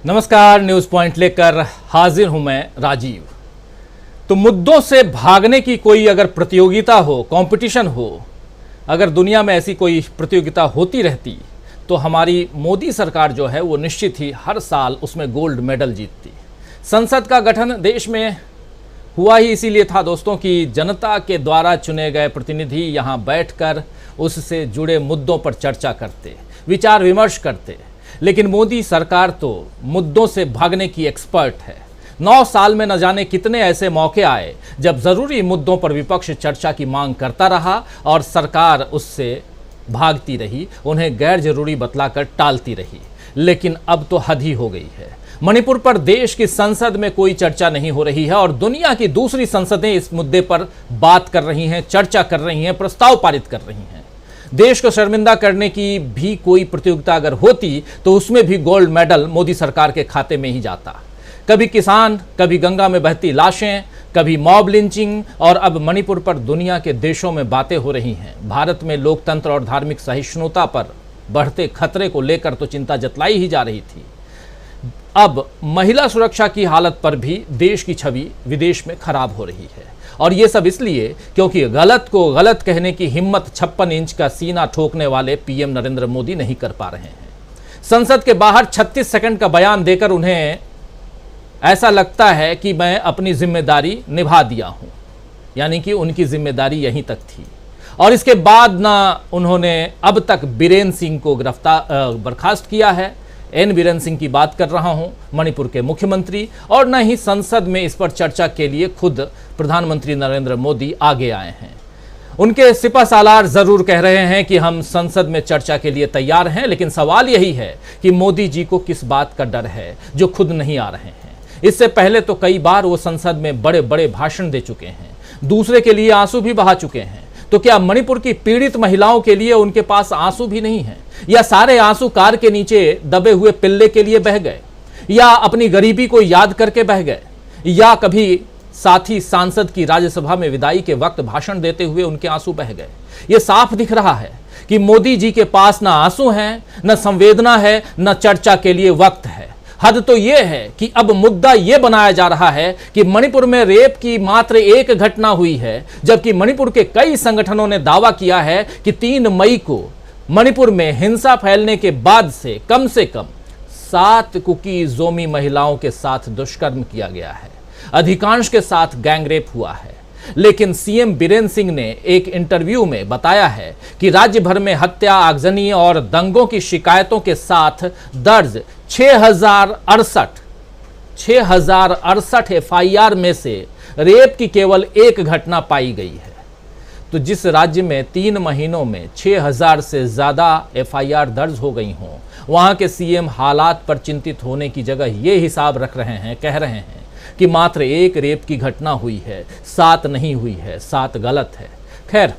नमस्कार, news point लेकर हाजिर हूं मैं राजीव। तो मुद्दों से भागने की कोई अगर प्रतियोगिता हो, कंपटीशन हो, अगर दुनिया में ऐसी कोई प्रतियोगिता होती रहती तो हमारी मोदी सरकार जो है वो निश्चित ही हर साल उसमें गोल्ड मेडल जीतती। संसद का गठन देश में हुआ ही इसीलिए था दोस्तों कि जनता के द्वारा चुने गए प्रतिनिधि यहाँ बैठकर उससे जुड़े मुद्दों पर चर्चा करते, विचार विमर्श करते। लेकिन मोदी सरकार तो मुद्दों से भागने की एक्सपर्ट है। 9 साल में न जाने कितने ऐसे मौके आए जब जरूरी मुद्दों पर विपक्ष चर्चा की मांग करता रहा और सरकार उससे भागती रही, उन्हें गैर जरूरी बतलाकर टालती रही। लेकिन अब तो हद ही हो गई है। मणिपुर पर देश की संसद में कोई चर्चा नहीं हो रही है और दुनिया की दूसरी संसदें इस मुद्दे पर बात कर रही हैं, चर्चा कर रही हैं, प्रस्ताव पारित कर रही हैं। देश को शर्मिंदा करने की भी कोई प्रतियोगिता अगर होती तो उसमें भी गोल्ड मेडल मोदी सरकार के खाते में ही जाता। कभी किसान, कभी गंगा में बहती लाशें, कभी मॉब लिंचिंग और अब मणिपुर पर दुनिया के देशों में बातें हो रही हैं। भारत में लोकतंत्र और धार्मिक सहिष्णुता पर बढ़ते खतरे को लेकर तो चिंता जतलाई ही जा रही थी। अब महिला सुरक्षा की हालत पर भी देश की छवि विदेश में खराब हो रही है और ये सब इसलिए क्योंकि गलत को गलत कहने की हिम्मत 56 इंच का सीना ठोकने वाले पीएम नरेंद्र मोदी नहीं कर पा रहे हैं। संसद के बाहर 36 सेकंड का बयान देकर उन्हें ऐसा लगता है कि मैं अपनी जिम्मेदारी निभा दिया हूं, यानी कि उनकी जिम्मेदारी यहीं तक थी। और इसके बाद ना उन्होंने अब तक बीरेन्द्र सिंह को बर्खास्त किया है, एन बीरेन्द्र सिंह की बात कर रहा हूं, मणिपुर के मुख्यमंत्री, और न ही संसद में इस पर चर्चा के लिए खुद प्रधानमंत्री नरेंद्र मोदी आगे आए हैं। उनके सिपह सालार जरूर कह रहे हैं कि हम संसद में चर्चा के लिए तैयार हैं, लेकिन सवाल यही है कि मोदी जी को किस बात का डर है जो खुद नहीं आ रहे हैं। इससे पहले तो कई बार वो संसद में बड़े बड़े भाषण दे चुके हैं, दूसरे के लिए आंसू भी बहा चुके हैं। तो क्या मणिपुर की पीड़ित महिलाओं के लिए उनके पास आंसू भी नहीं है, या सारे आंसू कार के नीचे दबे हुए पिल्ले के लिए बह गए, या अपनी गरीबी को याद करके बह गए, या कभी साथी सांसद की राज्यसभा में विदाई के वक्त भाषण देते हुए उनके आंसू बह गए? ये साफ दिख रहा है कि मोदी जी के पास ना आंसू हैं, न संवेदना है, न चर्चा के लिए वक्त है। हद तो यह है कि अब मुद्दा यह बनाया जा रहा है कि मणिपुर में रेप की मात्र एक घटना हुई है, जबकि मणिपुर के कई संगठनों ने दावा किया है कि 3 मई को मणिपुर में हिंसा फैलने के बाद से कम 7 कुकी जोमी महिलाओं के साथ दुष्कर्म किया गया है, अधिकांश के साथ गैंगरेप हुआ है। लेकिन सीएम बीरेन्द्र सिंह ने एक इंटरव्यू में बताया है कि राज्य भर में हत्या, आगजनी और दंगों की शिकायतों के साथ दर्ज 6068 एफआईआर में से रेप की केवल एक घटना पाई गई है। तो जिस राज्य में 3 महीनों में 6000 से ज्यादा एफआईआर दर्ज हो गई हों, वहां के सीएम हालात पर चिंतित होने की जगह ये हिसाब रख रहे हैं, कह रहे हैं कि मात्र एक रेप की घटना हुई है, 7 नहीं हुई है, 7 गलत है। खैर,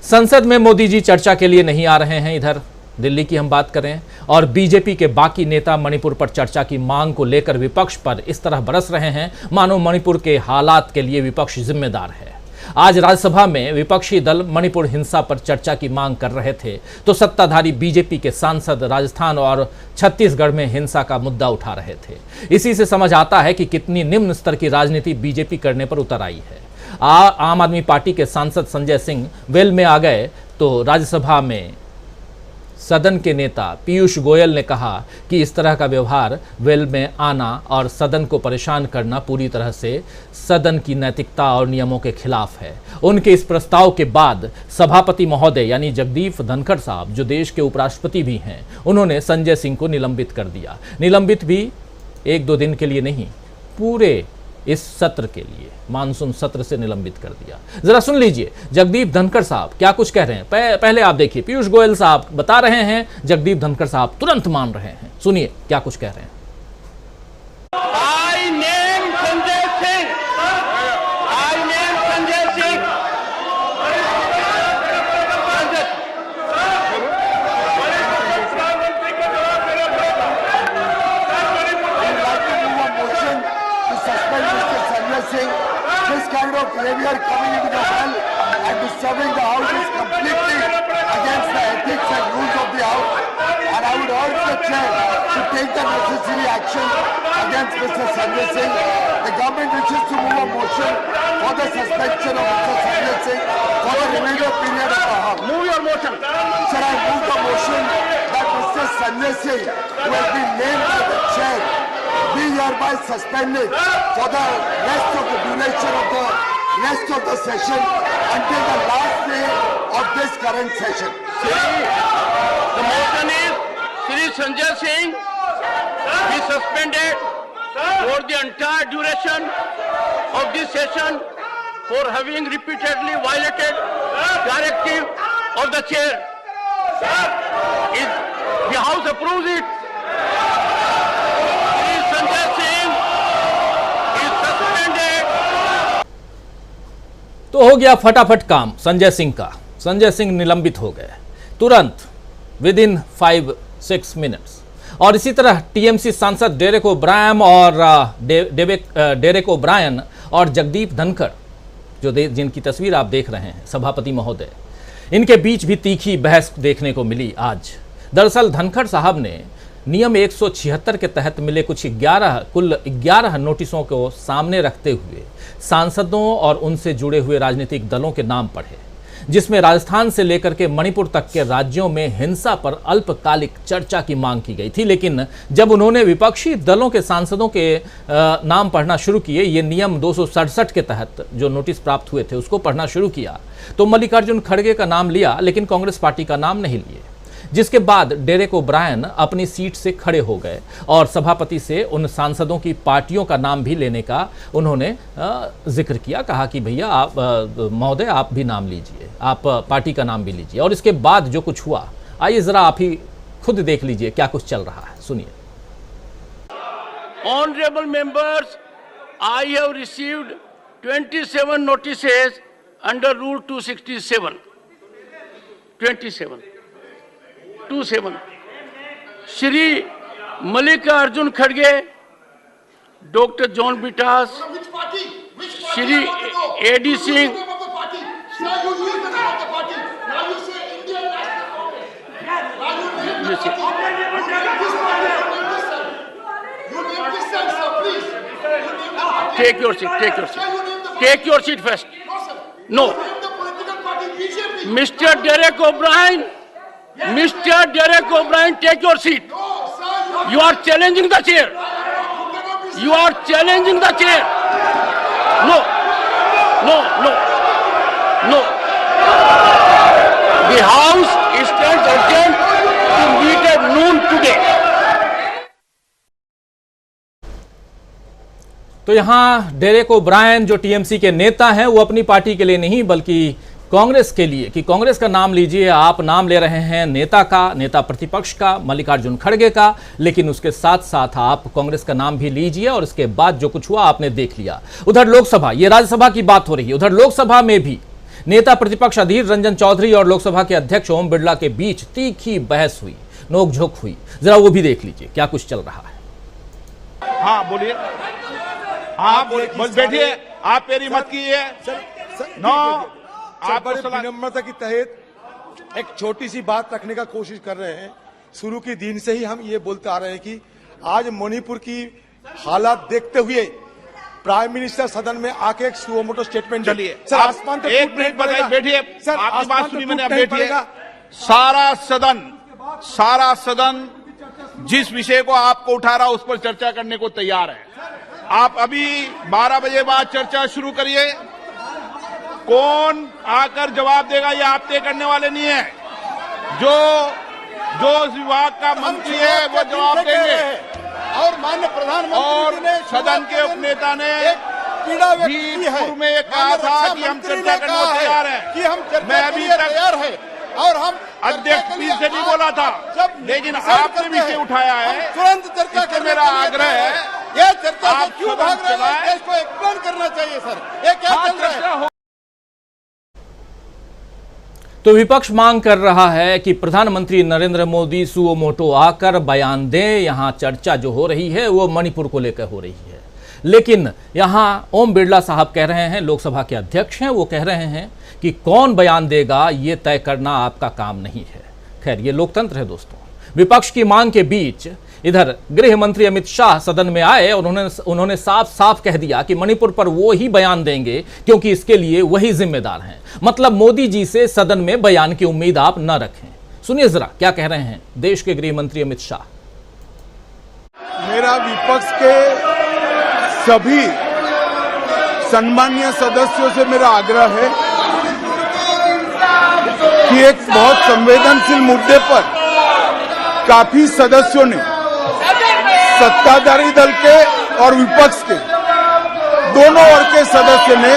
संसद में मोदी जी चर्चा के लिए नहीं आ रहे हैं। इधर दिल्ली की हम बात करें और बीजेपी के बाकी नेता मणिपुर पर चर्चा की मांग को लेकर विपक्ष पर इस तरह बरस रहे हैं मानो मणिपुर के हालात के लिए विपक्ष जिम्मेदार है। आज राज्यसभा में विपक्षी दल मणिपुर हिंसा पर चर्चा की मांग कर रहे थे तो सत्ताधारी बीजेपी के सांसद राजस्थान और छत्तीसगढ़ में हिंसा का मुद्दा उठा रहे थे। इसी से समझ आता है कि कितनी निम्न स्तर की राजनीति बीजेपी करने पर उतर आई है। आम आदमी पार्टी के सांसद संजय सिंह वेल में आ गए तो राज्यसभा में सदन के नेता पीयूष गोयल ने कहा कि इस तरह का व्यवहार, वेल में आना और सदन को परेशान करना पूरी तरह से सदन की नैतिकता और नियमों के खिलाफ है। उनके इस प्रस्ताव के बाद सभापति महोदय यानी जगदीप धनखड़ साहब, जो देश के उपराष्ट्रपति भी हैं, उन्होंने संजय सिंह को निलंबित कर दिया। निलंबित भी 1-2 दिन के लिए नहीं, पूरे इस सत्र के लिए, मानसून सत्र से निलंबित कर दिया। जरा सुन लीजिए जगदीप धनखड़ साहब क्या कुछ कह रहे हैं। पहले आप देखिए, पीयूष गोयल साहब बता रहे हैं, जगदीप धनखड़ साहब तुरंत मान रहे हैं। सुनिए क्या कुछ कह रहे हैं। Behavior coming into the hall and disturbing the house is completely against against the ethics and rules of the House, and I would urge the chair to take the necessary action against Mr. Sanjay Singh. The government wishes to move a motion for the suspension of Mr. Sanjay Singh for the remainder period of the House. Move your motion. Sir, I move the motion that Mr. Sanjay Singh, who has been named by the chair, be hereby suspended for the rest of the duration of the rest of the session until the last day of this current session. The motion is Shri Sanjay Singh be suspended for the entire duration of this session for having repeatedly violated directive of the chair. If the House approves it, Shri Sanjay Singh is suspended. तो हो गया फटाफट काम संजय सिंह का। संजय सिंह निलंबित हो गए तुरंत, विद इन 5-6 मिनट्स। और इसी तरह टीएमसी सांसद डेरेक ओब्रायन और डेरेक ओब्रायन और जगदीप धनखड़, जिनकी तस्वीर आप देख रहे हैं, सभापति महोदय, इनके बीच भी तीखी बहस देखने को मिली आज। दरअसल धनखड़ साहब ने नियम 176 के तहत मिले कुल 11 नोटिसों को सामने रखते हुए सांसदों और उनसे जुड़े हुए राजनीतिक दलों के नाम पढ़े, जिसमें राजस्थान से लेकर के मणिपुर तक के राज्यों में हिंसा पर अल्पकालिक चर्चा की मांग की गई थी। लेकिन जब उन्होंने विपक्षी दलों के सांसदों के नाम पढ़ना शुरू किए, ये नियम 267 के तहत जो नोटिस प्राप्त हुए थे उसको पढ़ना शुरू किया, तो मल्लिकार्जुन खड़गे का नाम लिया लेकिन कांग्रेस पार्टी का नाम नहीं लिए, जिसके बाद डेरेक ओब्रायन अपनी सीट से खड़े हो गए और सभापति से उन सांसदों की पार्टियों का नाम भी लेने का उन्होंने जिक्र किया। कहा कि भैया आप महोदय आप भी नाम लीजिए, आप पार्टी का नाम भी लीजिए। और इसके बाद जो कुछ हुआ, आइए जरा आप ही खुद देख लीजिए क्या कुछ चल रहा है, सुनिए। Honorable members, I have received 27 notices under Rule 267. 27. Shri Mallikarjun Kharge, Dr. John Bitas, Shri A.D. Singh, Take your seat. Take your seat first. No. Mr. Derek O'Brien, take your seat. You are challenging the chair. No. The House stands adjourned to meet at noon today. तो यहाँ Derek O'Brien जो TMC के नेता हैं, वो अपनी party के लिए नहीं बल्कि कांग्रेस के लिए, कि कांग्रेस का नाम लीजिए। आप नाम ले रहे हैं नेता प्रतिपक्ष का, मल्लिकार्जुन खड़गे का, लेकिन उसके साथ साथ आप कांग्रेस का नाम भी लीजिए। और इसके बाद जो कुछ हुआ आपने देख लिया। उधर लोकसभा, ये राज्यसभा की बात हो रही है, उधर लोकसभा में भी नेता प्रतिपक्ष अधीर रंजन चौधरी और लोकसभा के अध्यक्ष ओम बिरला के बीच तीखी बहस हुई, नोकझोंक हुई। जरा वो भी देख लीजिए क्या कुछ चल रहा है। हाँ बोलिए, आप बैठिए, आप मेरी मत कीजिए। आप बड़े विनम्रता के तहत एक छोटी सी बात रखने का कोशिश कर रहे हैं। शुरू के दिन से ही हम ये बोलते आ रहे हैं कि आज मणिपुर की हालात देखते हुए प्राइम मिनिस्टर सदन में आके एक सुमोटो स्टेटमेंट चलिए। सर आसमान तो एक मिनट बताइए, बैठिए सर, आपकी बात सुनी मैंने, अब बैठिए। पड़ेगा। सारा सदन जिस विषय को आपको उठा रहा उस पर चर्चा करने को तैयार है। आप अभी 12 बजे बाद चर्चा शुरू करिए। कौन आकर जवाब देगा ये आप तय करने वाले नहीं है। जो विभाग का मंत्री है वो जवाब देंगे। और माननीय प्रधानमंत्री ने सदन के उपनेता ने पीड़ा व्यक्त की है में ये कहा था कि हम चर्चा करने को तैयार हैं, कि हम चर्चा मैं अभी तैयार है। और हम अध्यक्ष पीठ से नहीं बोला था, लेकिन आपने विषय उठाया है, तुरंत चर्चा करने मेरा आग्रह है। यह चर्चा से आप क्यों भाग रहे हैं, देश को एक्सप्लेन करना चाहिए सर, ये क्या चल रहा है। तो विपक्ष मांग कर रहा है कि प्रधानमंत्री नरेंद्र मोदी सुओ मोटो आकर बयान दें। यहां चर्चा जो हो रही है वो मणिपुर को लेकर हो रही है, लेकिन यहां ओम बिरला साहब कह रहे हैं, लोकसभा के अध्यक्ष हैं, वो कह रहे हैं कि कौन बयान देगा ये तय करना आपका काम नहीं है। खैर, ये लोकतंत्र है दोस्तों। विपक्ष की मांग के बीच इधर गृह मंत्री अमित शाह सदन में आए और उन्होंने साफ साफ कह दिया कि मणिपुर पर वो ही बयान देंगे क्योंकि इसके लिए वही जिम्मेदार हैं। मतलब मोदी जी से सदन में बयान की उम्मीद आप न रखें। सुनिए जरा क्या कह रहे हैं देश के गृह मंत्री अमित शाह। मेरा विपक्ष के सभी सम्मानीय सदस्यों से मेरा आग्रह है कि एक बहुत संवेदनशील मुद्दे पर काफी सदस्यों ने, सत्ताधारी दल के और विपक्ष के दोनों ओर के सदस्य ने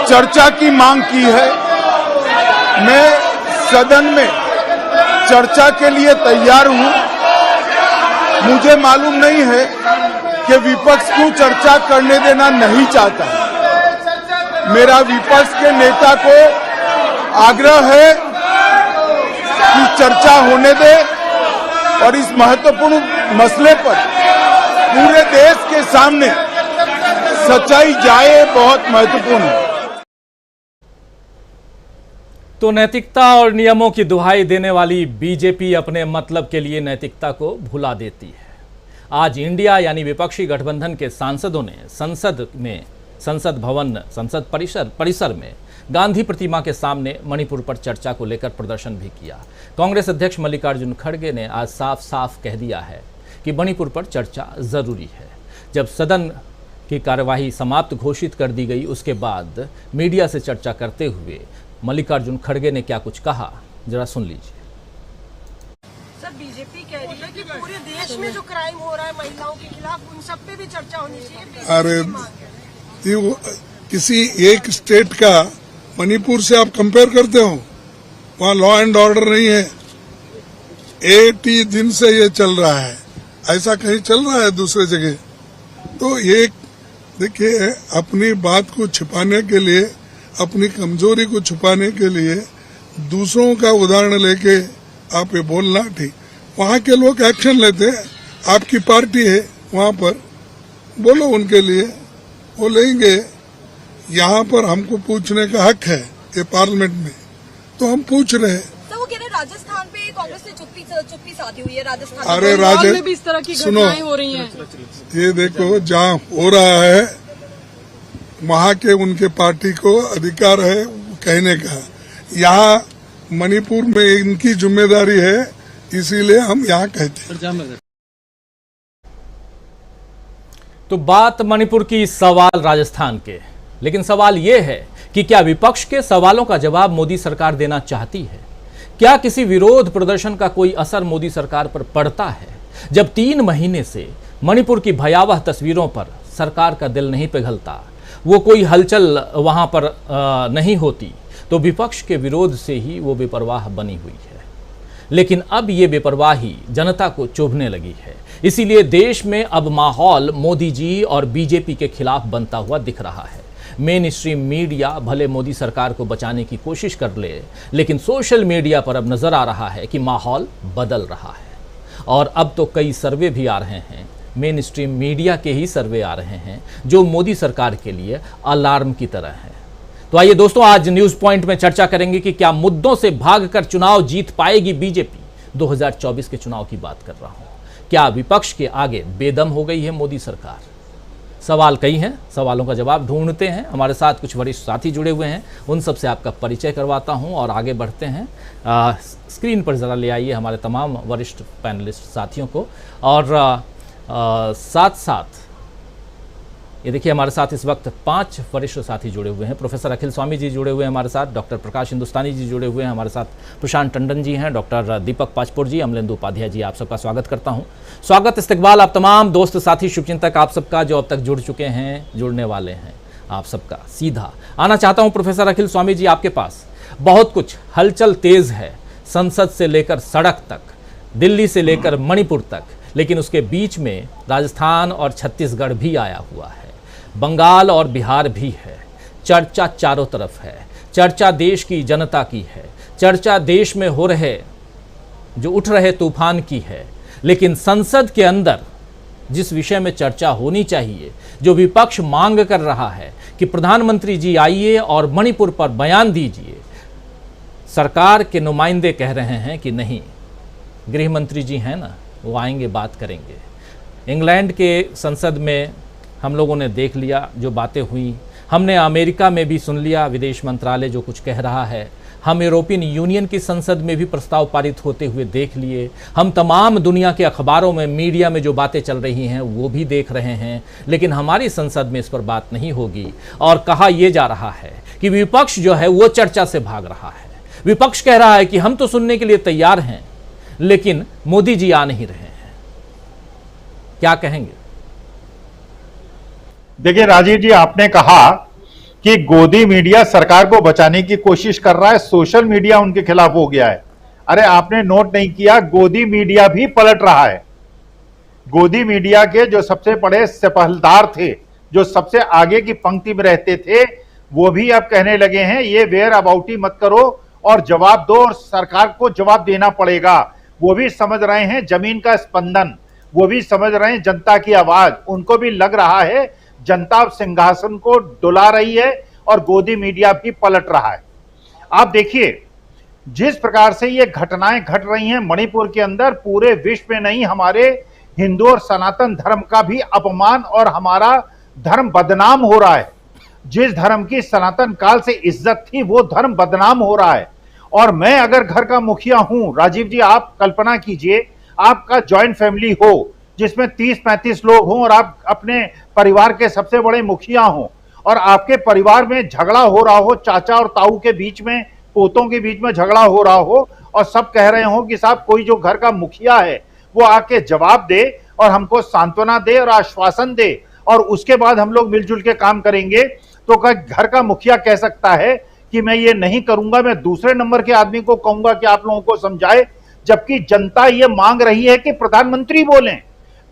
चर्चा की मांग की है। मैं सदन में चर्चा के लिए तैयार हूं। मुझे मालूम नहीं है कि विपक्ष को चर्चा करने देना नहीं चाहता। मेरा विपक्ष के नेता को आग्रह है कि चर्चा होने दे और इस महत्वपूर्ण मसले पर पूरे देश के सामने सच्चाई जाए, बहुत महत्वपूर्ण है। तो नैतिकता और नियमों की दुहाई देने वाली बीजेपी अपने मतलब के लिए नैतिकता को भुला देती है। आज इंडिया यानी विपक्षी गठबंधन के सांसदों ने संसद परिसर में गांधी प्रतिमा के सामने मणिपुर पर चर्चा को लेकर प्रदर्शन भी किया। कांग्रेस अध्यक्ष मल्लिकार्जुन खड़गे ने आज साफ साफ कह दिया है कि मणिपुर पर चर्चा जरूरी है। जब सदन की कार्यवाही समाप्त घोषित कर दी गई, उसके बाद मीडिया से चर्चा करते हुए मल्लिकार्जुन खड़गे ने क्या कुछ कहा, जरा सुन लीजिए। सर, बीजेपी कह रही है कि पूरे देश में जो क्राइम हो रहा है महिलाओं के खिलाफ, उन सब पे भी चर्चा होनी चाहिए। अरे किसी एक स्टेट का मणिपुर से आप कंपेयर करते हो? वहाँ लॉ एंड ऑर्डर नहीं है। 80 दिन से ये चल रहा है, ऐसा कहीं चल रहा है दूसरे जगह? तो ये देखिए, अपनी बात को छिपाने के लिए, अपनी कमजोरी को छुपाने के लिए दूसरों का उदाहरण लेके आप ये बोलना ठीक। वहाँ के लोग एक्शन लेते हैं, आपकी पार्टी है वहाँ पर, बोलो उनके लिए, वो लेंगे। यहाँ पर हमको पूछने का हक है ये पार्लियामेंट में, तो हम पूछ रहे हैं। तो वो कह रहे राजस्थान पे कांग्रेस से चुप्पी साधी हुई है। राजस्थान अरे में भी इस तरह की घटनाएं हो रही हैं। ये देखो, जहाँ हो रहा है वहाँ के उनके पार्टी को अधिकार है कहने का। यहाँ मणिपुर में इनकी जिम्मेदारी है, इसीलिए हम यहाँ कहते हैं। तो बात मणिपुर की, सवाल राजस्थान के, लेकिन सवाल यह है कि क्या विपक्ष के सवालों का जवाब मोदी सरकार देना चाहती है? क्या किसी विरोध प्रदर्शन का कोई असर मोदी सरकार पर पड़ता है? जब 3 महीने से मणिपुर की भयावह तस्वीरों पर सरकार का दिल नहीं पिघलता, वो कोई हलचल वहां पर नहीं होती, तो विपक्ष के विरोध से ही वो बेपरवाह बनी हुई है। लेकिन अब ये बेपरवाही जनता को चुभने लगी है। इसीलिए देश में अब माहौल मोदी जी और बीजेपी के खिलाफ बनता हुआ दिख रहा है। मेन स्ट्रीम मीडिया भले मोदी सरकार को बचाने की कोशिश कर ले, लेकिन सोशल मीडिया पर अब नजर आ रहा है कि माहौल बदल रहा है। और अब तो कई सर्वे भी आ रहे हैं, मेन स्ट्रीम मीडिया के ही सर्वे आ रहे हैं, जो मोदी सरकार के लिए अलार्म की तरह है। तो आइए दोस्तों, आज न्यूज पॉइंट में चर्चा करेंगे कि क्या मुद्दों से भागकर चुनाव जीत पाएगी बीजेपी। 2024 के चुनाव की बात कर रहा हूं। क्या विपक्ष के आगे बेदम हो गई है मोदी सरकार? सवाल कई हैं, सवालों का जवाब ढूंढते हैं। हमारे साथ कुछ वरिष्ठ साथी जुड़े हुए हैं, उन सबसे आपका परिचय करवाता हूं और आगे बढ़ते हैं। स्क्रीन पर ज़रा ले आइए हमारे तमाम वरिष्ठ पैनलिस्ट साथियों को। और साथ साथ ये देखिए, हमारे साथ इस वक्त 5 वरिष्ठ साथी जुड़े हुए हैं। प्रोफेसर अखिल स्वामी जी जुड़े हुए हैं हमारे साथ, डॉक्टर प्रकाश हिंदुस्तानी जी जुड़े हुए हैं हमारे साथ, प्रशांत टंडन जी हैं, डॉक्टर दीपक पाचपुर जी, अमलेंदु उपाध्याय जी। आप सबका स्वागत करता हूं। स्वागत, इस्तकबाल आप तमाम दोस्त साथी शुभचिंतक आप सबका जो अब तक जुड़ चुके हैं, जुड़ने वाले हैं, आप सबका। सीधा आना चाहता हूं प्रोफेसर अखिल स्वामी जी आपके पास। बहुत कुछ हलचल तेज है, संसद से लेकर सड़क तक, दिल्ली से लेकर मणिपुर तक, लेकिन उसके बीच में राजस्थान और छत्तीसगढ़ भी आया हुआ है, बंगाल और बिहार भी है। चर्चा चारों तरफ है, चर्चा देश की जनता की है, चर्चा देश में हो रहे जो उठ रहे तूफान की है, लेकिन संसद के अंदर जिस विषय में चर्चा होनी चाहिए, जो विपक्ष मांग कर रहा है कि प्रधानमंत्री जी आइए और मणिपुर पर बयान दीजिए, सरकार के नुमाइंदे कह रहे हैं कि नहीं, गृह मंत्री जी हैं ना, वो आएंगे, बात करेंगे। इंग्लैंड के संसद में हम लोगों ने देख लिया जो बातें हुई, हमने अमेरिका में भी सुन लिया विदेश मंत्रालय जो कुछ कह रहा है, हम यूरोपियन यूनियन की संसद में भी प्रस्ताव पारित होते हुए देख लिए, हम तमाम दुनिया के अखबारों में, मीडिया में जो बातें चल रही हैं वो भी देख रहे हैं, लेकिन हमारी संसद में इस पर बात नहीं होगी। और कहा यह जा रहा है कि विपक्ष जो है वो चर्चा से भाग रहा है। विपक्ष कह रहा है कि हम तो सुनने के लिए तैयार हैं, लेकिन मोदी जी आ नहीं रहे हैं। क्या कहेंगे? देखिए राजीव जी, आपने कहा कि गोदी मीडिया सरकार को बचाने की कोशिश कर रहा है, सोशल मीडिया उनके खिलाफ हो गया है। अरे आपने नोट नहीं किया, गोदी मीडिया भी पलट रहा है। गोदी मीडिया के जो सबसे बड़े सिपहलदार थे, जो सबसे आगे की पंक्ति में रहते थे, वो भी अब कहने लगे हैं ये वेयर अबाउटी मत करो और जवाब दो, और सरकार को जवाब देना पड़ेगा। वो भी समझ रहे हैं जमीन का स्पंदन, वो भी समझ रहे हैं जनता की आवाज, उनको भी लग रहा है जनता सिंहासन को डुला रही है और गोदी मीडिया भी पलट रहा है। आप देखिए जिस प्रकार से ये घटनाएं घट रही हैं मणिपुर के अंदर, पूरे विश्व में नहीं, हमारे हिंदू और सनातन धर्म का भी अपमान और हमारा धर्म बदनाम हो रहा है। जिस धर्म की सनातन काल से इज्जत थी वो धर्म बदनाम हो रहा है। और मैं अगर घर का मुखिया हूं, राजीव जी आप कल्पना कीजिए, आपका जॉइंट फैमिली हो जिसमें 30-35 लोग हों और आप अपने परिवार के सबसे बड़े मुखिया हों, और आपके परिवार में झगड़ा हो रहा हो, चाचा और ताऊ के बीच में, पोतों के बीच में झगड़ा हो रहा हो, और सब कह रहे हो कि साहब कोई जो घर का मुखिया है वो आके जवाब दे और हमको सांत्वना दे और आश्वासन दे और उसके बाद हम लोग मिलजुल के काम करेंगे, तो घर का मुखिया कह सकता है कि मैं ये नहीं करूंगा, मैं दूसरे नंबर के आदमी को कहूंगा कि आप लोगों को समझाए, जबकि जनता ये मांग रही है कि प्रधानमंत्री बोलें।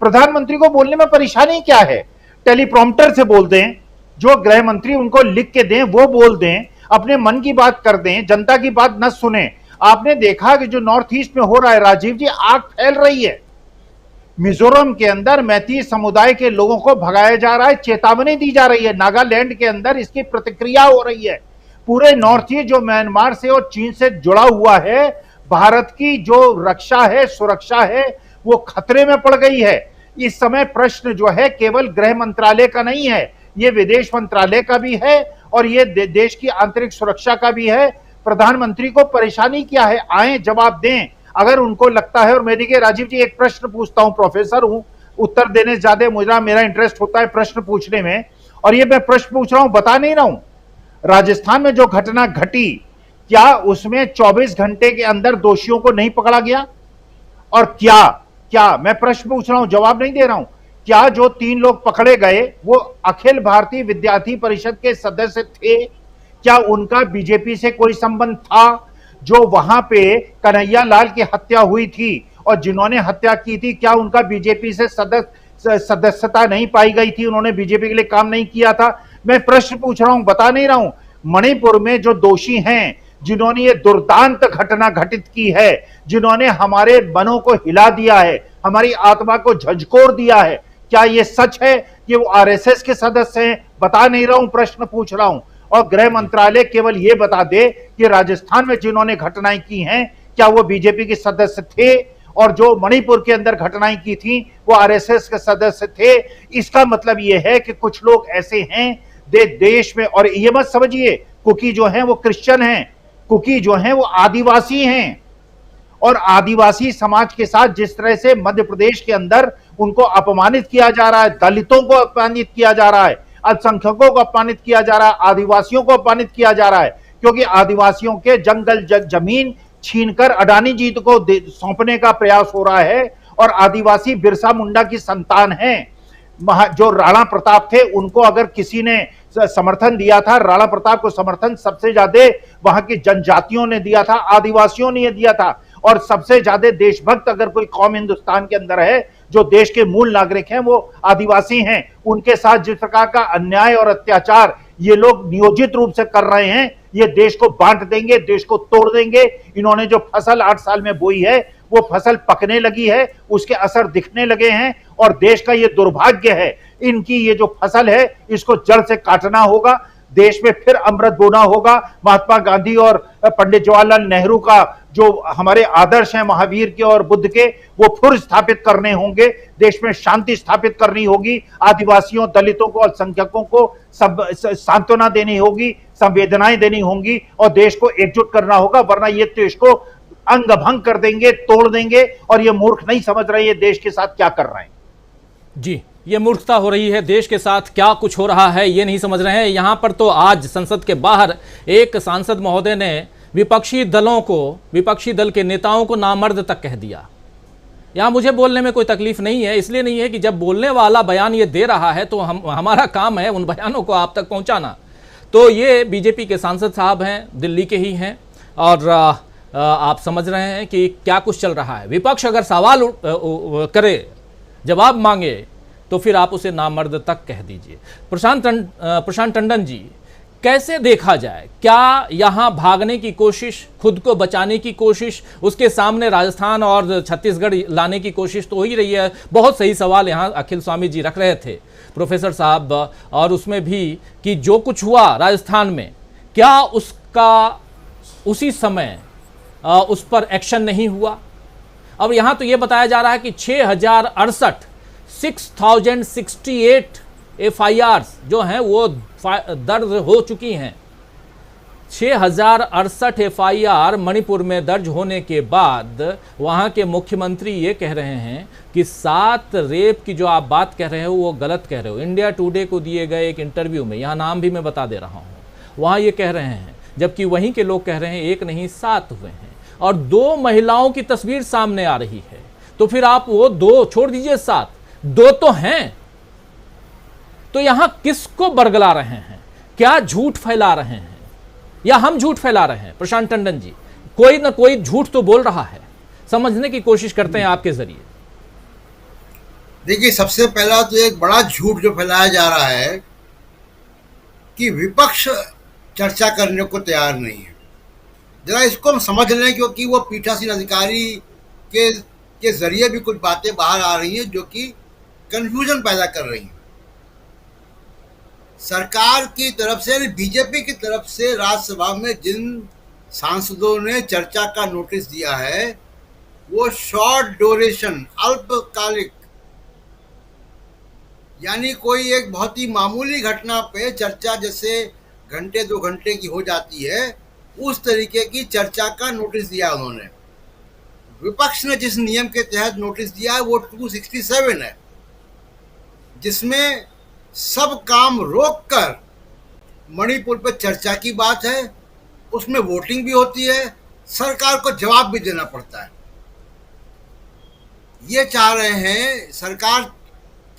प्रधानमंत्री को बोलने में परेशानी क्या है? टेलीप्रॉम्प्टर से बोल दें, जो गृह मंत्री उनको लिख के दें वो बोल दें, अपने मन की बात कर दें, जनता की बात न सुने। आपने देखा कि जो नॉर्थ ईस्ट में हो रहा है राजीव जी, आग फैल रही है। मिजोरम के अंदर मैती समुदाय के लोगों को भगाया जा रहा है, चेतावनी दी जा रही है। नागालैंड के अंदर इसकी प्रतिक्रिया हो रही है। पूरे नॉर्थ ईस्ट जो म्यांमार से और चीन से जुड़ा हुआ है, भारत की जो रक्षा है, सुरक्षा है, वो खतरे में पड़ गई है। इस समय प्रश्न जो है केवल गृह मंत्रालय का नहीं है, ये विदेश मंत्रालय का भी है और ये देश की आंतरिक सुरक्षा का भी है। प्रधानमंत्री को परेशानी क्या है? आए जवाब दें अगर उनको लगता है। और मैं देखिए राजीव जी एक प्रश्न पूछता हूं, प्रोफेसर हूं, उत्तर देने से ज्यादा मेरा इंटरेस्ट होता है प्रश्न पूछने में, और ये मैं प्रश्न पूछ रहा हूं, बता नहीं रहा हूं। राजस्थान में जो घटना घटी, क्या उसमें 24 घंटे के अंदर दोषियों को नहीं पकड़ा गया? और क्या मैं प्रश्न पूछ रहा हूं, जवाब नहीं दे रहा हूं, क्या जो 3 लोग पकड़े गए वो अखिल भारतीय विद्यार्थी परिषद के सदस्य थे? क्या उनका बीजेपी से कोई संबंध था? जो वहां पे कन्हैया लाल की हत्या हुई थी और जिन्होंने हत्या की थी, क्या उनका बीजेपी से सदस्यता नहीं पाई गई थी? उन्होंने बीजेपी के लिए काम नहीं किया था? मैं प्रश्न पूछ रहा हूं, बता नहीं रहा हूं। मणिपुर में जो दोषी हैं, जिन्होंने ये दुर्दांत घटना घटित की है, जिन्होंने हमारे मनों को हिला दिया है, हमारी आत्मा को झंझोर दिया है, क्या ये सच है कि वो आरएसएस के सदस्य हैं? बता नहीं रहा हूं, प्रश्न पूछ रहा हूं। और गृह मंत्रालय केवल ये बता दे कि राजस्थान में जिन्होंने घटनाएं की हैं, क्या वो बीजेपी के सदस्य थे? और जो मणिपुर के अंदर घटनाएं की थी वो आरएसएस के सदस्य थे? इसका मतलब ये है कि कुछ लोग ऐसे हैं देश में, और ये मत समझिए कुकी जो हैं वो क्रिश्चियन हैं, कुकी जो हैं वो आदिवासी हैं, और आदिवासी समाज के साथ जिस तरह से मध्य प्रदेश के अंदर उनको अपमानित किया जा रहा है, दलितों को अपमानित किया जा रहा है, अल्पसंख्यकों को अपमानित किया जा रहा है, आदिवासियों को अपमानित किया जा रहा है, क्योंकि आदिवासियों के जंगल जमीन छीनकर अडानी जी को सौंपने का प्रयास हो रहा है। और आदिवासी बिरसा मुंडा की संतान हैं। जो राणा प्रताप थे उनको अगर किसी ने समर्थन दिया था, राणा प्रताप को समर्थन सबसे ज्यादा वहां की जनजातियों ने दिया था, आदिवासियों ने दिया था। और सबसे ज्यादा देशभक्त अगर कोई कौम हिंदुस्तान के अंदर है, जो देश के मूल नागरिक हैं, वो आदिवासी हैं। उनके साथ जिस प्रकार का अन्याय और अत्याचार ये लोग नियोजित रूप से कर रहे हैं, ये देश को बांट देंगे, देश को तोड़ देंगे। इन्होंने जो फसल 8 साल में बोई है वो फसल पकने लगी है, उसके असर दिखने लगे हैं और देश का ये दुर्भाग्य है। इनकी ये जो फसल है इसको जड़ से काटना होगा, देश में फिर अमृत बोना होगा। महात्मा गांधी और पंडित जवाहरलाल नेहरू का जो हमारे आदर्श हैं महावीर के और बुद्ध के, वो फिर स्थापित करने होंगे। देश में शांति स्थापित करनी होगी, आदिवासियों, दलितों को, अल्पसंख्यकों को सब सांत्वना देनी होगी, संवेदनाएं देनी होंगी और देश को एकजुट करना होगा, वरना ये देश को अंग भंग कर देंगे, तोड़ देंगे। और ये मूर्ख नहीं समझ रहे ये देश के साथ क्या कर रहे हैं। जी, ये मूर्खता हो रही है, देश के साथ क्या कुछ हो रहा है ये नहीं समझ रहे हैं। यहां पर तो आज संसद के बाहर एक सांसद महोदय ने विपक्षी दलों को, विपक्षी दल के नेताओं को नामर्द तक कह दिया। यहां मुझे बोलने में कोई तकलीफ नहीं है, इसलिए नहीं है कि जब बोलने वाला बयान ये दे रहा है तो हमारा काम है उन बयानों को आप तक पहुंचाना। तो ये बीजेपी के सांसद साहब हैं, दिल्ली के ही हैं और आप समझ रहे हैं कि क्या कुछ चल रहा है। विपक्ष अगर सवाल करे, जवाब मांगे तो फिर आप उसे नामर्द तक कह दीजिए। प्रशांत टंडन जी, कैसे देखा जाए? क्या यहाँ भागने की कोशिश, खुद को बचाने की कोशिश, उसके सामने राजस्थान और छत्तीसगढ़ लाने की कोशिश तो हो ही रही है। बहुत सही सवाल यहाँ अखिल स्वामी जी रख रहे थे, प्रोफेसर साहब, और उसमें भी कि जो कुछ हुआ राजस्थान में, क्या उसका उसी समय उस पर एक्शन नहीं हुआ? अब यहाँ तो ये बताया जा रहा है कि 6,68 FIRs जो हैं वो दर्ज हो चुकी हैं। 6,068 FIR मणिपुर में दर्ज होने के बाद वहाँ के मुख्यमंत्री ये कह रहे हैं कि 7 रेप की जो आप बात कह रहे हो वो गलत कह रहे हो। इंडिया टुडे को दिए गए एक इंटरव्यू में, यहाँ नाम भी मैं बता दे रहा हूँ, वहाँ ये कह रहे हैं, जबकि वहीं के लोग कह रहे हैं 1 नहीं 7 हुए हैं और 2 महिलाओं की तस्वीर सामने आ रही है। तो फिर आप वो 2 छोड़ दीजिए, 7, 2 तो हैं। तो यहां किसको बरगला रहे हैं? क्या झूठ फैला रहे हैं या हम झूठ फैला रहे हैं? प्रशांत टंडन जी, कोई ना कोई झूठ तो बोल रहा है, समझने की कोशिश करते हैं आपके जरिए। देखिए, सबसे पहला तो एक बड़ा झूठ जो फैलाया जा रहा है कि विपक्ष चर्चा करने को तैयार नहीं है। जरा इसको हम समझ लें, क्योंकि वो पीठासीन अधिकारी के जरिए भी कुछ बातें बाहर आ रही हैं जो कि कंफ्यूजन पैदा कर रही हैं। सरकार की तरफ से, बीजेपी की तरफ से राज्यसभा में जिन सांसदों ने चर्चा का नोटिस दिया है वो शॉर्ट ड्यूरेशन, अल्पकालिक, यानी कोई एक बहुत ही मामूली घटना पे चर्चा जैसे घंटे 2 घंटे की हो जाती है, उस तरीके की चर्चा का नोटिस दिया उन्होंने। विपक्ष ने जिस नियम के तहत नोटिस दिया है वो 267 है, जिसमें सब काम रोककर मणिपुर पर चर्चा की बात है। उसमें वोटिंग भी होती है, सरकार को जवाब भी देना पड़ता है। ये चाह रहे हैं, सरकार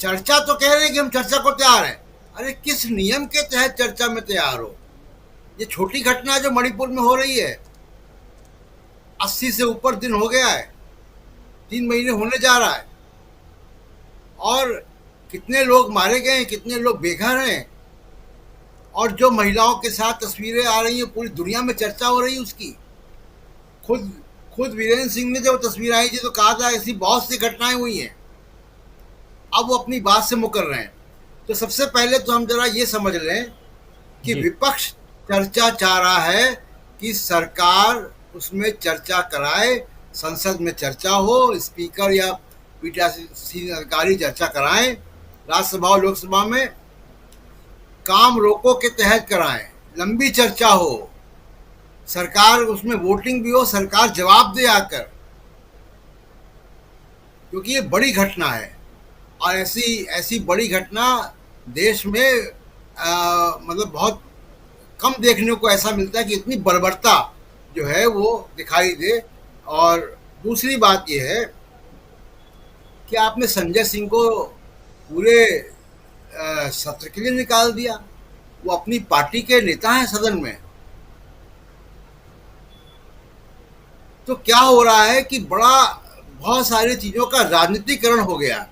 चर्चा तो कह रहे हैं कि हम चर्चा को तैयार हैं। अरे किस नियम के तहत चर्चा में तैयार हो? ये छोटी घटना जो मणिपुर में हो रही है, 80 से ऊपर दिन हो गया है, 3 महीने होने जा रहा है, और कितने लोग मारे गए हैं, कितने लोग बेघर हैं, और जो महिलाओं के साथ तस्वीरें आ रही हैं, पूरी दुनिया में चर्चा हो रही है उसकी। खुद वीरेंद्र सिंह ने जब तस्वीर आई थी तो कहा था ऐसी बहुत सी घटनाएं हुई हैं। अब वो अपनी बात से मुकर रहे हैं। तो सबसे पहले तो हम जरा ये समझ लें कि विपक्ष चर्चा चाह रहा है कि सरकार उसमें चर्चा कराए, संसद में चर्चा हो, स्पीकर या पीठासीन अधिकारी चर्चा कराएं, राज्यसभा और लोकसभा में काम रोको के तहत कराएं, लंबी चर्चा हो, सरकार उसमें वोटिंग भी हो, सरकार जवाब दे आकर, क्योंकि ये बड़ी घटना है। और ऐसी बड़ी घटना देश में मतलब बहुत कम देखने को ऐसा मिलता है कि इतनी बर्बरता जो है वो दिखाई दे। और दूसरी बात ये है कि आपने संजय सिंह को पूरे सत्र के लिए निकाल दिया। वो अपनी पार्टी के नेता हैं सदन में। तो क्या हो रहा है कि बहुत सारी चीजों का राजनीतिकरण हो गया।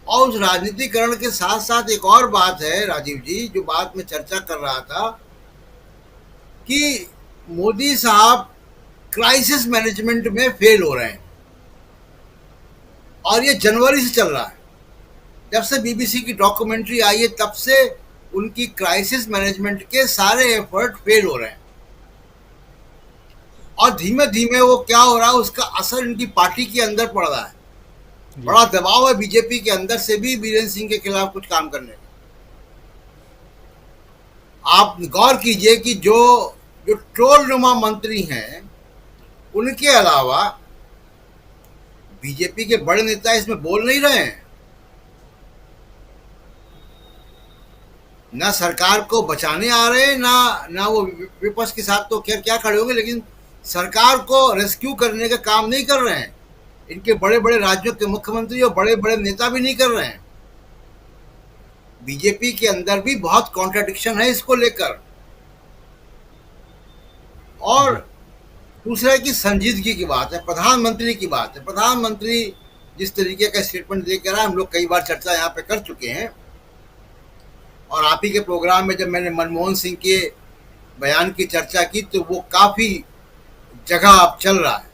और उस राजनीतिकरण के साथ साथ एक और बात है राजीव जी, जो बात में चर्चा कर रहा था कि मोदी साहब क्राइसिस मैनेजमेंट में फेल हो रहे हैं, और ये जनवरी से चल रहा है। जब से बीबीसी की डॉक्यूमेंट्री आई है तब से उनकी क्राइसिस मैनेजमेंट के सारे एफर्ट फेल हो रहे हैं, और धीमे धीमे वो क्या हो रहा है उसका असर इनकी पार्टी के अंदर पड़ रहा है। बड़ा दबाव है बीजेपी के अंदर से भी बीरेंद्र सिंह के खिलाफ कुछ काम करने का। आप गौर कीजिए कि जो ट्रोल नुमा मंत्री हैं उनके अलावा बीजेपी के बड़े नेता इसमें बोल नहीं रहे हैं। ना सरकार को बचाने आ रहे हैं, ना वो विपक्ष के साथ तो खैर क्या खड़े होंगे, लेकिन सरकार को रेस्क्यू करने का काम नहीं कर रहे हैं। इनके बड़े बड़े राज्यों के मुख्यमंत्री और बड़े बड़े नेता भी नहीं कर रहे हैं। बीजेपी के अंदर भी बहुत कॉन्ट्राडिक्शन है इसको लेकर। और दूसरा की संजीदगी की बात है, प्रधानमंत्री की बात है। प्रधानमंत्री जिस तरीके का स्टेटमेंट देकर आए, हम लोग कई बार चर्चा यहाँ पे कर चुके हैं, और आप ही के प्रोग्राम में जब मैंने मनमोहन सिंह के बयान की चर्चा की तो वो काफ़ी जगह अब चल रहा है,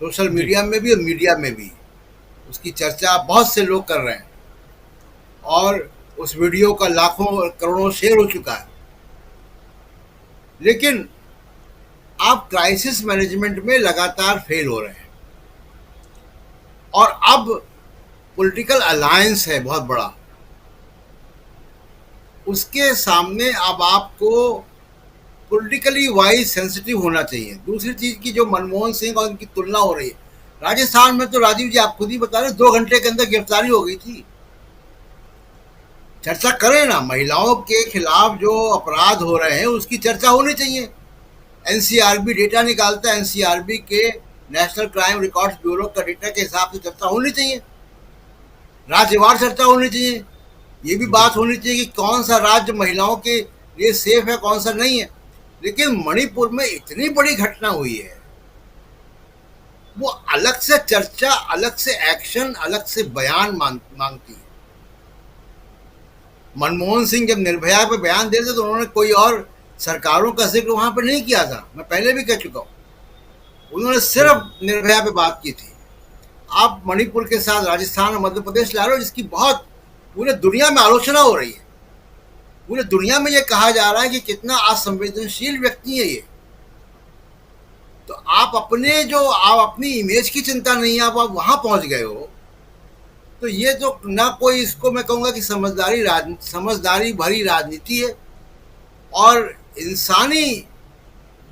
सोशल मीडिया में भी और मीडिया में भी उसकी चर्चा बहुत से लोग कर रहे हैं, और उस वीडियो का लाखों करोड़ों शेयर हो चुका है। लेकिन आप क्राइसिस मैनेजमेंट में लगातार फेल हो रहे हैं, और अब पॉलिटिकल अलायंस है बहुत बड़ा, उसके सामने अब आपको पॉलिटिकली वाइज सेंसिटिव होना चाहिए। दूसरी चीज की जो मनमोहन सिंह और उनकी तुलना हो रही है, राजस्थान में तो राजीव जी आप खुद ही बता रहे 2 घंटे के अंदर गिरफ्तारी हो गई थी। चर्चा करें ना, महिलाओं के खिलाफ जो अपराध हो रहे हैं उसकी चर्चा होनी चाहिए। एनसीआरबी डेटा निकालता है, एनसीआरबी के नेशनल क्राइम रिकॉर्ड्स ब्यूरो का डेटा के हिसाब से चर्चा होनी चाहिए, राज्यवार चर्चा होनी चाहिए। ये भी बात होनी चाहिए कि कौन सा राज्य महिलाओं के लिए सेफ है, कौन सा नहीं है। लेकिन मणिपुर में इतनी बड़ी घटना हुई है, वो अलग से चर्चा, अलग से एक्शन, अलग से बयान मांगती है। मनमोहन सिंह जब निर्भया पे बयान दे रहे थे तो उन्होंने कोई और सरकारों का जिक्र वहां पर नहीं किया था, मैं पहले भी कह चुका हूं। उन्होंने सिर्फ निर्भया पे बात की थी। आप मणिपुर के साथ राजस्थान और मध्य प्रदेश ला रहे हो जिसकी बहुत पूरे दुनिया में आलोचना हो रही है। पूरे दुनिया में ये कहा जा रहा है कि कितना असंवेदनशील व्यक्ति है ये। तो आप अपनी इमेज की चिंता नहीं है, आप वहां पहुंच गए हो, तो ये तो ना कोई, इसको मैं कहूँगा कि समझदारी भरी राजनीति है, और इंसानी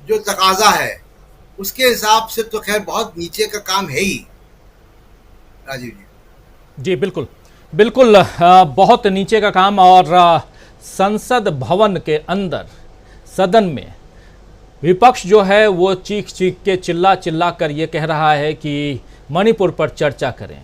जो तकाजा है उसके हिसाब से तो खैर बहुत नीचे का काम है ही। राजीव जी बिल्कुल बिल्कुल, बहुत नीचे का काम। और संसद भवन के अंदर सदन में विपक्ष जो है वो चीख के चिल्ला कर ये कह रहा है कि मणिपुर पर चर्चा करें,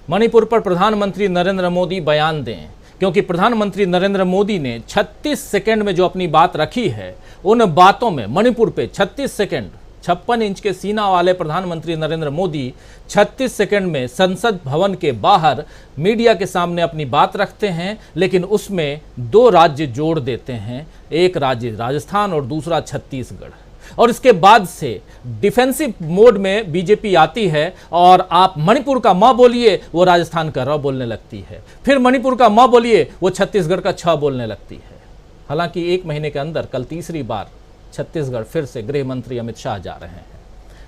मणिपुर पर प्रधानमंत्री नरेंद्र मोदी बयान दें, क्योंकि प्रधानमंत्री नरेंद्र मोदी ने 36 सेकंड में जो अपनी बात रखी है, उन बातों में मणिपुर पे 36 सेकंड, 56 इंच के सीना वाले प्रधानमंत्री नरेंद्र मोदी 36 सेकंड में संसद भवन के बाहर मीडिया के सामने अपनी बात रखते हैं, लेकिन उसमें 2 राज्य जोड़ देते हैं, एक राज्य राजस्थान और दूसरा छत्तीसगढ़। और इसके बाद से डिफेंसिव मोड में बीजेपी आती है, और आप मणिपुर का म बोलिए वो राजस्थान का र बोलने लगती है, फिर मणिपुर का म बोलिए वो छत्तीसगढ़ का छ बोलने लगती है। हालांकि 1 महीने के अंदर कल तीसरी बार छत्तीसगढ़ फिर से गृह मंत्री अमित शाह जा रहे हैं।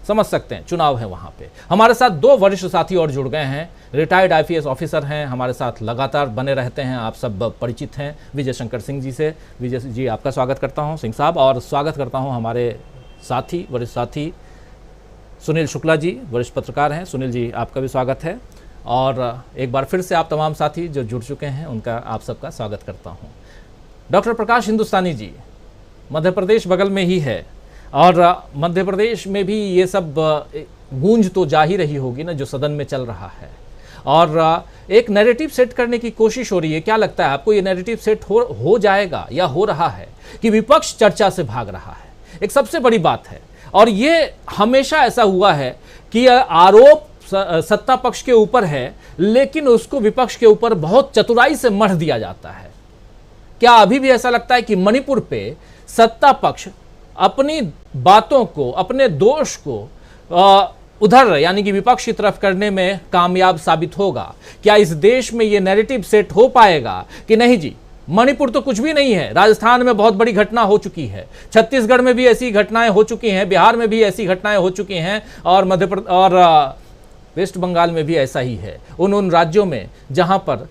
समझ सकते हैं, चुनाव है वहां पे। हमारे साथ 2 वरिष्ठ साथी और जुड़ गए हैं, रिटायर्ड आईपीएस ऑफिसर हैं, हमारे साथ लगातार बने रहते हैं, आप सब परिचित हैं विजय शंकर सिंह जी से। विजय जी आपका स्वागत करता हूं सिंह साहब, और स्वागत करता हूं हमारे साथी, वरिष्ठ साथी सुनील शुक्ला जी, वरिष्ठ पत्रकार हैं। सुनील जी आपका भी स्वागत है, और एक बार फिर से आप तमाम साथी जो जुड़ चुके हैं उनका आप सबका स्वागत करता हूँ। डॉक्टर प्रकाश हिंदुस्तानी जी, मध्य प्रदेश बगल में ही है, और मध्य प्रदेश में भी ये सब गूंज तो जा ही रही होगी ना जो सदन में चल रहा है, और एक नैरेटिव सेट करने की कोशिश हो रही है। क्या लगता है आपको, ये नैरेटिव सेट हो जाएगा या हो रहा है कि विपक्ष चर्चा से भाग रहा है? एक सबसे बड़ी बात है, और ये हमेशा ऐसा हुआ है कि आरोप सत्ता पक्ष के ऊपर है, लेकिन उसको विपक्ष के ऊपर बहुत चतुराई से मढ़ दिया जाता है। क्या अभी भी ऐसा लगता है कि मणिपुर पे सत्ता पक्ष अपनी बातों को, अपने दोष को उधर यानी कि विपक्ष की तरफ करने में कामयाब साबित होगा? क्या इस देश में ये नैरेटिव सेट हो पाएगा कि नहीं जी, मणिपुर तो कुछ भी नहीं है, राजस्थान में बहुत बड़ी घटना हो चुकी है, छत्तीसगढ़ में भी ऐसी घटनाएं हो चुकी हैं, बिहार में भी ऐसी घटनाएं हो चुकी हैं, और मध्य प्रदेश और वेस्ट बंगाल में भी ऐसा ही है। उन राज्यों में जहां पर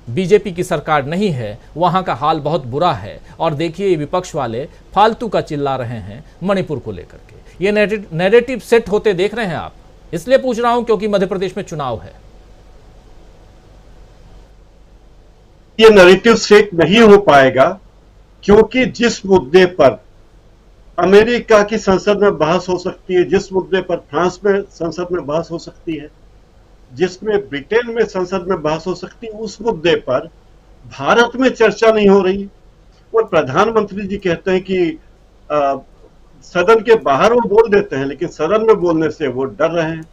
बीजेपी की सरकार नहीं है वहां का हाल बहुत बुरा है। और देखिए, ये विपक्ष वाले फालतू का चिल्ला रहे हैं मणिपुर को लेकर के। ये नैरेटिव सेट होते देख रहे हैं आप? इसलिए पूछ रहा हूं क्योंकि मध्य प्रदेश में चुनाव है। ये नैरेटिव सेट नहीं हो पाएगा क्योंकि जिस मुद्दे पर अमेरिका की संसद में बहस हो सकती है, जिस मुद्दे पर फ्रांस में संसद में बहस हो सकती है, जिसमें ब्रिटेन में संसद में बहस हो सकती है, उस मुद्दे पर भारत में चर्चा नहीं हो रही। और प्रधानमंत्री जी कहते हैं कि सदन के बाहर वो बोल देते हैं, लेकिन सदन में बोलने से वो डर रहे हैं।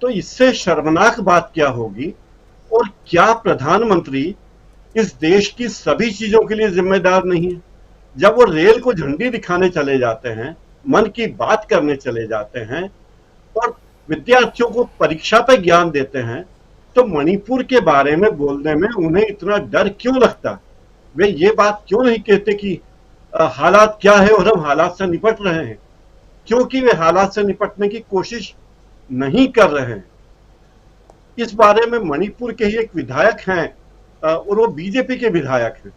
तो इससे शर्मनाक बात क्या होगी? और क्या प्रधानमंत्री इस देश की सभी चीजों के लिए जिम्मेदार नहीं है? जब वो रेल को झंडी दिखाने चले जाते हैं, मन की बात करने चले जाते हैं और विद्यार्थियों को परीक्षा पे ज्ञान देते हैं, तो मणिपुर के बारे में बोलने में उन्हें इतना डर क्यों लगता? वे ये बात क्यों नहीं कहते कि हालात क्या है और हम हालात से निपट रहे हैं? क्योंकि वे हालात से निपटने की कोशिश नहीं कर रहे हैं। इस बारे में मणिपुर के ही एक विधायक हैं और वो बीजेपी के विधायक हैं।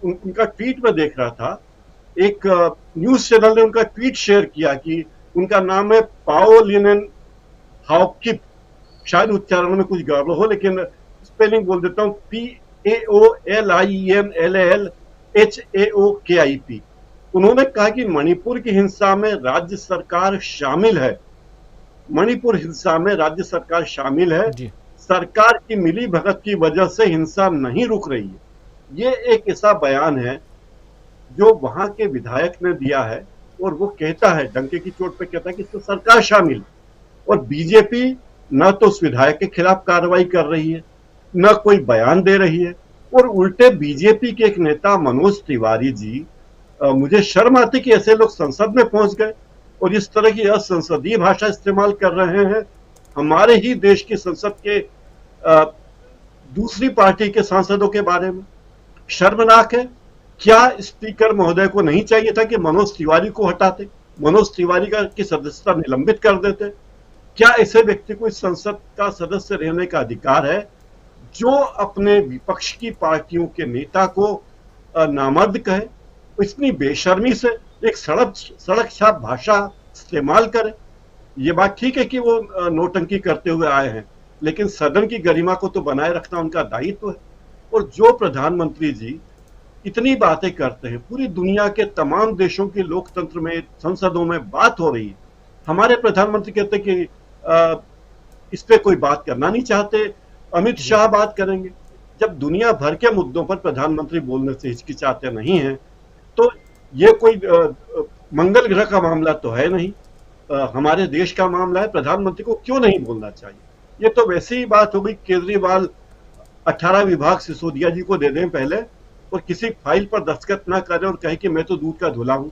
उनका ट्वीट में देख रहा था, एक न्यूज चैनल ने उनका ट्वीट शेयर किया कि उनका नाम है पाओ लिनेन हाउकिप, शायद उच्चारण में कुछ गड़बड़ हो, लेकिन स्पेलिंग बोल देता हूं, PAOLINLLHAOKIP। उन्होंने कहा कि मणिपुर की हिंसा में राज्य सरकार शामिल है, मणिपुर हिंसा में राज्य सरकार शामिल है, सरकार की मिली भगत की वजह से हिंसा नहीं रुक रही है। ये एक ऐसा बयान है जो वहां के विधायक ने दिया है और वो कहता है, डंके की चोट पे कहता है कि इसमें सरकार शामिल, और बीजेपी न तो उस विधायक के खिलाफ कार्रवाई कर रही है, न कोई बयान दे रही है। और उल्टे बीजेपी के एक नेता मनोज तिवारी जी, मुझे शर्म आती कि ऐसे लोग संसद में पहुंच गए और इस तरह की असंसदीय भाषा इस्तेमाल कर रहे हैं हमारे ही देश की संसद के दूसरी पार्टी के सांसदों के बारे में। शर्मनाक है। क्या स्पीकर महोदय को नहीं चाहिए था कि मनोज तिवारी को हटाते, मनोज तिवारी की सदस्यता निलंबित कर देते? क्या ऐसे व्यक्ति को इस संसद का सदस्य रहने का अधिकार है जो अपने विपक्ष की पार्टियों के नेता को नामर्द कहे, इतनी बेशर्मी से एक सड़क छाप भाषा इस्तेमाल करे? ये बात ठीक है कि वो नौटंकी करते हुए आए हैं, लेकिन सदन की गरिमा को तो बनाए रखना उनका दायित्व है। और जो प्रधानमंत्री जी इतनी बातें करते हैं, पूरी दुनिया के तमाम देशों के लोकतंत्र में, संसदों में बात हो रही है, हमारे प्रधानमंत्री कहते कि इस पे कोई बात करना नहीं चाहते, अमित शाह बात करेंगे। जब दुनिया भर के मुद्दों पर प्रधानमंत्री बोलने से हिचकिचाते नहीं हैं, तो ये कोई मंगल ग्रह का मामला तो है नहीं, हमारे देश का मामला है। प्रधानमंत्री को क्यों नहीं बोलना चाहिए? ये तो वैसे ही बात हो गई, केजरीवाल 18 विभाग सिसोदिया जी को दे दें पहले और किसी फाइल पर दस्तखत ना करें और कहे कि मैं तो दूध का धुला हूं।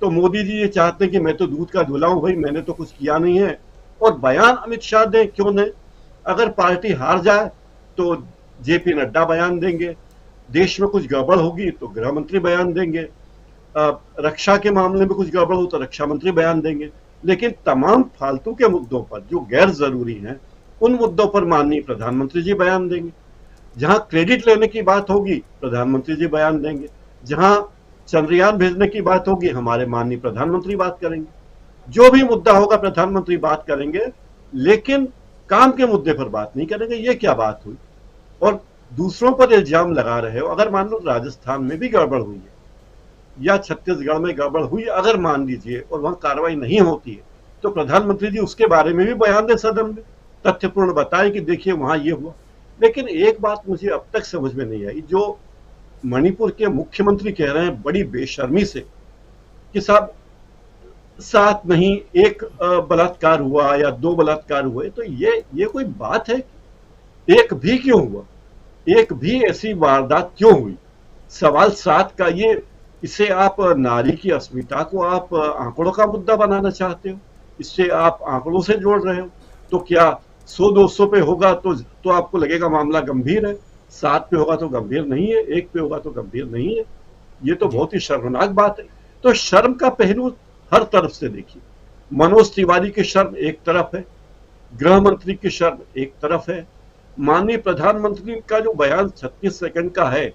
तो मोदी जी ये चाहते हैं कि मैं तो दूध का धुला हूं, भाई मैंने तो कुछ किया नहीं है। और बयान अमित शाह दें, क्यों नहीं? अगर पार्टी हार जाए तो जेपी नड्डा बयान देंगे, देश में कुछ गड़बड़ होगी तो गृह मंत्री बयान देंगे, रक्षा के मामले में कुछ गड़बड़ हो तो रक्षा मंत्री बयान देंगे। लेकिन तमाम फालतू के मुद्दों पर जो गैर जरूरी हैं, उन मुद्दों पर माननीय प्रधानमंत्री जी बयान देंगे। जहां क्रेडिट लेने की बात होगी प्रधानमंत्री जी बयान देंगे, जहां चंद्रयान भेजने की बात होगी हमारे माननीय प्रधानमंत्री बात करेंगे, जो भी मुद्दा होगा प्रधानमंत्री बात करेंगे, लेकिन काम के मुद्दे पर बात नहीं करेंगे। ये क्या बात हुई? और दूसरों पर इल्जाम लगा रहे हो। अगर मान लो राजस्थान में भी गड़बड़ हुई है या छत्तीसगढ़ में गड़बड़ हुई, अगर मान लीजिए और वहां कार्रवाई नहीं होती है, तो प्रधानमंत्री जी उसके बारे में भी बयान दें, सदन में तथ्यपूर्ण बताएं कि देखिए वहां ये हुआ। लेकिन एक बात मुझे अब तक समझ में नहीं आई, जो मणिपुर के मुख्यमंत्री कह रहे हैं बड़ी बेशर्मी से कि साहब साथ नहीं एक बलात्कार हुआ या 2 बलात्कार हुए, तो ये कोई बात है? एक भी क्यों हुआ? एक भी ऐसी वारदात क्यों हुई? सवाल 7 का ये इससे आप नारी की अस्मिता को आप आंकड़ों का मुद्दा बनाना चाहते हो, इससे आप आंकड़ों से जोड़ रहे हो। तो क्या 100-200 पे होगा तो आपको लगेगा मामला गंभीर है, 7 पे होगा तो गंभीर नहीं है, 1 पे होगा तो गंभीर नहीं है। ये तो बहुत ही शर्मनाक बात है। तो शर्म का पहलू हर तरफ से देखिए। मनोज तिवारी की शर्म एक तरफ है, गृह मंत्री की शर्म एक तरफ है, माननीय प्रधानमंत्री का जो बयान 36 सेकंड का है,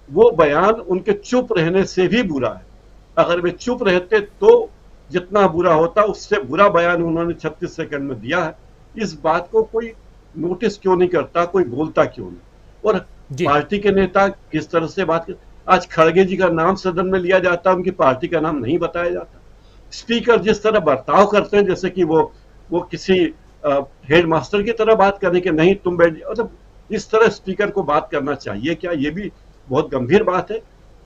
वो बयान उनके चुप रहने से भी बुरा है। अगर वे चुप रहते तो जितना बुरा होता, उससे बुरा बयान उन्होंने 36 सेकंड में दिया है। इस बात को कोई नोटिस क्यों नहीं करता, कोई बोलता क्यों नहीं? और पार्टी के नेता किस तरह से बात कर, आज खड़गे जी का नाम सदन में लिया जाता, उनकी पार्टी का नाम नहीं बताया जाता। स्पीकर जिस तरह बर्ताव करते हैं जैसे कि वो किसी हेड मास्टर की तरह बात करने के, नहीं तुम बैठ जाओ, मतलब इस तरह स्पीकर को बात करना चाहिए क्या? ये भी बहुत गंभीर बात है।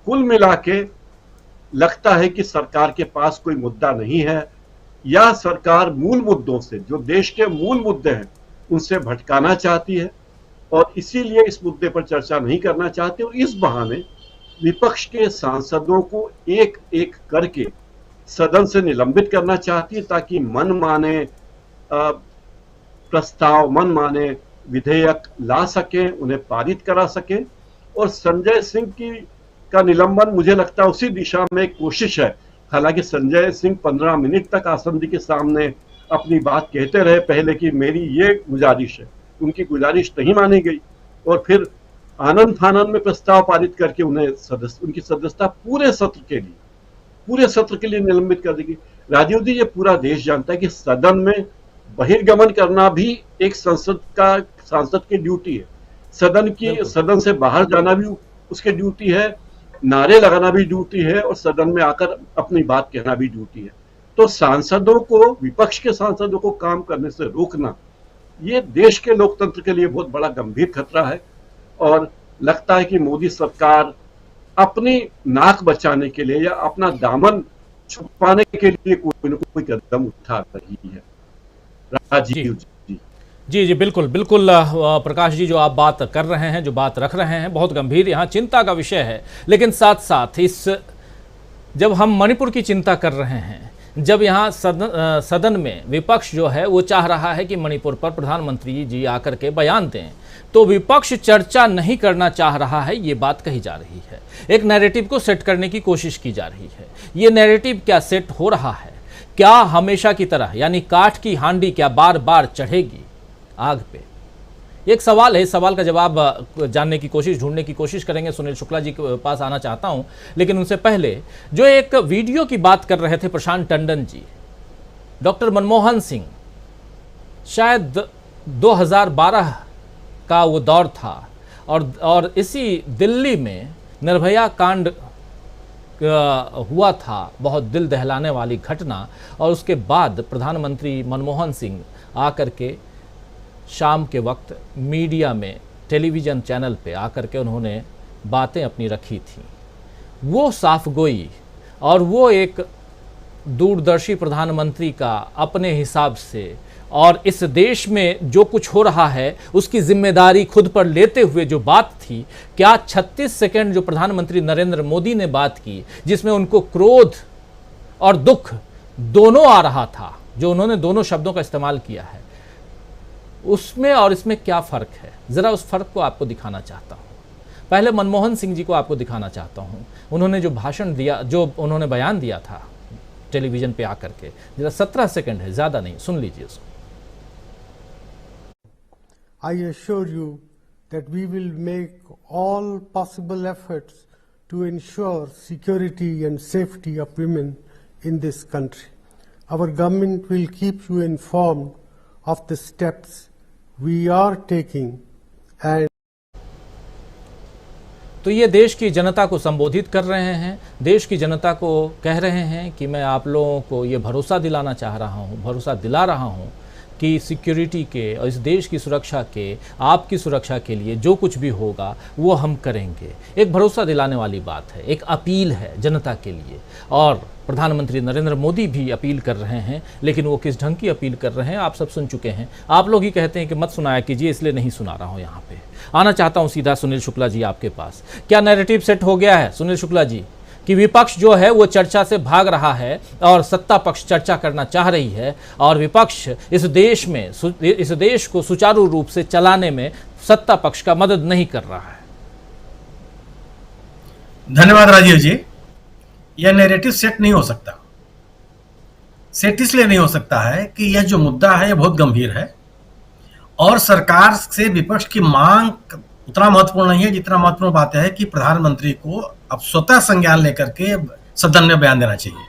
कुल मिला के लगता है कि सरकार के पास कोई मुद्दा नहीं है, या सरकार मूल मुद्दों से, जो देश के मूल मुद्दे हैं, उनसे भटकाना चाहती है और इसीलिए इस मुद्दे पर चर्चा नहीं करना चाहती, और इस बहाने विपक्ष के सांसदों को एक एक करके सदन से निलंबित करना चाहती है, ताकि मनमाने प्रस्ताव, मनमाने विधेयक ला सकें, उन्हें पारित करा सकें। और संजय सिंह का निलंबन मुझे लगता है उसी दिशा में एक कोशिश है। हालांकि संजय सिंह 15 मिनट तक आसंदी के सामने अपनी बात कहते रहे पहले कि मेरी ये गुजारिश है, उनकी गुजारिश नहीं मानी गई, और फिर आनंद फानंद में प्रस्ताव पारित करके उन्हें उनकी सदस्यता पूरे सत्र के लिए निलंबित कर देगी। राजीव जी, ये पूरा देश जानता है कि सदन में बहिर्गमन करना भी एक सांसद की ड्यूटी है, सदन से बाहर जाना भी उसकी ड्यूटी है, नारे लगाना भी ड्यूटी है, और सदन में आकर अपनी बात कहना भी ड्यूटी है। तो सांसदों को, विपक्ष के सांसदों को काम करने से रोकना, ये देश के लोकतंत्र के लिए बहुत बड़ा गंभीर खतरा है। और लगता है कि मोदी सरकार अपनी नाक बचाने के लिए या अपना दामन छुपाने के लिए कोई न कोई कदम उठा रही है। राजीव जी। जी बिल्कुल बिल्कुल प्रकाश जी, जो आप बात कर रहे हैं, जो बात रख रहे हैं, बहुत गंभीर यहाँ चिंता का विषय है। लेकिन साथ साथ जब हम मणिपुर की चिंता कर रहे हैं, जब यहाँ सदन में विपक्ष जो है वो चाह रहा है कि मणिपुर पर प्रधानमंत्री जी आकर के बयान दें, तो विपक्ष चर्चा नहीं करना चाह रहा है, ये बात कही जा रही है। एक नैरेटिव को सेट करने की कोशिश की जा रही है। ये नैरेटिव क्या सेट हो रहा है? क्या हमेशा की तरह, यानी काठ की हांडी क्या बार बार चढ़ेगी आग पे? एक सवाल है, इस सवाल का जवाब जानने की कोशिश, ढूंढने की कोशिश करेंगे। सुनील शुक्ला जी के पास आना चाहता हूं, लेकिन उनसे पहले जो एक वीडियो की बात कर रहे थे प्रशांत टंडन जी, डॉक्टर मनमोहन सिंह, शायद 2012 का वो दौर था, और इसी दिल्ली में निर्भया कांड हुआ था, बहुत दिल दहलाने वाली घटना। और उसके बाद प्रधानमंत्री मनमोहन सिंह आकर के शाम के वक्त मीडिया में, टेलीविज़न चैनल पे आकर के उन्होंने बातें अपनी रखी थी। वो साफ गोई और वो एक दूरदर्शी प्रधानमंत्री का अपने हिसाब से, और इस देश में जो कुछ हो रहा है उसकी जिम्मेदारी खुद पर लेते हुए जो बात थी, क्या 36 सेकंड जो प्रधानमंत्री नरेंद्र मोदी ने बात की, जिसमें उनको क्रोध और दुख दोनों आ रहा था, जो उन्होंने दोनों शब्दों का इस्तेमाल किया है, उसमें और इसमें क्या फ़र्क है? ज़रा उस फ़र्क को आपको दिखाना चाहता हूँ। पहले मनमोहन सिंह जी को आपको दिखाना चाहता हूँ। उन्होंने जो भाषण दिया, जो उन्होंने बयान दिया था टेलीविज़न पे आकर के, ज़रा 17 सेकंड है, ज़्यादा नहीं, सुन लीजिए उसको। I assure you that we will make all possible efforts to ensure security and safety of women in this country. Our government will keep you informed of the steps we are taking and तो ये देश की जनता को संबोधित कर रहे हैं, देश की जनता को कह रहे हैं कि मैं आप लोगों को ये भरोसा दिलाना चाह रहा हूँ, भरोसा दिला रहा हूँ कि सिक्योरिटी के और इस देश की सुरक्षा के, आपकी सुरक्षा के लिए जो कुछ भी होगा वो हम करेंगे। एक भरोसा दिलाने वाली बात है, एक अपील है जनता के लिए। और प्रधानमंत्री नरेंद्र मोदी भी अपील कर रहे हैं, लेकिन वो किस ढंग की अपील कर रहे हैं आप सब सुन चुके हैं। आप लोग ही कहते हैं कि मत सुनाया कीजिए, इसलिए नहीं सुना रहा हूँ। यहाँ पे आना चाहता हूँ सीधा सुनील शुक्ला जी आपके पास। क्या नैरेटिव सेट हो गया है सुनील शुक्ला जी? कि विपक्ष जो है वो चर्चा से भाग रहा है और सत्ता पक्ष चर्चा करना चाह रही है, और विपक्ष इस देश को सुचारू रूप से चलाने में सत्ता पक्ष का मदद नहीं कर रहा है। धन्यवाद राजीव जी। यह नैरेटिव सेट नहीं हो सकता। सेट इसलिए नहीं हो सकता है कि यह जो मुद्दा है यह बहुत गंभीर है और सरकार से विपक्ष की मांग उतना महत्वपूर्ण नहीं है जितना महत्वपूर्ण बात है कि प्रधानमंत्री को अब स्वतः संज्ञान लेकर के सदन में बयान देना चाहिए।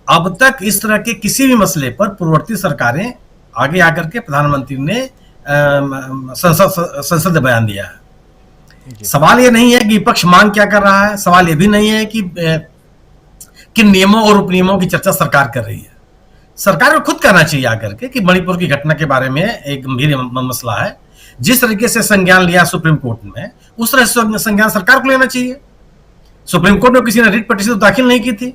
अब तक इस तरह के किसी भी मसले पर पूर्ववर्ती सरकारें आगे आकर के प्रधानमंत्री ने संसद में बयान दिया है। सवाल ये नहीं है कि विपक्ष मांग क्या कर रहा है, सवाल ये भी नहीं है कि किन नियमों और उपनियमों की चर्चा सरकार कर रही है। सरकार को खुद करना चाहिए आकर के कि मणिपुर की घटना के बारे में एक गंभीर मसला है, जिस तरीके से संज्ञान लिया सुप्रीम कोर्ट में उस तरह से संज्ञान सरकार को लेना चाहिए। सुप्रीम कोर्ट में किसी ने रिट पिटीशन दाखिल नहीं की थी,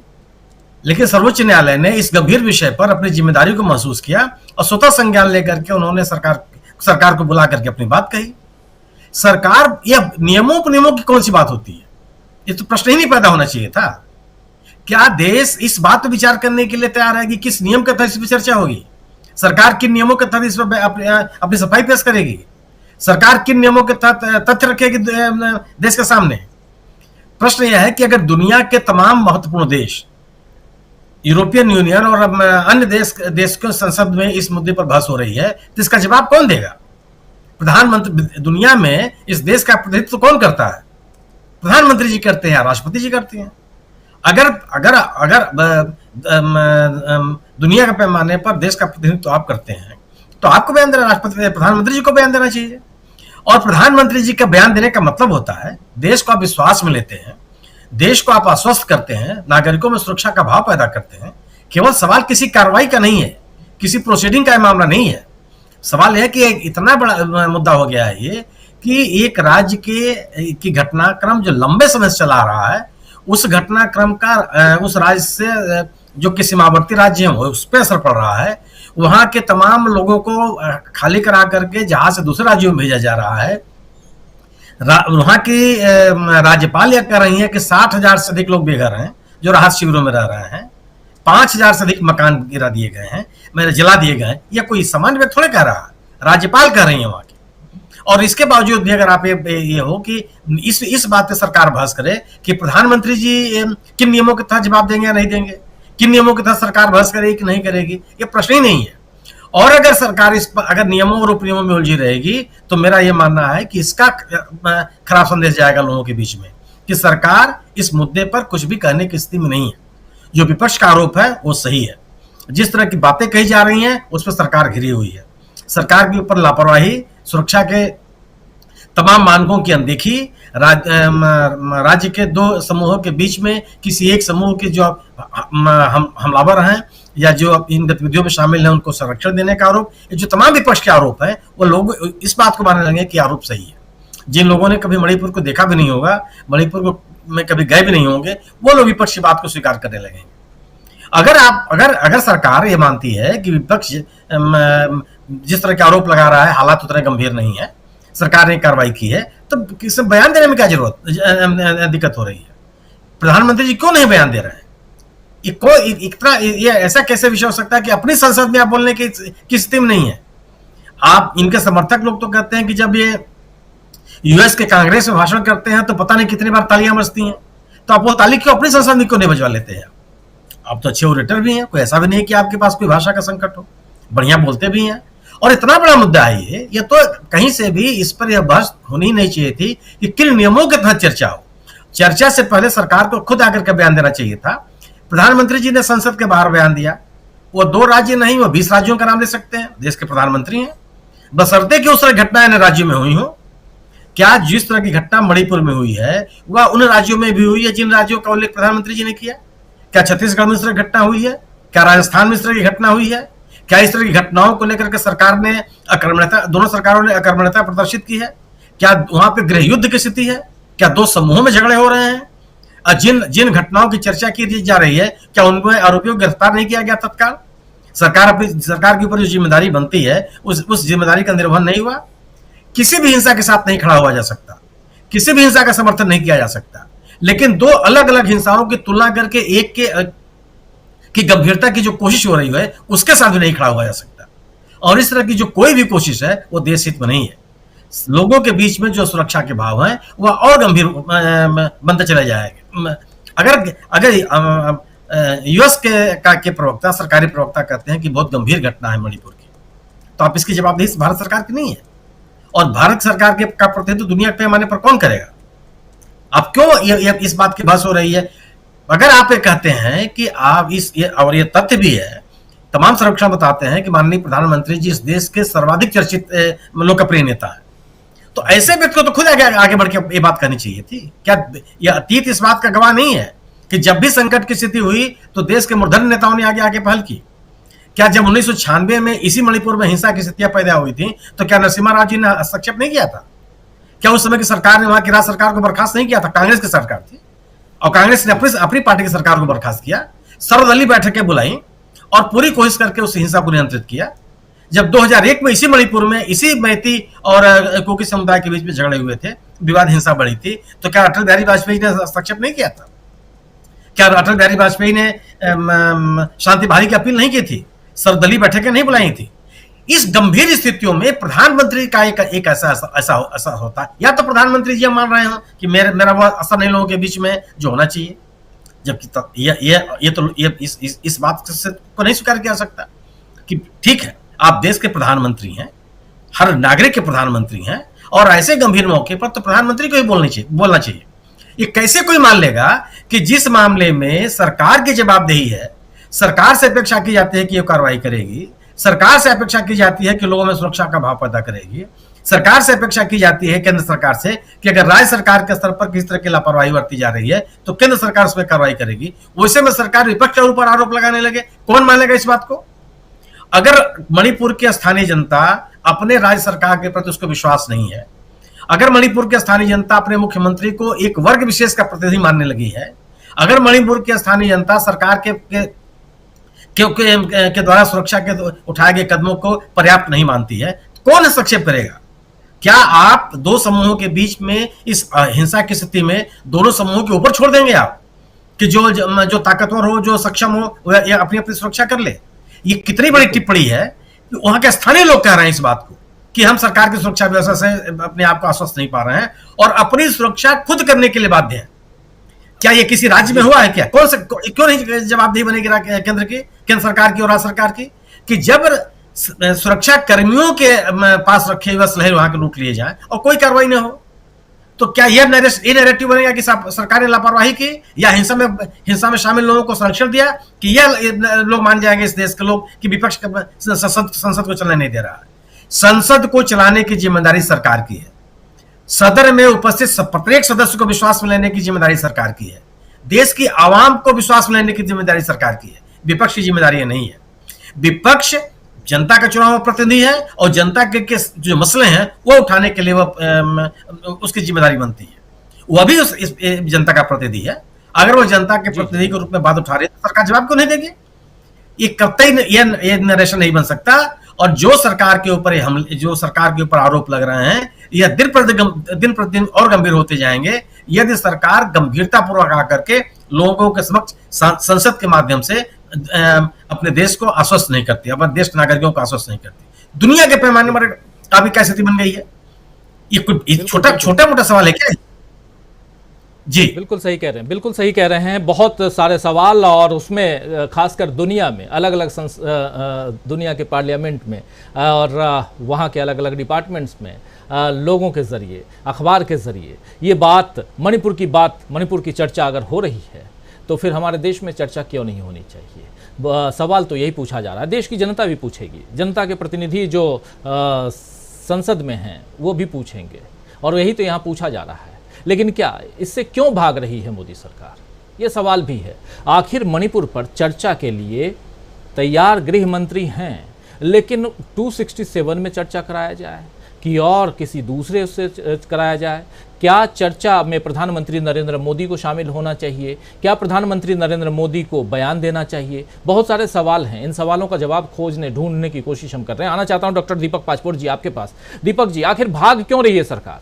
लेकिन सर्वोच्च न्यायालय ने इस गंभीर विषय पर अपनी जिम्मेदारी को महसूस किया और स्वतः संज्ञान लेकर के उन्होंने सरकार को बुला करके अपनी बात कही। सरकार यह नियमों उपनियमों की कौन सी बात होती है, ये तो प्रश्न ही नहीं पैदा होना चाहिए था। क्या देश इस बात पर विचार करने के लिए तैयार है कि किस नियम के तहत इस पर चर्चा होगी? सरकार किन नियमों के तहत इस पर अपनी सफाई पेश करेगी? सरकार किन नियमों के तहत तथ्य रखेगी देश के सामने? प्रश्न यह है कि अगर दुनिया के तमाम महत्वपूर्ण देश, यूरोपियन यूनियन और अन्य देश के संसद में इस मुद्दे पर बहस हो रही है, तो इसका जवाब कौन देगा? प्रधानमंत्री दुनिया में इस देश का प्रतिनिधित्व कौन करता है? प्रधानमंत्री जी करते हैं या राष्ट्रपति जी करते हैं? अगर अगर अगर दुनिया के पैमाने पर देश का प्रतिनिधित्व आप करते हैं तो आपको बयान देना, राष्ट्रपति प्रधानमंत्री जी को बयान देना चाहिए। और प्रधानमंत्री जी का बयान देने का मतलब होता है देश को आप विश्वास में लेते हैं, देश को आप आश्वस्त करते हैं, नागरिकों में सुरक्षा का भाव पैदा करते हैं। केवल सवाल किसी कार्रवाई का नहीं है, किसी प्रोसीडिंग का मामला नहीं है। सवाल है कि एक इतना बड़ा मुद्दा हो गया है ये कि एक राज्य की घटनाक्रम जो लंबे समय से चला रहा है, उस घटनाक्रम का उस राज्य से जो कि सीमावर्ती राज्य है उस पर असर पड़ रहा है। वहां के तमाम लोगों को खाली करा करके जहाज से दूसरे राज्यों में भेजा जा रहा है। वहां की राज्यपाल यह कह रही है कि 60,000 से अधिक लोग बेघर हैं जो राहत शिविरों में रह रहे हैं, 5,000 से अधिक मकान गिरा दिए गए हैं, जला दिए गए हैं। यह कोई सामान्य व्यक्ति थोड़े कह रहा है, राज्यपाल कह रही है वहां की। और इसके बावजूद भी अगर आप ये हो कि इस बात पे सरकार बहस करे कि प्रधानमंत्री जी किन नियमों के तहत जवाब देंगे या नहीं देंगे, किन नियमों के तहत सरकार बहस करेगी कि नहीं करेगी, ये प्रश्न ही नहीं है। और अगर सरकार अगर नियमों और उपनियमों में उलझी रहेगी तो मेरा यह मानना है कि इसका खराब संदेश जाएगा लोगों के बीच में कि सरकार इस मुद्दे पर कुछ भी कहने की स्थिति में नहीं है। जो विपक्ष का आरोप है वो सही है, जिस तरह की बातें कही जा रही हैं उस पर सरकार घिरी हुई है। सरकार के ऊपर लापरवाही, सुरक्षा के तमाम मानकों की अनदेखी, राज्य के दो समूहों के बीच में किसी एक समूह के जो हमलावर हैं या जो इन गतिविधियों में शामिल हैं उनको संरक्षण देने का आरोप, ये जो तमाम विपक्ष के आरोप है वो लोग इस बात को मानने लगे कि आरोप सही है। जिन लोगों ने कभी मणिपुर को देखा भी नहीं होगा, मणिपुर में कभी गए भी नहीं होंगे, वो लोग विपक्ष की बात को स्वीकार करने लगेंगे। अगर सरकार ये मानती है कि विपक्ष जिस तरह के आरोप लगा रहा है हालात उतने गंभीर नहीं है, सरकार ने कार्रवाई की है, तो किसी बयान देने में क्या दिक्कत हो रही है? प्रधानमंत्री जी क्यों नहीं बयान दे रहे हैं? ये ऐसा कैसे विषय हो सकता है कि अपनी संसद में आप बोलने की स्थिति में नहीं है? आप इनके समर्थक लोग तो कहते हैं कि जब ये यूएस के कांग्रेस में भाषण करते हैं तो पता नहीं कितनी बार तालियां बजती हैं, तो आप वो ताली क्यों अपनी संसद में क्यों नहीं बजवा लेते हैं? आप तो अच्छे ओरेटर भी हैं, कोई ऐसा भी नहीं है कि आपके पास कोई भाषा का संकट हो, बढ़िया बोलते भी हैं। और इतना बड़ा मुद्दा है ये तो कहीं से भी इस पर यह बहस होनी नहीं चाहिए थी कि किन नियमों के तहत चर्चा हो। चर्चा से पहले सरकार को खुद आकर के बयान देना चाहिए था। प्रधानमंत्री जी ने संसद के बाहर बयान दिया। वो 2 राज्य नहीं, वो 20 राज्यों का नाम ले सकते हैं, देश के प्रधानमंत्री हैं, बशर्ते कि उस तरह घटना इन राज्यों में हुई हो। क्या जिस तरह की घटना मणिपुर में हुई है वह उन राज्यों में भी हुई है जिन राज्यों का उल्लेख प्रधानमंत्री जी ने किया? क्या छत्तीसगढ़ में इस तरह घटना हुई है? क्या राजस्थान में इस तरह की घटना हुई है? क्या इस तरह की घटनाओं को लेकर के सरकार ने दोनों सरकारों ने अकर्मण्यता प्रदर्शित की है? क्या वहां पे गृह युद्ध की स्थिति है? क्या 2 समूहों में झगड़े हो रहे हैं? जिन घटनाओं की चर्चा की जा रही है क्या उनमें आरोपियों को गिरफ्तार नहीं किया गया तत्काल? सरकार के ऊपर जो जिम्मेदारी बनती है उस जिम्मेदारी का निर्वहन नहीं हुआ। किसी भी हिंसा के साथ नहीं खड़ा हुआ जा सकता, किसी भी हिंसा का समर्थन नहीं किया जा सकता। लेकिन दो अलग अलग हिंसाओं की तुलना करके एक की गंभीरता की जो कोशिश हो रही है उसके साथ भी नहीं खड़ा हुआ जा सकता। और इस तरह की जो कोई भी कोशिश है वो देश हित में नहीं है। लोगों के बीच में जो सुरक्षा के भाव हैं वह और गंभीर बनते चले जाएंगे। अगर यूएस के प्रवक्ता, सरकारी प्रवक्ता कहते हैं कि बहुत गंभीर घटना है मणिपुर की, तो आप इसकी जवाबदेही भारत सरकार की नहीं है। और भारत सरकार के का प्रतिनिधित्व दुनिया के पैमाने पर कौन करेगा? आप क्यों इस बात की बहस हो रही है? अगर आप ये कहते हैं कि आप और ये तथ्य भी है, तमाम सर्वेक्षण बताते हैं कि माननीय प्रधानमंत्री जी इस देश के सर्वाधिक चर्चित लोकप्रिय नेता है, तो ऐसे व्यक्ति को तो खुद आगे बढ़ के ये बात करनी चाहिए थी। क्या यह अतीत इस बात का गवाह नहीं है कि जब भी संकट की स्थिति हुई तो देश के मूर्धन्य नेताओं ने आगे पहल की? क्या जब 1996 में इसी मणिपुर में हिंसा की स्थितियां पैदा हुई थी तो क्या नरसिम्हा राव जी ने हस्तक्षेप नहीं किया था? क्या उस समय की सरकार ने वहां की राज्य सरकार को बर्खास्त नहीं किया था? कांग्रेस की सरकार थी और कांग्रेस ने अपनी पार्टी की सरकार को बर्खास्त किया, सर्वदलीय बैठकें बुलाई और पूरी कोशिश करके उस हिंसा को नियंत्रित किया। जब 2001 में इसी मणिपुर में इसी मैती और कुकी समुदाय के बीच में झगड़े हुए थे, विवाद हिंसा बढ़ी थी, तो क्या अटल बिहारी वाजपेयी ने हस्तक्षेप नहीं किया था? क्या अटल बिहारी वाजपेयी ने शांति बहाली की अपील नहीं की थी? सर्वदलीय बैठकें नहीं बुलाई थी? इस गंभीर स्थितियों में प्रधानमंत्री का एक ऐसा होता, या तो प्रधानमंत्री जी मान रहे हो कि मेरा वो असर नहीं लोगों के बीच में जो होना चाहिए, जबकि इस बात से को नहीं स्वीकार किया सकता कि ठीक है आप देश के प्रधानमंत्री हैं, हर नागरिक के प्रधानमंत्री हैं, और ऐसे गंभीर मौके पर तो प्रधानमंत्री को ही बोलना चाहिए। ये कैसे कोई मान लेगा कि जिस मामले में सरकार की जवाबदेही है, सरकार से अपेक्षा की जाती है कि ये कार्रवाई करेगी, सरकार से अपेक्षा की जाती है कि लोगों में सुरक्षा का भाव पैदा करेगी, सरकार से अपेक्षा की जाती है केंद्र सरकार से कि अगर राज्य सरकार के स्तर पर किस तरह की लापरवाही बरती जा रही है तो केंद्र सरकार उस पर कार्रवाई करेगी, वैसे में सरकार विपक्ष के ऊपर आरोप लगाने लगे, कौन मानेगा इस बात को? अगर मणिपुर की स्थानीय जनता अपने राज्य सरकार के प्रति उसको विश्वास नहीं है, अगर मणिपुर की स्थानीय जनता अपने मुख्यमंत्री को एक वर्ग विशेष का प्रतिनिधि मानने लगी है, अगर मणिपुर की स्थानीय जनता सरकार के द्वारा सुरक्षा के उठाए गए कदमों को पर्याप्त नहीं मानती है, कौन हस्तक्षेप करेगा? क्या आप दो समूहों के बीच में इस हिंसा की स्थिति में दोनों समूहों के ऊपर छोड़ देंगे आप कि जो ताकतवर हो, जो सक्षम हो, वह अपनी अपनी सुरक्षा कर ले? ये कितनी बड़ी टिप्पणी है कि वहां के स्थानीय लोग कह रहे हैं इस बात को कि हम सरकार की सुरक्षा व्यवस्था से अपने आप को आश्वस्त नहीं पा रहे हैं और अपनी सुरक्षा खुद करने के लिए बाध्य हैं। क्या ये किसी राज्य में हुआ है? क्या क्यों नहीं जवाबदेही बनेगी केंद्र सरकार की और राज्य सरकार की कि जब सुरक्षा कर्मियों के पास रखे हुए असलहे वहां के लूट लिए जाए और कोई कार्रवाई न हो? तो क्या यह नैरेटिव बनेगा कि सरकार ने लापरवाही की या हिंसा में शामिल लोगों को संरक्षण दिया कि यह लोग मान जाएंगे इस देश के लोग कि विपक्ष संसद को चलने नहीं दे रहा है? संसद को चलाने की जिम्मेदारी सरकार की है, सदन में उपस्थित प्रत्येक सदस्य को विश्वास में लेने की जिम्मेदारी सरकार की है, देश की आवाम को विश्वास में लेने की जिम्मेदारी सरकार की है, विपक्ष की जिम्मेदारी नहीं है। विपक्ष जनता का चुनाव प्रतिनिधि है और जनता के जो मसले हैं वो उठाने के लिए उसकी जिम्मेदारी बनती है। वह भी उस जनता का प्रतिनिधि है। अगर वो जनता के प्रतिनिधि के रूप में बात उठा रही है तो सरकार जवाब क्यों नहीं देगी? ये कतई ये नरेशन नहीं बन सकता। और जो सरकार के ऊपर आरोप लग रहे हैं यह दिन प्रतिदिन और गंभीर होते जाएंगे यदि सरकार गंभीरता पूर्वक आकर के लोगों के समक्ष संसद के माध्यम से अपने देश को आश्वस्त नहीं करती, अपने देश के नागरिकों को आश्वस्त नहीं करती। दुनिया के पैमाने पर अभी क्या स्थिति बन गई है? ये कोई छोटा मोटा सवाल है क्या? जी बिल्कुल सही कह रहे हैं, बिल्कुल सही कह रहे हैं। बहुत सारे सवाल और उसमें खासकर दुनिया में अलग अलग दुनिया के पार्लियामेंट में और वहाँ के अलग अलग डिपार्टमेंट्स में लोगों के ज़रिए, अखबार के ज़रिए ये मणिपुर की चर्चा अगर हो रही है तो फिर हमारे देश में चर्चा क्यों नहीं होनी चाहिए? सवाल तो यही पूछा जा रहा है। देश की जनता भी पूछेगी, जनता के प्रतिनिधि जो संसद में हैं वो भी पूछेंगे और यही तो यहाँ पूछा जा रहा है। लेकिन क्या इससे क्यों भाग रही है मोदी सरकार? ये सवाल भी है। आखिर मणिपुर पर चर्चा के लिए तैयार गृह मंत्री हैं, लेकिन 267 में चर्चा कराया जाए कि और किसी दूसरे से कराया जाए? क्या चर्चा में प्रधानमंत्री नरेंद्र मोदी को शामिल होना चाहिए? क्या प्रधानमंत्री नरेंद्र मोदी को बयान देना चाहिए? बहुत सारे सवाल हैं। इन सवालों का जवाब ढूंढने की कोशिश हम कर रहे हैं। आना चाहता हूं डॉक्टर दीपक पाचपोर जी आपके पास। दीपक जी, आखिर भाग क्यों रही है सरकार?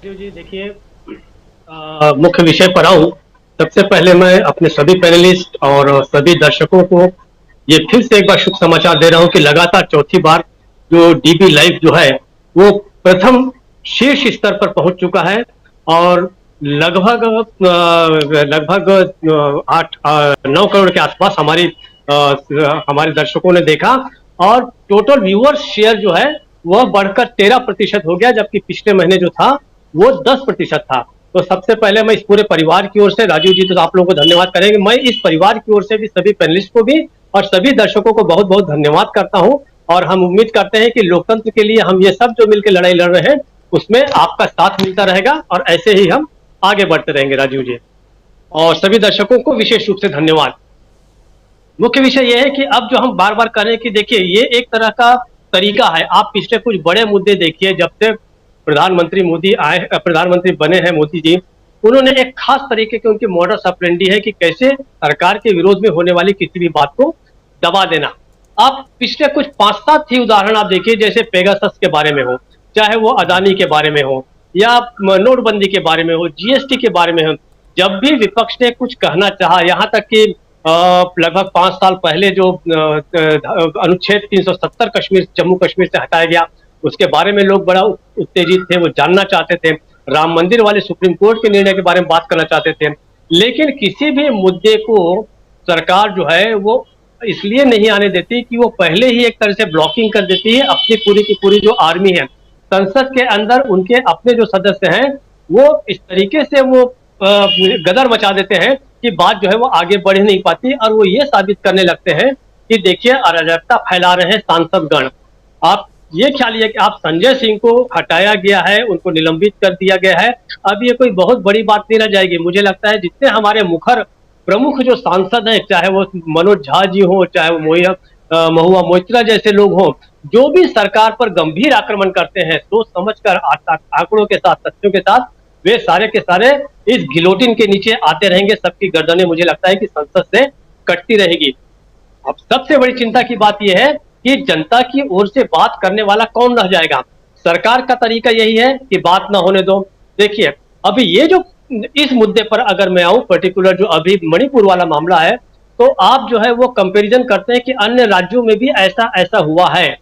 जी देखिए, मुख्य विषय पर आऊं, सबसे पहले मैं अपने सभी पैनलिस्ट और सभी दर्शकों को ये फिर से एक बार शुभ समाचार दे रहा हूं कि लगातार चौथी बार जो डीबी लाइव जो है वो प्रथम शीर्ष स्तर पर पहुंच चुका है और लगभग 8-9 करोड़ के आसपास हमारे दर्शकों ने देखा और टोटल व्यूअर्स शेयर जो है वह बढ़कर 13% हो गया, जबकि पिछले महीने जो था वो 10% था। तो सबसे पहले मैं इस पूरे परिवार की ओर से, राजीव जी तो आप लोगों को धन्यवाद करेंगे, मैं इस परिवार की ओर से भी सभी पैनलिस्ट को भी और सभी दर्शकों को बहुत बहुत धन्यवाद करता हूं और हम उम्मीद करते हैं कि लोकतंत्र के लिए हम ये सब जो मिलकर लड़ाई लड़ रहे हैं उसमें आपका साथ मिलता रहेगा और ऐसे ही हम आगे बढ़ते रहेंगे। राजीव जी और सभी दर्शकों को विशेष रूप से धन्यवाद। मुख्य विषय यह है कि अब जो हम बार बार कर रहे हैं कि देखिए ये एक तरह का तरीका है, आप पिछले कुछ बड़े मुद्दे देखिए, जब से प्रधानमंत्री बने हैं मोदी जी, उन्होंने एक खास तरीके के उनकी मॉडस ऑपरेंडी है कि कैसे सरकार के विरोध में होने वाली किसी भी बात को दबा देना। आप पिछले कुछ 5-7 ही उदाहरण आप देखिए, जैसे पेगासस के बारे में हो, चाहे वो अदानी के बारे में हो या नोटबंदी के बारे में हो, जीएसटी के बारे में हो, जब भी विपक्ष ने कुछ कहना चाहा, यहाँ तक कि लगभग 5 साल पहले जो अनुच्छेद 370 जम्मू कश्मीर से हटाया गया उसके बारे में लोग बड़ा उत्तेजित थे, वो जानना चाहते थे, राम मंदिर वाले सुप्रीम कोर्ट के निर्णय के बारे में बात करना चाहते थे, लेकिन किसी भी मुद्दे को सरकार जो है वो इसलिए नहीं आने देती कि वो पहले ही एक तरह से ब्लॉकिंग कर देती है। अपनी पूरी की पूरी जो आर्मी है संसद के अंदर, उनके अपने जो सदस्य हैं वो इस तरीके से वो गदर मचा देते हैं कि बात जो है वो आगे बढ़ नहीं पाती और वो ये साबित करने लगते हैं कि देखिए अराजकता फैला रहे हैं सांसदगण। आप ये ख्याल है कि आप संजय सिंह को हटाया गया है, उनको निलंबित कर दिया गया है, अब ये कोई बहुत बड़ी बात नहीं रह जाएगी। मुझे लगता है जितने हमारे मुखर प्रमुख जो सांसद हैं, चाहे वो मनोज झा जी हो, चाहे वो महुआ मोइत्रा जैसे लोग हों, जो भी सरकार पर गंभीर आक्रमण करते हैं सोच समझकर आंकड़ों के साथ, तथ्यों के साथ, वे सारे के सारे इस गिलोटिन के नीचे आते रहेंगे। सबकी गर्दनें मुझे लगता है कि संसद से कटती रहेगी। अब सबसे बड़ी चिंता की बात यह है कि जनता की ओर से बात करने वाला कौन रह जाएगा। सरकार का तरीका यही है कि बात ना होने दो। देखिए अभी ये जो इस मुद्दे पर अगर मैं आऊं, पर्टिकुलर जो अभी मणिपुर वाला मामला है, तो आप जो है वो कंपैरिजन करते हैं कि अन्य राज्यों में भी ऐसा ऐसा हुआ है।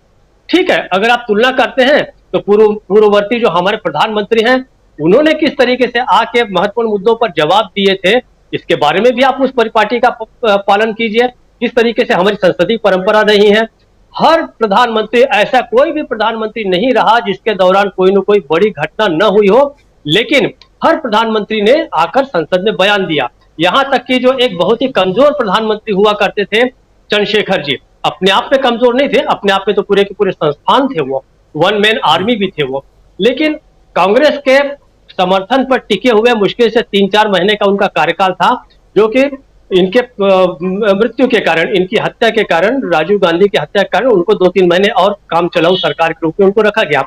ठीक है, अगर आप तुलना करते हैं तो पूर्ववर्ती जो हमारे प्रधानमंत्री हैं उन्होंने किस तरीके से आके महत्वपूर्ण मुद्दों पर जवाब दिए थे, इसके बारे में भी आप उस परिपाटी का पालन कीजिए। किस तरीके से हमारी संसदीय परंपरा रही है, हर प्रधानमंत्री, ऐसा कोई भी प्रधानमंत्री नहीं रहा जिसके दौरान कोई न कोई बड़ी घटना न हुई हो, लेकिन हर प्रधानमंत्री ने आकर संसद में बयान दिया। यहां तक कि जो एक बहुत ही कमजोर प्रधानमंत्री हुआ करते थे चंद्रशेखर जी, अपने आप में कमजोर नहीं थे, अपने आप में तो पूरे के पूरे संस्थान थे, वो वन मैन आर्मी भी थे वो, लेकिन कांग्रेस के समर्थन पर टिके हुए मुश्किल से 3-4 महीने का उनका कार्यकाल था, जो कि इनके मृत्यु के कारण, इनकी हत्या के कारण, राजीव गांधी की हत्या के कारण उनको 2-3 महीने और काम चलाऊ सरकार के रूप में उनको रखा गया।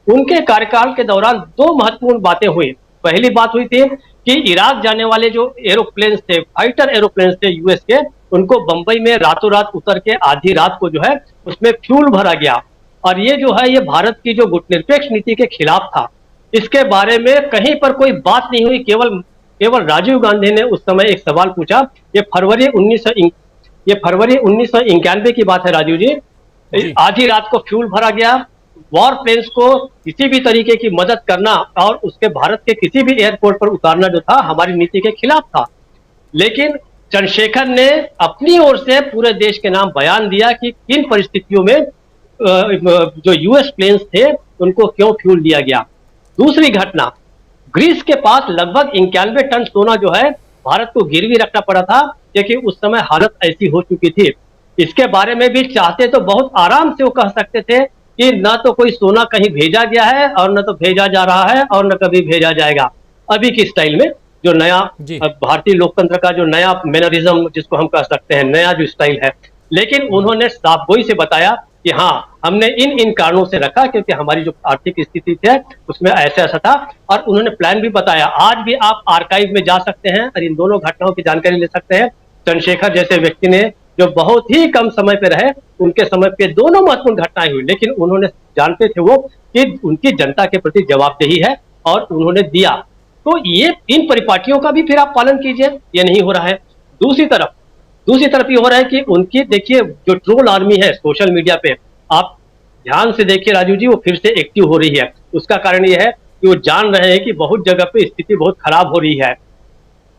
उनके कार्यकाल के दौरान 2 महत्वपूर्ण बातें हुई। पहली बात हुई थी कि इराक जाने वाले जो एरोप्लेन्स थे, फाइटर एरोप्लेन्स थे यूएस के, उनको बंबई में रातों रात उतर के आधी रात को जो है उसमें फ्यूल भरा गया, और ये जो है ये भारत की जो गुटनिरपेक्ष नीति के खिलाफ था। इसके बारे में कहीं पर कोई बात नहीं हुई, केवल राजीव गांधी ने उस समय एक सवाल पूछा। ये फरवरी 1991 की बात है राजीव जी। आधी रात को फ्यूल भरा गया, वॉर प्लेन्स को किसी भी तरीके की मदद करना और उसके भारत के किसी भी एयरपोर्ट पर उतारना जो था हमारी नीति के खिलाफ था। लेकिन चंद्रशेखर ने अपनी ओर से पूरे देश के नाम बयान दिया कि किन परिस्थितियों में जो यूएस प्लेन्स थे उनको क्यों फ्यूल दिया गया। दूसरी घटना, ग्रीस के पास लगभग 91 टन सोना जो है भारत को गिरवी रखना पड़ा था, क्योंकि उस समय हालत ऐसी हो चुकी थी। इसके बारे में भी चाहते तो बहुत आराम से वो कह सकते थे कि न तो कोई सोना कहीं भेजा गया है और न तो भेजा जा रहा है और न कभी भेजा जाएगा। अभी की स्टाइल में जो नया भारतीय लोकतंत्र का जो नया मैनरिज्म जिसको हम कह सकते हैं, नया जो स्टाइल है, लेकिन उन्होंने साफगोई से बताया कि हाँ हमने इन कारणों से रखा क्योंकि हमारी जो आर्थिक स्थिति थी उसमें ऐसा ऐसा था, और उन्होंने प्लान भी बताया। आज भी आप आर्काइव में जा सकते हैं और इन दोनों घटनाओं की जानकारी ले सकते हैं। चंद्रशेखर जैसे व्यक्ति ने जो बहुत ही कम समय पे रहे, उनके समय पे दोनों महत्वपूर्ण घटनाएं हुई, लेकिन उन्होंने जानते थे वो कि उनकी जनता के प्रति जवाबदेही है और उन्होंने दिया। तो ये इन परिपाटियों का भी फिर आप पालन कीजिए, ये नहीं हो रहा है। दूसरी तरफ ये हो रहा है कि उनकी देखिए जो ट्रोल आर्मी है सोशल मीडिया पे, आप ध्यान से देखिए राजू जी, वो फिर से एक्टिव हो रही है। उसका कारण ये है कि वो जान रहे हैं कि बहुत जगह पे स्थिति बहुत खराब हो रही है।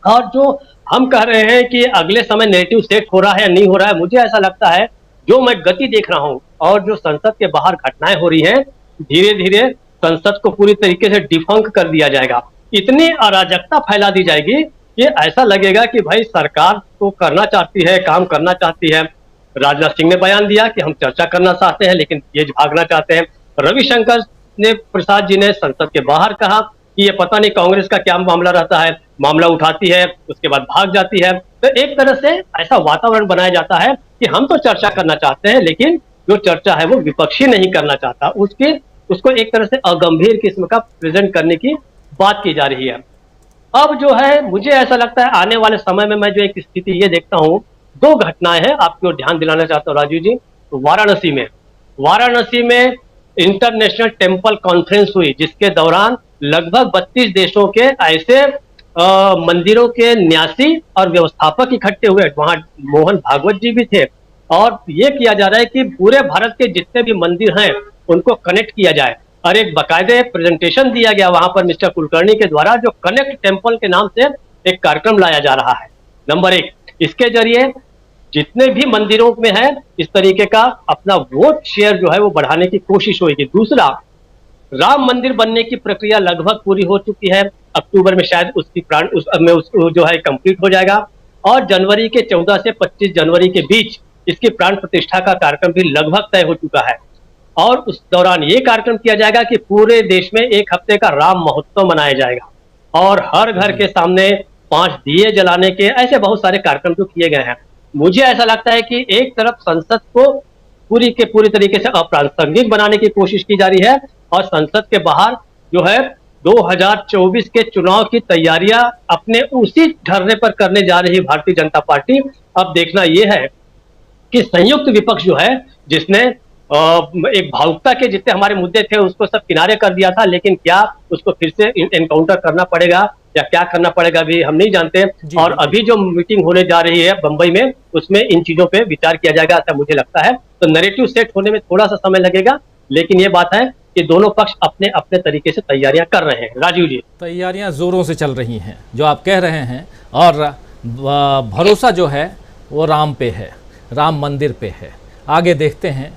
और जो हम कह रहे हैं कि अगले समय नेरेटिव सेट हो रहा है या नहीं हो रहा है, मुझे ऐसा लगता है जो मैं गति देख रहा हूं और जो संसद के बाहर घटनाएं हो रही हैं, धीरे धीरे संसद को पूरी तरीके से डिफंक कर दिया जाएगा। इतनी अराजकता फैला दी जाएगी कि ऐसा लगेगा कि भाई सरकार तो करना चाहती है, काम करना चाहती है। राजनाथ सिंह ने बयान दिया कि हम चर्चा करना चाहते हैं लेकिन ये भागना चाहते हैं। रविशंकर ने प्रसाद जी ने संसद के बाहर कहा कि ये पता नहीं कांग्रेस का क्या मामला रहता है, मामला उठाती है उसके बाद भाग जाती है। तो एक तरह से ऐसा वातावरण बनाया जाता है कि हम तो चर्चा करना चाहते हैं लेकिन जो चर्चा है वो विपक्षी नहीं करना चाहता, उसको एक तरह से अगंभीर किस्म का प्रेजेंट करने की बात की जा रही है। अब जो है मुझे ऐसा लगता है आने वाले समय में मैं जो एक स्थिति ये देखता हूं, दो घटनाएं हैं आपकी ओर ध्यान दिलाना चाहता हूं राजू जी। तो वाराणसी में इंटरनेशनल टेम्पल कॉन्फ्रेंस हुई जिसके दौरान लगभग 32 देशों के ऐसे मंदिरों के न्यासी और व्यवस्थापक इकट्ठे हुए। वहां मोहन भागवत जी भी थे और ये किया जा रहा है कि पूरे भारत के जितने भी मंदिर हैं उनको कनेक्ट किया जाए और एक बाकायदे प्रेजेंटेशन दिया गया वहां पर मिस्टर कुलकर्णी के द्वारा, जो कनेक्ट टेम्पल के नाम से एक कार्यक्रम लाया जा रहा है। नंबर 1, इसके जरिए जितने भी मंदिरों में है इस तरीके का अपना वोट शेयर जो है वो बढ़ाने की कोशिश होगी। दूसरा, राम मंदिर बनने की प्रक्रिया लगभग पूरी हो चुकी है, अक्टूबर में शायद उसकी जो है कंप्लीट हो जाएगा और जनवरी के 14 से 25 जनवरी के बीच इसकी प्राण प्रतिष्ठा का कार्यक्रम भी लगभग तय हो चुका है। और उस दौरान ये कार्यक्रम किया जाएगा कि पूरे देश में 1 हफ्ते का राम महोत्सव मनाया जाएगा और हर घर के सामने 5 दिए जलाने के ऐसे बहुत सारे कार्यक्रम जो किए गए हैं। मुझे ऐसा लगता है कि एक तरफ संसद को पूरी तरीके से अप्रासंगिक बनाने की कोशिश की जा रही है और संसद के बाहर जो है 2024 के चुनाव की तैयारियां अपने उसी धरने पर करने जा रही भारतीय जनता पार्टी। अब देखना यह है कि संयुक्त विपक्ष जो है जिसने एक भावुकता के जितने हमारे मुद्दे थे उसको सब किनारे कर दिया था, लेकिन क्या उसको फिर से एनकाउंटर करना पड़ेगा या क्या करना पड़ेगा भी हम नहीं जानते। और अभी जो मीटिंग होने जा रही है बंबई में उसमें इन चीजों पे विचार किया जाएगा ऐसा मुझे लगता है। तो नैरेटिव सेट होने में थोड़ा सा समय लगेगा, लेकिन ये बात है कि दोनों पक्ष अपने अपने तरीके से तैयारियां कर रहे हैं। राजीव जी, तैयारियां जोरों से चल रही हैं जो आप कह रहे हैं और भरोसा जो है वो राम पे है, राम मंदिर पे है। आगे देखते हैं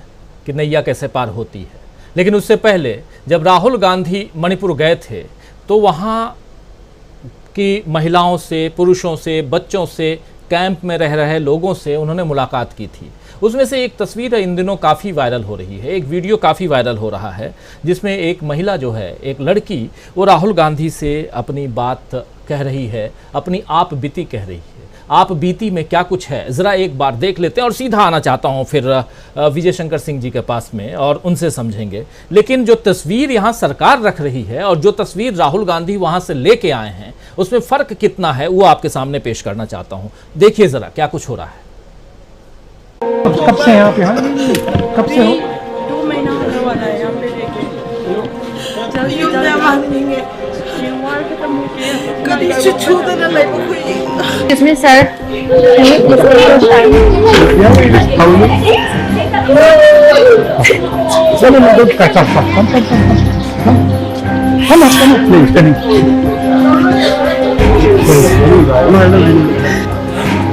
कि नैया कैसे पार होती है। लेकिन उससे पहले जब राहुल गांधी मणिपुर गए थे तो वहाँ की महिलाओं से, पुरुषों से, बच्चों से, कैंप में रह रहे लोगों से उन्होंने मुलाकात की थी। उसमें से एक तस्वीर इन दिनों काफ़ी वायरल हो रही है, एक वीडियो काफ़ी वायरल हो रहा है जिसमें एक महिला जो है, एक लड़की, वो राहुल गांधी से अपनी बात कह रही है, अपनी आप बीती कह रही है। आप बीती में क्या कुछ है ज़रा एक बार देख लेते हैं और सीधा आना चाहता हूं फिर विजय शंकर सिंह जी के पास में और उनसे समझेंगे। लेकिन जो तस्वीर यहां सरकार रख रही है और जो तस्वीर राहुल गांधी वहां से लेके आए हैं उसमें फ़र्क कितना है वो आपके सामने पेश करना चाहता हूं। देखिए ज़रा क्या कुछ हो रहा है। कब से हैं आप यहाँ? कब से हो? 2 महीना होने वाला है यहाँ पे इसमें sir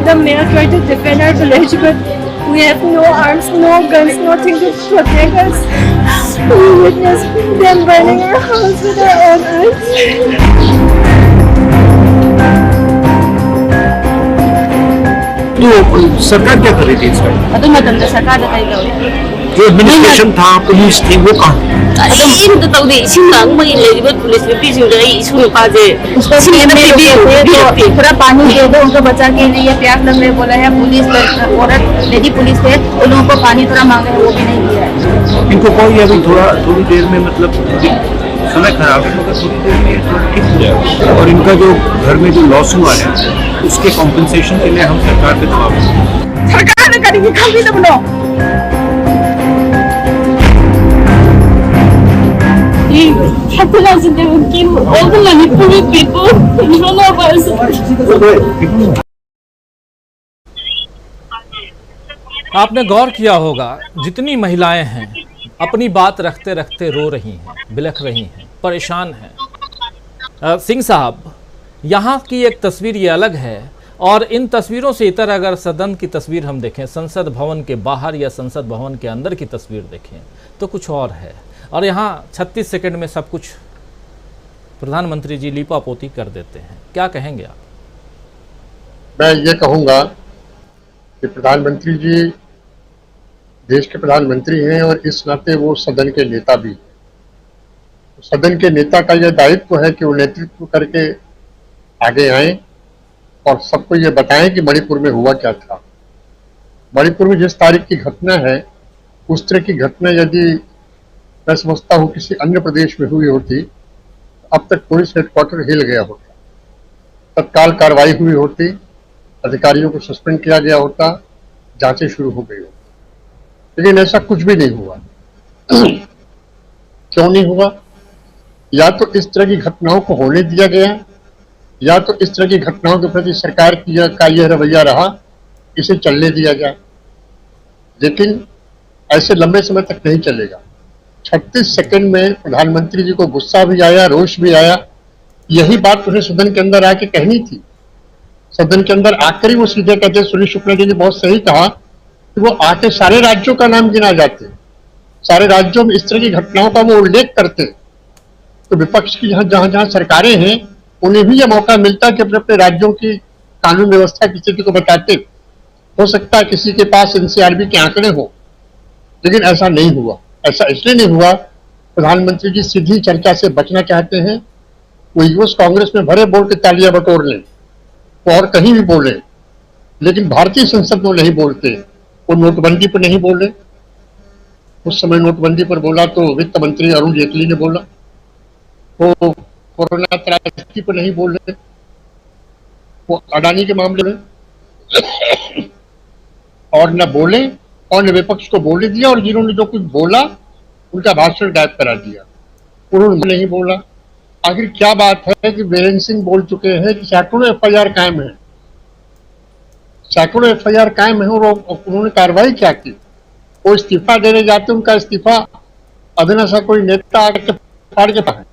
The mayor tried to defend our village, but we have no arms, no guns, nothing to protect us. We witnessed them burning our house with our own eyes. तो सरकार क्या कर रही थी इस टाइम? अदम अदम सरकार जो एडमिनिस्ट्रेशन था, पुलिस थी, वो कहाँ? पूरा पानी दे दो उनको बचा के लिए, प्यास लग रही बोला है। पुलिस औरत लेडी पुलिस थे, उन लोगों को पानी थोड़ा मांगे वो भी नहीं दिया है। इनको कोई अभी थोड़ी देर में मतलब समय खराब है मगर थोड़ी देर में थोड़ा ठीक हो जाएगा। और इनका जो घर में जो लॉस हुआ है उसके कॉम्पनसेशन के लिए हम सरकार पे दबाव सरकार ने करेगी कभी तो बोलो। capitalizing them and kill all the Manipuri people in front of us. आपने गौर किया होगा जितनी महिलाएं हैं अपनी बात रखते रखते रो रही हैं, बिलख रही हैं, परेशान हैं। सिंह साहब, यहाँ की एक तस्वीर ये अलग है और इन तस्वीरों से इतर अगर सदन की तस्वीर हम देखें, संसद भवन के बाहर या संसद भवन के अंदर की तस्वीर देखें तो कुछ और है। और यहाँ 36 सेकंड में सब कुछ प्रधानमंत्री जी लीपापोती कर देते हैं। क्या कहेंगे आप? मैं ये कहूँगा कि प्रधानमंत्री जी देश के प्रधानमंत्री हैं और इस नाते वो सदन के नेता भी। सदन के नेता का यह दायित्व है कि वो नेतृत्व करके आगे आए और सबको ये बताएं कि मणिपुर में हुआ क्या था। मणिपुर में जिस तारीख की घटना है उस तरह की घटना यदि मैं समझता हूँ किसी अन्य प्रदेश में हुई होती, अब तक पुलिस हेडक्वार्टर हिल गया होता, तत्काल कार्रवाई हुई होती, अधिकारियों को सस्पेंड किया गया होता, जांचें शुरू हो गई होती। लेकिन ऐसा कुछ भी नहीं हुआ। क्यों नहीं हुआ? या तो इस तरह की घटनाओं को होने दिया गया, या तो इस तरह की घटनाओं के प्रति सरकार का यह रवैया रहा, इसे चलने दिया गया। लेकिन ऐसे लंबे समय तक नहीं चलेगा। 36 सेकंड में प्रधानमंत्री जी को गुस्सा भी आया, रोष भी आया। यही बात उन्हें सदन के अंदर आके कहनी थी। सदन के अंदर आकर ही वो सीधे कहते, सुनील शुक्ला जी ने बहुत सही कहा कि वो आके सारे राज्यों का नाम गिना जाते, सारे राज्यों में इस तरह की घटनाओं का वो उल्लेख करते, तो विपक्ष की जहां जहां सरकारें हैं उन्हें भी यह मौका मिलता कि अपने अपने राज्यों की कानून व्यवस्था की स्थिति को बताते। हो सकता है किसी के पास एनसीआरबी के आंकड़े हो, लेकिन ऐसा नहीं हुआ। ऐसा इसलिए नहीं हुआ, प्रधानमंत्री जी सीधी चर्चा से बचना चाहते हैं। वो यूएस कांग्रेस में भरे बोल के तालियां बटोर लें, वो और कहीं भी बोले, लेकिन भारतीय संसद में नहीं बोलते। वो नोटबंदी पर नहीं बोले, उस समय नोटबंदी पर बोला तो वित्त मंत्री अरुण जेटली ने बोला। वो कोरोना त्रासदी पर नहीं बोल रहे, वो अडानी के मामले में और न बोले और न विपक्ष को बोलने दिया, और जिन्होंने जो कुछ बोला उनका भाषण गायब करा दिया। उन्होंने नहीं बोला। आखिर क्या बात है कि बीरेन्द्र सिंह बोल चुके हैं कि सैकड़ों एफआईआर कायम है, सैकड़ों एफआईआर कायम है, और उन्होंने कार्रवाई क्या की? वो इस्तीफा देने जाते, उनका इस्तीफा अदना सा कोई नेता आके फाड़ के पाए।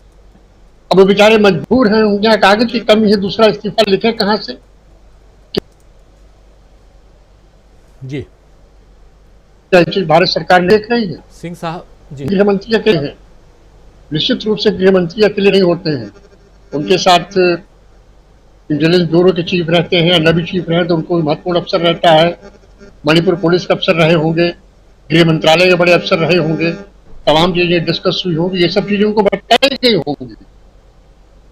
अब वो बेचारे मजबूर हैं, उनके यहाँ कागज की कमी है, दूसरा इस्तीफा लिखे कहाँ से? जी, क्या चीज भारत सरकार देख रही है? सिंह साहब जी, गृह मंत्री अकेले हैं, निश्चित रूप से गृह मंत्री अकेले नहीं होते हैं। उनके साथ इंटेलिजेंस ब्यूरो के चीफ रहते हैं, अन्य भी चीफ रहे तो उनको महत्वपूर्ण अफसर रहता है। मणिपुर पुलिस के अफसर रहे होंगे, गृह मंत्रालय के बड़े अफसर रहे होंगे, तमाम चीजें डिस्कस हुई होंगी, ये सब चीजें उनको बताई गई होंगी।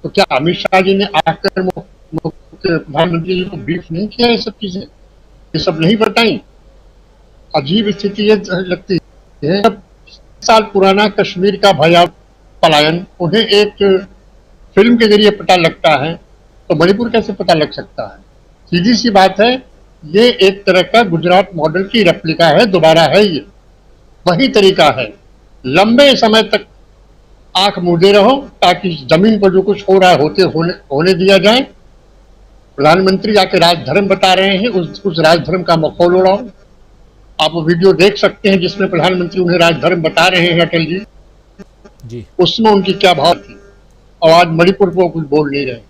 तो क्या अमित शाह जी ने आकर प्रधानमंत्री जी को ब्रीफ नहीं किया? ये सब चीजें ये सब नहीं बताई। अजीब स्थिति ये लगती है। 7 साल पुराना कश्मीर का भयावह पलायन उन्हें एक फिल्म के जरिए पता लगता है, तो मणिपुर कैसे पता लग सकता है? सीधी सी बात है, ये एक तरह का गुजरात मॉडल की रेप्लिका है, दोबारा है। ये वही तरीका है, लंबे समय तक आंख मूंदे रहो ताकि जमीन पर जो कुछ हो रहा है होने दिया जाए। प्रधानमंत्री आके राजधर्म बता रहे हैं, उस राजधर्म का मखौल उड़ाओ। आप वो वीडियो देख सकते हैं जिसमें प्रधानमंत्री उन्हें राजधर्म बता रहे हैं, अटल जी, उसमें उनकी क्या भाव थी, और आज मणिपुर को कुछ बोल नहीं रहे।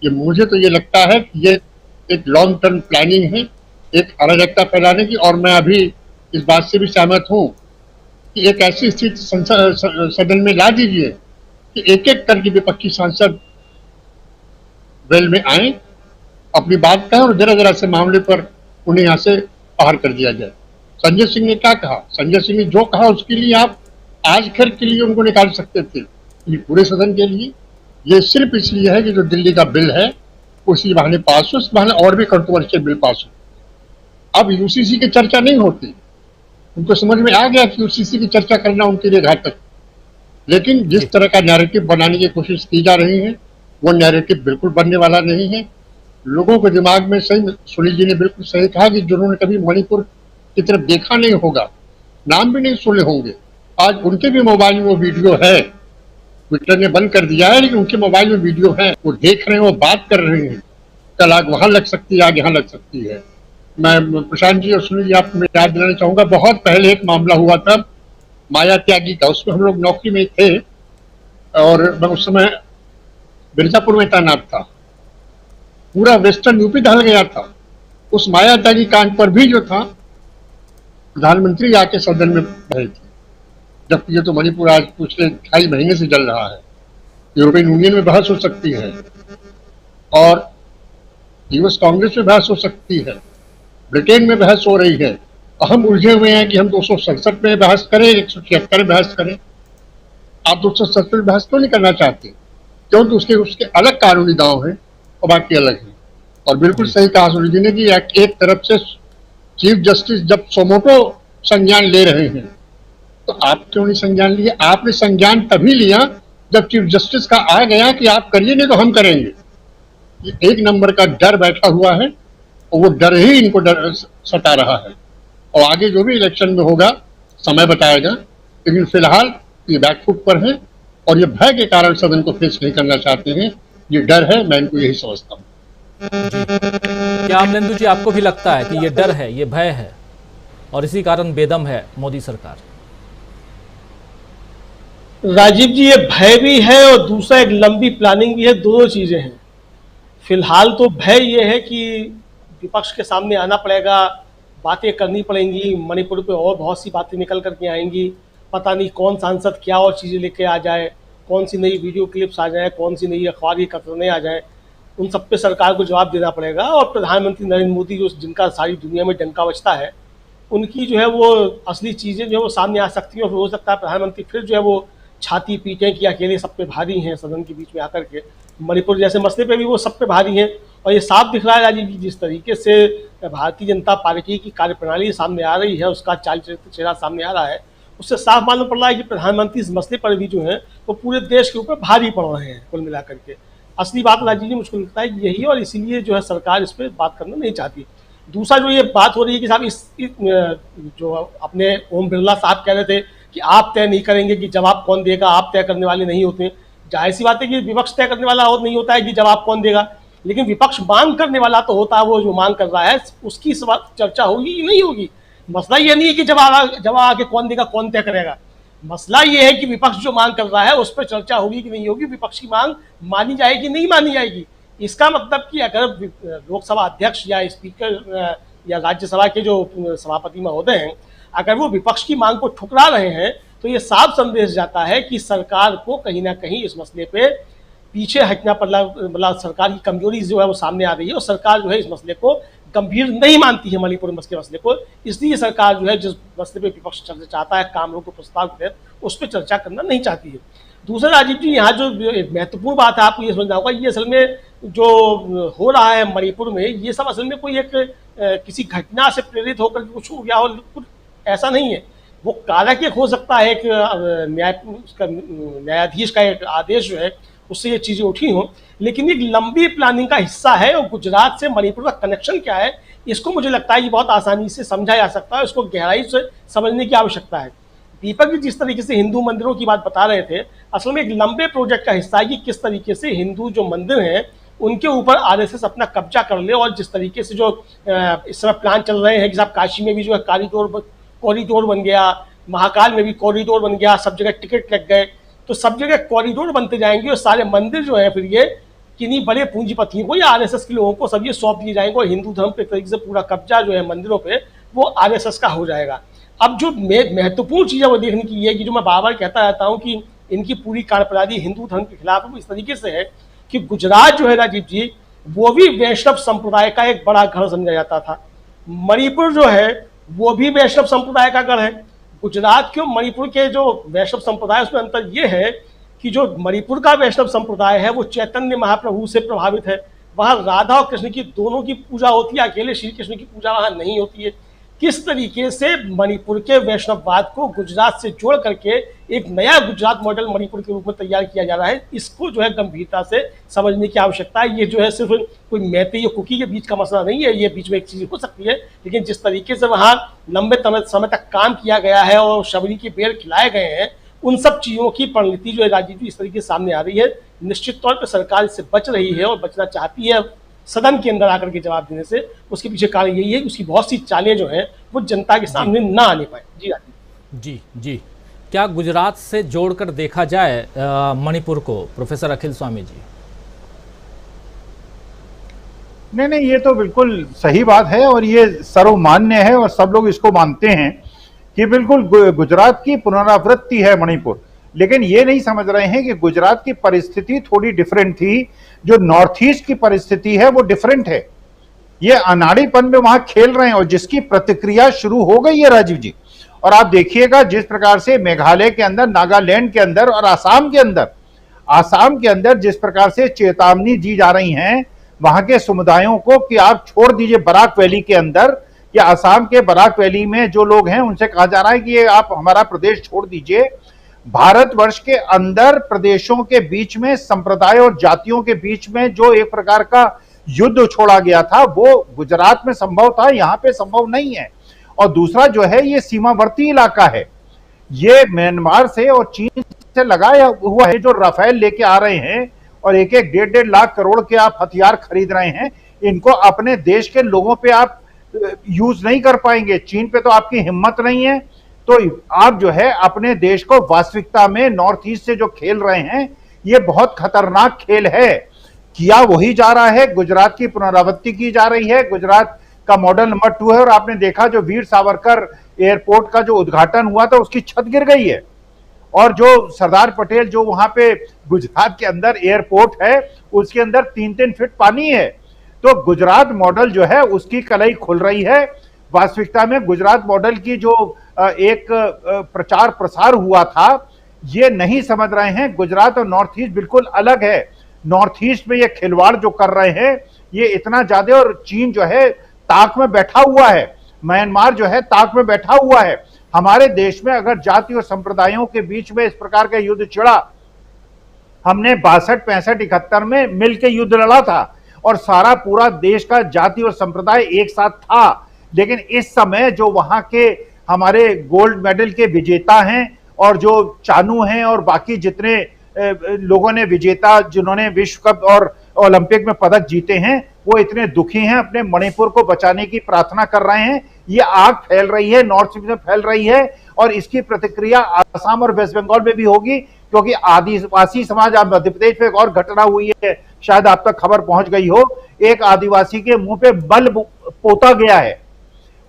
ये मुझे तो ये लगता है कि ये एक लॉन्ग टर्म प्लानिंग है, एक अराजकता फैलाने की। और मैं अभी इस बात से भी सहमत हूँ कि एक ऐसी स्थिति सदन में ला दीजिए कि एक एक करके विपक्षी सांसद वेल में आए, अपनी बात कहें और जरा जरा से मामले पर उन्हें यहाँ से बाहर कर दिया जाए। संजय सिंह ने क्या कहा? संजय सिंह ने जो कहा उसके लिए आप आज खैर के लिए उनको निकाल सकते थे, ये पूरे सदन के लिए ये सिर्फ इसलिए है कि जो दिल्ली का बिल है उसी बहाने पास हो, उस बहाने और भी कंट्रोवर्शियल बिल पास हो। अब यूसीसी की चर्चा नहीं होती, उनको समझ में आ गया कि यूसीसी की चर्चा करना उनके लिए घातक। लेकिन जिस तरह का नैरेटिव बनाने की कोशिश की जा रही है वो नैरेटिव बिल्कुल बनने वाला नहीं है। लोगों के दिमाग में सही, सुनील जी ने बिल्कुल सही कहा कि जिन्होंने कभी मणिपुर की तरफ देखा नहीं होगा, नाम भी नहीं सुने होंगे, आज उनके भी मोबाइल में वो वीडियो है ट्विटर ने बंद कर दिया है, लेकिन उनके मोबाइल में वीडियो है, वो देख रहे हैं, वो बात कर रहे हैं। कल आग वहां लग सकती है, आग यहाँ लग सकती है। मैं प्रशांत जी और सुनील जी आपको मैं याद दिलाना चाहूंगा, बहुत पहले एक मामला हुआ था माया त्यागी का, उसमें हम लोग नौकरी में थे और मैं उस समय मिर्जापुर में तैनात था। पूरा वेस्टर्न यूपी ढल गया था। उस माया त्यागी कांड पर भी जो था प्रधानमंत्री आके सदन में रहे थे, जबकि ये तो मणिपुर आज पिछले 2.5 महीने से जल रहा है। यूरोपियन यूनियन में बहस हो सकती है और यूएस कांग्रेस में बहस हो सकती है, ब्रिटेन में बहस हो रही है। हम उलझे हुए हैं कि हम 267 में बहस करें, 176 में बहस करें। आप 267 में बहस क्यों नहीं करना चाहते? क्योंकि उसके अलग कानूनी दांव हैं और बाकी अलग हैं। और बिल्कुल सही कहा सुनील जी ने कि एक तरफ से चीफ जस्टिस जब सोमोटो संज्ञान ले रहे हैं, तो आप क्यों नहीं संज्ञान लिए? आपने संज्ञान तभी लिया जब चीफ जस्टिस का आ गया कि आप करिए, नहीं तो हम करेंगे। ये एक नंबर का डर बैठा हुआ है और वो डर ही इनको डर सता रहा है। और आगे जो भी इलेक्शन में होगा समय बताएगा, लेकिन फिलहाल ये बैकफुट पर है और ये भय के कारण सदन को फेस नहीं करना चाहते हैं। ये डर है, मैं इनको यही समझता हूँ। क्या अमलेंदु जी आपको भी लगता है कि ये डर है, ये भय है और इसी कारण बेदम है मोदी सरकार? राजीव जी, ये भय भी है और दूसरा एक लंबी प्लानिंग भी है, दोनों चीजें हैं। फिलहाल तो भय ये है कि विपक्ष के सामने आना पड़ेगा, बातें करनी पड़ेंगी, मणिपुर पे और बहुत सी बातें निकल करके आएंगी। पता नहीं कौन सांसद क्या और चीज़ें लेके आ जाए, कौन सी नई वीडियो क्लिप्स आ जाए, कौन सी नई अखबार की कतरनें आ जाए, उन सब पे सरकार को जवाब देना पड़ेगा। और प्रधानमंत्री नरेंद्र मोदी जो जिनका सारी दुनिया में डंका बजता है, उनकी जो है वो असली चीज़ें जो है वो सामने आ सकती हैं और हो सकता है प्रधानमंत्री फिर जो है वो छाती पीटें कि अकेले सब पे भारी हैं सदन के बीच में आकर के। मणिपुर जैसे मसले पे भी वो सब पे भारी हैं और ये साफ दिख रहा है राजीव जी, जिस तरीके से भारतीय जनता पार्टी की कार्यप्रणाली सामने आ रही है, उसका चाल चेहरा सामने आ रहा है, उससे साफ मालूम पड़ रहा है कि प्रधानमंत्री इस मसले पर भी जो है वो पूरे देश के ऊपर भारी पड़ रहे हैं कुल मिलाकर के। असली बात राजीव जी मुझको लगता है कि यही, और इसीलिए जो है सरकार इस पर बात करना नहीं चाहती। दूसरा जो ये बात हो रही है कि साहब इस जो अपने ओम बिरला साहब कह रहे थे कि आप तय नहीं करेंगे कि जवाब कौन देगा, आप तय करने वाले नहीं होते। जाहिर सी बात है कि विपक्ष तय करने वाला और नहीं होता है कि जवाब कौन देगा, लेकिन विपक्ष मांग करने वाला तो होता है। वो जो मांग कर रहा है उसकी चर्चा होगी कि नहीं होगी। मसला ये नहीं है कि जवाब आके कौन देगा, कौन तय करेगा। मसला ये है कि विपक्ष जो मांग कर रहा है उस पर चर्चा होगी कि नहीं होगी, विपक्ष की मांग मानी जाएगी नहीं मानी जाएगी। इसका मतलब कि अगर लोकसभा अध्यक्ष या स्पीकर या राज्यसभा के जो सभापति महोदय हैं, अगर वो विपक्ष की मांग को ठुकरा रहे हैं, तो ये साफ संदेश जाता है कि सरकार को कहीं ना कहीं इस मसले पे पीछे हटना पड़ा, मतलब सरकार की कमजोरी जो है वो सामने आ रही है और सरकार जो है इस मसले को गंभीर नहीं मानती है, मणिपुर मसले को। इसलिए सरकार जो है जिस मसले पे विपक्ष चर्चा चाहता है, काम रोको प्रस्ताव के तहत, उस पर चर्चा करना नहीं चाहती है। दूसरा राजीव जी, यहाँ जो महत्वपूर्ण बात है आपको ये समझना होगा, ये असल में जो हो रहा है मणिपुर में, ये सब असल में कोई एक किसी घटना से प्रेरित होकर कुछ हो गया हो, कुछ ऐसा नहीं है। वो कारक एक हो सकता है, एक न्यायाधीश का एक आदेश जो है उससे ये चीज़ें उठी हों, लेकिन एक लंबी प्लानिंग का हिस्सा है। और गुजरात से मणिपुर का कनेक्शन क्या है, इसको मुझे लगता है कि बहुत आसानी से समझा जा सकता है, इसको गहराई से समझने की आवश्यकता है। दीपक जी जिस तरीके से हिंदू मंदिरों की बात बता रहे थे, असल में एक लंबे प्रोजेक्ट का हिस्सा है कि किस तरीके से हिंदू जो मंदिर हैं उनके ऊपर आरएसएस अपना कब्जा कर ले। और जिस तरीके से जो इस समय प्लान चल रहे हैं कि साहब काशी में भी जो है कॉरिडोर बन गया, महाकाल में भी कॉरिडोर बन गया, सब जगह टिकट लग गए, तो सब जगह कॉरिडोर बनते जाएंगे और सारे मंदिर जो है फिर ये किन्हीं बड़े पूंजीपतियों को या आरएसएस के लोगों को सब ये सौंप दिए जाएंगे और हिंदू धर्म पे तरीके से पूरा कब्जा जो है मंदिरों पे वो आरएसएस का हो जाएगा। अब जो महत्वपूर्ण चीज़ है वो देखने की ये कि जो मैं बार बार कहता रहता हूँ कि इनकी पूरी कार्यप्रणाली हिंदू धर्म के खिलाफ है, इस तरीके से है कि गुजरात जो है राजीव जी, वो भी वैष्णव संप्रदाय का एक बड़ा घर समझा जाता था। मणिपुर जो है वो भी वैष्णव संप्रदाय का घर है। गुजरात के मणिपुर के जो वैष्णव संप्रदाय उसमें अंतर ये है कि जो मणिपुर का वैष्णव संप्रदाय है वो चैतन्य महाप्रभु से प्रभावित है। वहाँ राधा और कृष्ण की दोनों की पूजा होती है, अकेले श्री कृष्ण की पूजा वहाँ नहीं होती है। किस तरीके से मणिपुर के वैष्णववाद को गुजरात से जोड़ करके एक नया गुजरात मॉडल मणिपुर के रूप में तैयार किया जा रहा है, इसको जो है गंभीरता से समझने की आवश्यकता है। ये जो है सिर्फ कोई मैते या कुकी के बीच का मसला नहीं है, ये बीच में एक चीज़ हो सकती है, लेकिन जिस तरीके से वहाँ लंबे समय तक काम किया गया है और शबरी के बेर खिलाए गए हैं, उन सब चीज़ों की परिणति जो है राजीव जी इस तरीके से सामने आ रही है। निश्चित तौर पर सरकार इससे बच रही है और बचना चाहती है सदन के अंदर आकर के जवाब देने से। उसके पीछे कारण यही है कि उसकी बहुत सी चालें जो हैं वो जनता के सामने ना आने पाए। जी राजीव जी जी, क्या गुजरात से जोड़कर देखा जाए मणिपुर को, प्रोफेसर अखिल स्वामी जी? नहीं, ये तो बिल्कुल सही बात है और ये सर्वमान्य है और सब लोग इसको मानते हैं कि बिल्कुल गुजरात की पुनरावृत्ति है मणिपुर। लेकिन ये नहीं समझ रहे हैं कि गुजरात की परिस्थिति थोड़ी डिफरेंट थी, जो नॉर्थ ईस्ट की परिस्थिति है वो डिफरेंट है। ये अनाड़ीपन में वहां खेल रहे हैं और जिसकी प्रतिक्रिया शुरू हो गई है राजीव जी। और आप देखिएगा जिस प्रकार से मेघालय के अंदर, नागालैंड के अंदर और आसाम के अंदर जिस प्रकार से चेतावनी दी जा रही हैं वहां के समुदायों को कि आप छोड़ दीजिए बराक वैली के अंदर, या आसाम के बराक वैली में जो लोग हैं उनसे कहा जा रहा है कि ये आप हमारा प्रदेश छोड़ दीजिए। भारतवर्ष के अंदर प्रदेशों के बीच में, संप्रदाय और जातियों के बीच में जो एक प्रकार का युद्ध छोड़ा गया था वो गुजरात में संभव था, यहां पे संभव नहीं है। और दूसरा जो है ये सीमावर्ती इलाका है, ये म्यांमार से और चीन से लगाया हुआ है। जो राफेल लेके आ रहे हैं और एक 1.5 लाख करोड़ के आप हथियार खरीद रहे हैं, इनको अपने देश के लोगों पे आप यूज नहीं कर पाएंगे। चीन पे तो आपकी हिम्मत नहीं है, तो आप जो है अपने देश को वास्तविकता में नॉर्थ ईस्ट से जो खेल रहे हैं ये बहुत खतरनाक खेल है। किया वही जा रहा है, गुजरात की पुनरावृत्ति की जा रही है, गुजरात का मॉडल नंबर 2 है। और आपने देखा जो वीर सावरकर एयरपोर्ट का जो उद्घाटन हुआ था उसकी छत गिर गई है। और जो सरदार पटेल जो वहां पे गुजरात के अंदर एयरपोर्ट है उसके अंदर 3-3 फीट पानी है। तो गुजरात मॉडल जो है उसकी कलई खुल रही है। वास्तविकता में गुजरात मॉडल की जो एक प्रचार प्रसार हुआ था ये नहीं समझ रहे हैं। गुजरात और नॉर्थ ईस्ट बिल्कुल अलग है। नॉर्थ ईस्ट में ये खिलवाड़ जो कर रहे हैं ये इतना ज्यादा, और चीन जो है ताक में बैठा हुआ है, म्यांमार जो है ताक में बैठा हुआ है। हमारे देश में अगर जाति और संप्रदायों के बीच में इस प्रकार का युद्ध छिड़ा, हमने 62, 65, 71 में मिलकर युद्ध लड़ा था और सारा पूरा देश का जाति और संप्रदाय एक साथ था। लेकिन इस समय जो वहां के हमारे गोल्ड मेडल के विजेता हैं और जो चानू हैं और बाकी जितने लोगों ने विजेता जिन्होंने विश्व कप और ओलंपिक में पदक जीते हैं वो इतने दुखी हैं, अपने मणिपुर को बचाने की प्रार्थना कर रहे हैं। ये आग फैल रही है, नॉर्थ ईस्ट में फैल रही है और इसकी प्रतिक्रिया आसाम और वेस्ट बंगाल में भी होगी, क्योंकि आदिवासी समाज, आप मध्य प्रदेश में एक और घटना हुई है, शायद आप तक खबर पहुंच गई हो, एक आदिवासी के मुंह पे बल पोता गया है।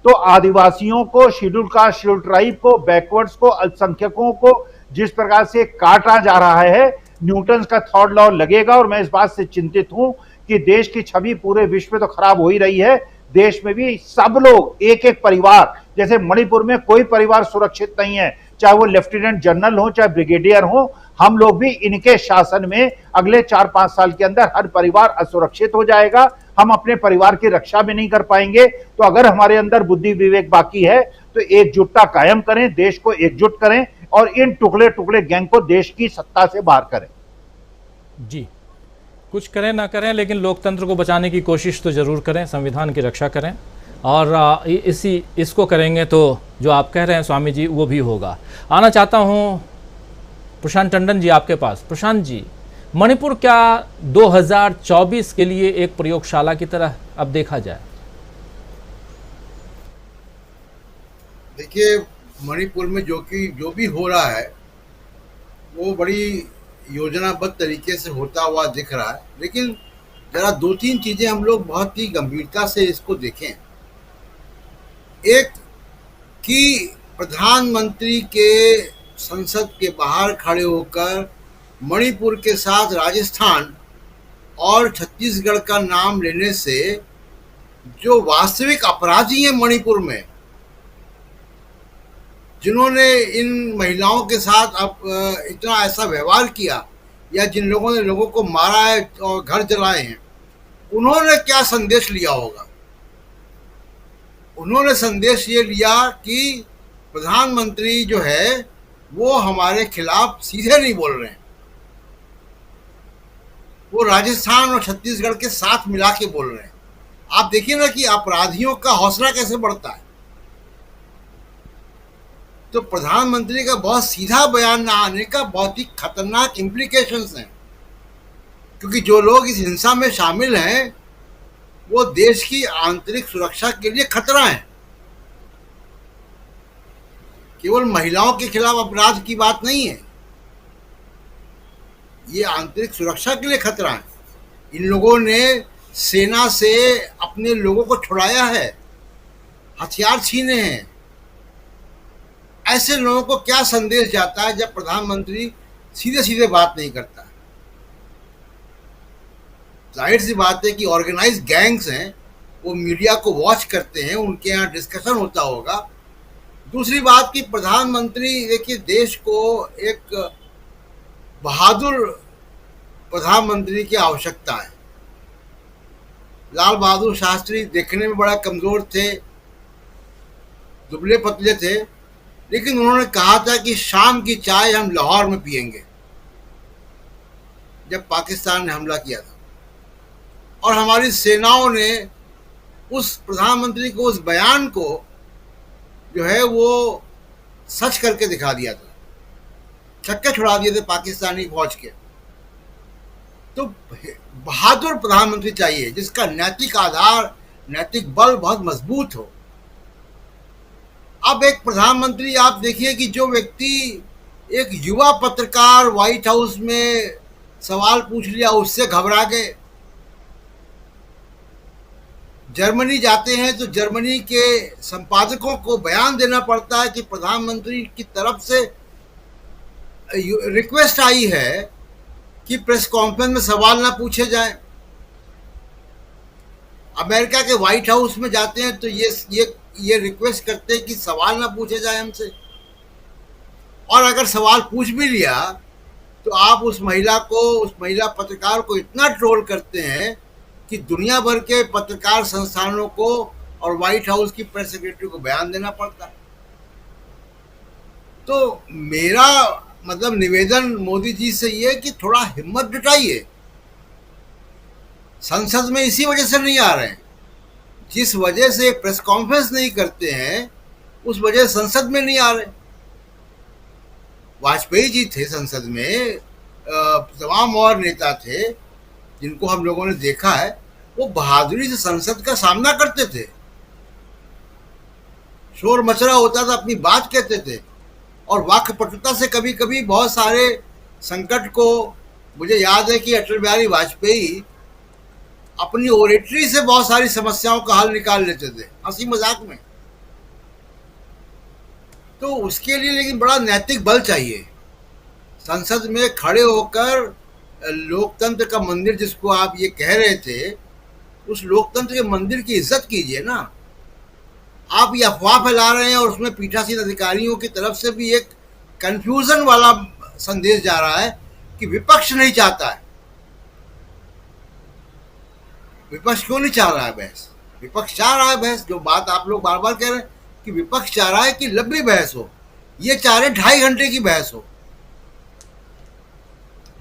तो आदिवासियों को, शेड्यूल कास्ट, शेड्यूल ट्राइब को, बैकवर्ड्स को, अल्पसंख्यकों को जिस प्रकार से काटा जा रहा है, न्यूटन का थर्ड लॉ लगेगा। और मैं इस बात से चिंतित हूं कि देश की छवि पूरे विश्व में तो खराब हो ही रही है, देश में भी सब लोग एक एक परिवार, जैसे मणिपुर में कोई परिवार सुरक्षित नहीं है, चाहे वो लेफ्टिनेंट जनरल हो चाहे ब्रिगेडियर हो। हम लोग भी इनके शासन में अगले 4-5 साल के अंदर हर परिवार असुरक्षित हो जाएगा, हम अपने परिवार की रक्षा भी नहीं कर पाएंगे। तो अगर हमारे अंदर बुद्धि विवेक बाकी है तो एकजुटता कायम करें, देश को एकजुट करें और इन टुकड़े टुकड़े गैंग को देश की सत्ता से बाहर करें। जी, कुछ करें ना करें लेकिन लोकतंत्र को बचाने की कोशिश तो जरूर करें, संविधान की रक्षा करें और इसको करेंगे तो जो आप कह रहे हैं स्वामी जी वो भी होगा। आना चाहता हूं प्रशांत टंडन जी आपके पास। प्रशांत जी, मणिपुर क्या 2024 के लिए एक प्रयोगशाला की तरह अब देखा जाए? देखिए, मणिपुर में जो भी हो रहा है वो बड़ी योजनाबद्ध तरीके से होता हुआ दिख रहा है, लेकिन जरा 2-3 चीजें हम लोग बहुत ही गंभीरता से इसको देखें। एक कि प्रधानमंत्री के संसद के बाहर खड़े होकर मणिपुर के साथ राजस्थान और छत्तीसगढ़ का नाम लेने से जो वास्तविक अपराधी हैं मणिपुर में, जिन्होंने इन महिलाओं के साथ अब इतना ऐसा व्यवहार किया या जिन लोगों ने लोगों को मारा है और घर जलाए हैं, उन्होंने क्या संदेश लिया होगा? उन्होंने संदेश ये लिया कि प्रधानमंत्री जो है वो हमारे खिलाफ सीधे नहीं बोल रहे हैं, वो राजस्थान और छत्तीसगढ़ के साथ मिला के बोल रहे हैं। आप देखिए ना कि अपराधियों का हौसला कैसे बढ़ता है। तो प्रधानमंत्री का बहुत सीधा बयान ना आने का बहुत ही खतरनाक इम्प्लीकेशंस हैं, क्योंकि जो लोग इस हिंसा में शामिल हैं वो देश की आंतरिक सुरक्षा के लिए खतरा है। केवल महिलाओं के खिलाफ अपराध की बात नहीं है, ये आंतरिक सुरक्षा के लिए खतरा है। इन लोगों ने सेना से अपने लोगों को छुड़ाया है, हथियार छीने हैं। ऐसे लोगों को क्या संदेश जाता है जब प्रधानमंत्री सीधे सीधे बात नहीं करता? जाहिर सी बात है कि ऑर्गेनाइज्ड गैंग्स हैं, वो मीडिया को वॉच करते हैं, उनके यहाँ डिस्कशन होता होगा। दूसरी बात कि प्रधानमंत्री, देखिए, देश को एक बहादुर प्रधानमंत्री की आवश्यकता है। लाल बहादुर शास्त्री देखने में बड़ा कमजोर थे, दुबले पतले थे, लेकिन उन्होंने कहा था कि शाम की चाय हम लाहौर में पिएंगे जब पाकिस्तान ने हमला किया था। और हमारी सेनाओं ने उस प्रधानमंत्री को, उस बयान को जो है वो सच करके दिखा दिया था, छक्के छुड़ा दिए थे पाकिस्तानी फौज के। तो बहादुर प्रधानमंत्री चाहिए जिसका नैतिक आधार, नैतिक बल बहुत मजबूत हो। अब एक प्रधानमंत्री, आप देखिए कि जो व्यक्ति, एक युवा पत्रकार व्हाइट हाउस में सवाल पूछ लिया, उससे घबरा गए। जर्मनी जाते हैं तो जर्मनी के संपादकों को बयान देना पड़ता है कि प्रधानमंत्री की तरफ से रिक्वेस्ट आई है कि प्रेस कॉन्फ्रेंस में सवाल ना पूछे जाएं। अमेरिका के व्हाइट हाउस में जाते हैं तो ये रिक्वेस्ट करते हैं कि सवाल ना पूछे जाए हमसे, और अगर सवाल पूछ भी लिया तो आप उस महिला पत्रकार को इतना ट्रोल करते हैं कि दुनिया भर के पत्रकार संस्थानों को और व्हाइट हाउस की प्रेस सेक्रेटरी को बयान देना पड़ता है। तो मेरा मतलब निवेदन मोदी जी से ये कि थोड़ा हिम्मत जुटाइए। संसद में इसी वजह से नहीं आ रहे हैं, जिस वजह से प्रेस कॉन्फ्रेंस नहीं करते हैं उस वजह से संसद में नहीं आ रहे। वाजपेयी जी थे संसद में, तमाम और नेता थे जिनको हम लोगों ने देखा है, वो बहादुरी से संसद का सामना करते थे। शोर मचरा होता था, अपनी बात कहते थे, और वाक्पटुता से कभी कभी बहुत सारे संकट को, मुझे याद है कि अटल बिहारी वाजपेयी अपनी ओरेटरी से बहुत सारी समस्याओं का हल निकाल लेते थे, हंसी मजाक में। तो उसके लिए लेकिन बड़ा नैतिक बल चाहिए। संसद में खड़े होकर लोकतंत्र का मंदिर जिसको आप ये कह रहे थे, उस लोकतंत्र के मंदिर की इज्जत कीजिए ना। आप ये अफवाह फैला रहे हैं और उसमें पीठासीन अधिकारियों की तरफ से भी एक कंफ्यूजन वाला संदेश जा रहा है कि विपक्ष नहीं चाहता है। विपक्ष क्यों नहीं चाह रहा है बहस? विपक्ष चाह रहा है बहस। जो बात आप लोग बार बार कह रहे हैं कि विपक्ष चाह रहा है कि लंबी बहस हो, ये चाह रहे 2.5 घंटे की बहस हो।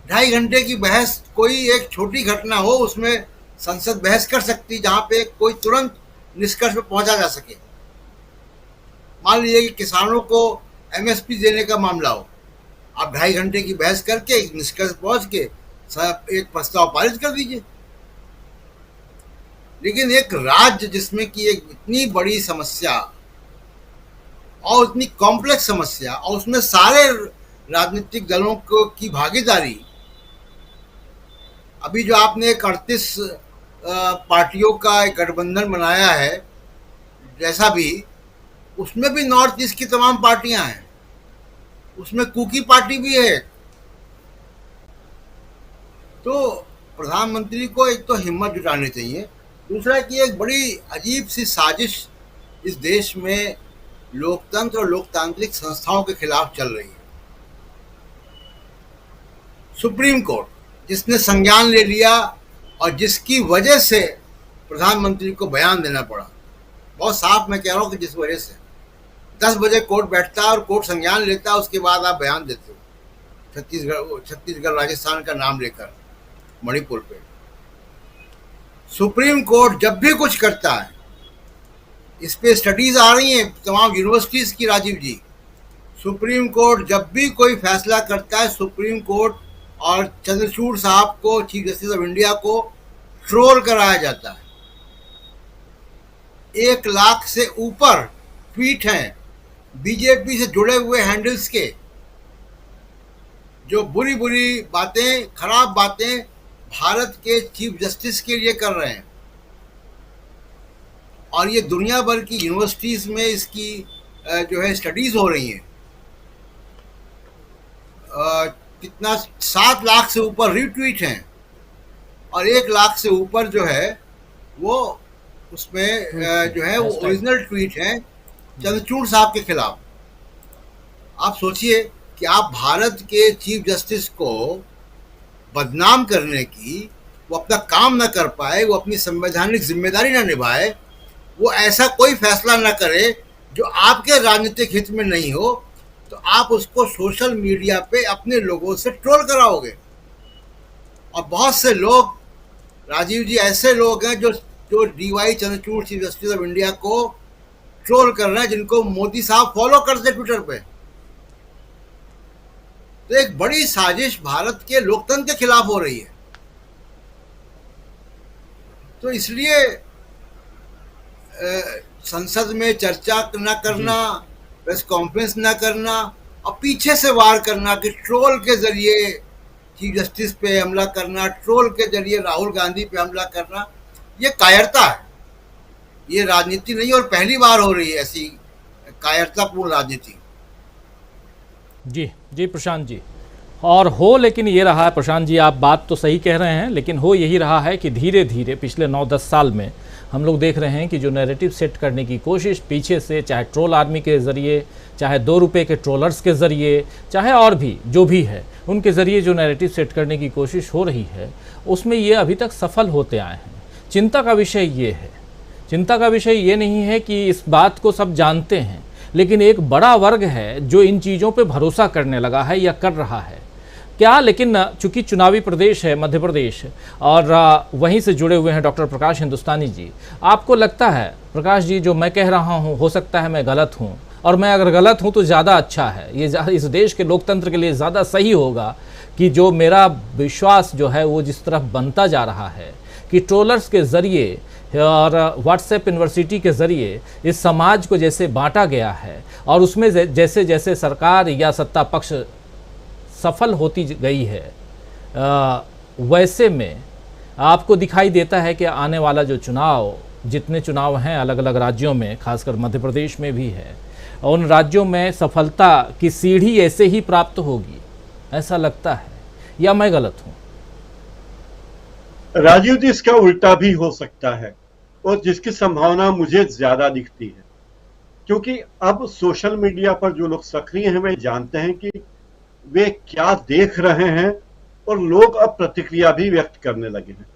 2.5 घंटे की बहस, कोई एक छोटी घटना हो उसमें संसद बहस कर सकती, जहां पे कोई तुरंत निष्कर्ष पे पहुंचा जा सके। मान लीजिए कि किसानों को एमएसपी देने का मामला हो, आप 2.5 घंटे की बहस करके एक निष्कर्ष पहुंच के एक प्रस्ताव पारित कर दीजिए। लेकिन एक राज्य जिसमें कि एक इतनी बड़ी समस्या और इतनी कॉम्प्लेक्स समस्या, और उसमें सारे राजनीतिक दलों को की भागीदारी, अभी जो आपने 38 पार्टियों का एक गठबंधन बनाया है, जैसा भी, उसमें भी नॉर्थ ईस्ट की तमाम पार्टियां हैं, उसमें कुकी पार्टी भी है। तो प्रधानमंत्री को एक तो हिम्मत जुटानी चाहिए, दूसरा कि एक बड़ी अजीब सी साजिश इस देश में लोकतंत्र और लोकतांत्रिक संस्थाओं के खिलाफ चल रही है। सुप्रीम कोर्ट जिसने संज्ञान ले लिया और जिसकी वजह से प्रधानमंत्री को बयान देना पड़ा, बहुत साफ मैं कह रहा हूँ कि जिस वजह से 10 बजे कोर्ट बैठता है और कोर्ट संज्ञान लेता है, उसके बाद आप बयान देते हो छत्तीसगढ़ राजस्थान का नाम लेकर, मणिपुर पे। सुप्रीम कोर्ट जब भी कुछ करता है, इस पे स्टडीज आ रही हैं तमाम यूनिवर्सिटीज की, राजीव जी, सुप्रीम कोर्ट जब भी कोई फैसला करता है, सुप्रीम कोर्ट और चंद्रचूड़ साहब को, चीफ जस्टिस ऑफ इंडिया को ट्रोल कराया जाता है। 1 लाख से ऊपर ट्वीट हैं बीजेपी से जुड़े हुए हैंडल्स के, जो बुरी बुरी बातें, खराब बातें भारत के चीफ जस्टिस के लिए कर रहे हैं। और ये दुनिया भर की यूनिवर्सिटीज में इसकी जो है स्टडीज हो रही हैं। कितना 7 लाख से ऊपर रीट्वीट हैं और 1 लाख से ऊपर जो है वो उसमें जो है वो ओरिजिनल ट्वीट हैं चंद्रचूड़ साहब के खिलाफ। आप सोचिए कि आप भारत के चीफ जस्टिस को बदनाम करने की, वो अपना काम ना कर पाए, वो अपनी संवैधानिक जिम्मेदारी ना निभाए, वो ऐसा कोई फैसला ना करे जो आपके राजनीतिक हित में नहीं हो, तो आप उसको सोशल मीडिया पे अपने लोगों से ट्रोल कराओगे। और बहुत से लोग, राजीव जी, ऐसे लोग हैं जो DY Chandrachud chief justice of India को ट्रोल कर रहे हैं, जिनको मोदी साहब फॉलो करते ट्विटर पे। तो एक बड़ी साजिश भारत के लोकतंत्र के खिलाफ हो रही है। तो इसलिए संसद में चर्चा न करना, प्रेस कॉन्फ्रेंस न करना और पीछे से वार करना कि ट्रोल के जरिए चीफ जस्टिस पे हमला करना, ट्रोल के जरिए राहुल गांधी पे हमला करना, ये कायरता है, ये राजनीति नहीं। और पहली बार हो रही है ऐसी कायरतापूर्ण राजनीति। जी जी प्रशांत जी, और हो, लेकिन ये रहा है प्रशांत जी, आप बात तो सही कह रहे हैं, लेकिन हो यही रहा है कि धीरे धीरे पिछले 9-10 साल में हम लोग देख रहे हैं कि जो नैरेटिव सेट करने की कोशिश पीछे से, चाहे ट्रोल आर्मी के ज़रिए, चाहे 2 रुपये के ट्रोलर्स के ज़रिए, चाहे और भी जो भी है उनके ज़रिए जो नैरेटिव सेट करने की कोशिश हो रही है, उसमें ये अभी तक सफल होते आए हैं। चिंता का विषय ये है, चिंता का विषय ये नहीं है कि इस बात को सब जानते हैं, लेकिन एक बड़ा वर्ग है जो इन चीज़ों पे भरोसा करने लगा है या कर रहा है क्या। लेकिन चूंकि चुनावी प्रदेश है मध्य प्रदेश, और वहीं से जुड़े हुए हैं डॉक्टर प्रकाश हिंदुस्तानी जी, आपको लगता है प्रकाश जी जो मैं कह रहा हूं हो सकता है मैं गलत हूं, और मैं अगर गलत हूं तो ज़्यादा अच्छा है, ये इस देश के लोकतंत्र के लिए ज़्यादा सही होगा कि जो मेरा विश्वास जो है वो जिस तरफ बनता जा रहा है कि ट्रोलर्स के ज़रिए और व्हाट्सएप यूनिवर्सिटी के ज़रिए इस समाज को जैसे बांटा गया है, और उसमें जैसे जैसे सरकार या सत्ता पक्ष सफल होती गई है, वैसे में आपको दिखाई देता है कि आने वाला जो चुनाव, जितने चुनाव हैं अलग अलग राज्यों में, खासकर मध्य प्रदेश में भी है, उन राज्यों में सफलता की सीढ़ी ऐसे ही प्राप्त होगी, ऐसा लगता है, या मैं गलत हूं? राजीव जी, इसका उल्टा भी हो सकता है, और जिसकी संभावना मुझे ज्यादा दिखती है, क्योंकि अब सोशल मीडिया पर जो लोग सक्रिय हैं वे जानते हैं कि वे क्या देख रहे हैं, और लोग अब प्रतिक्रिया भी व्यक्त करने लगे हैं।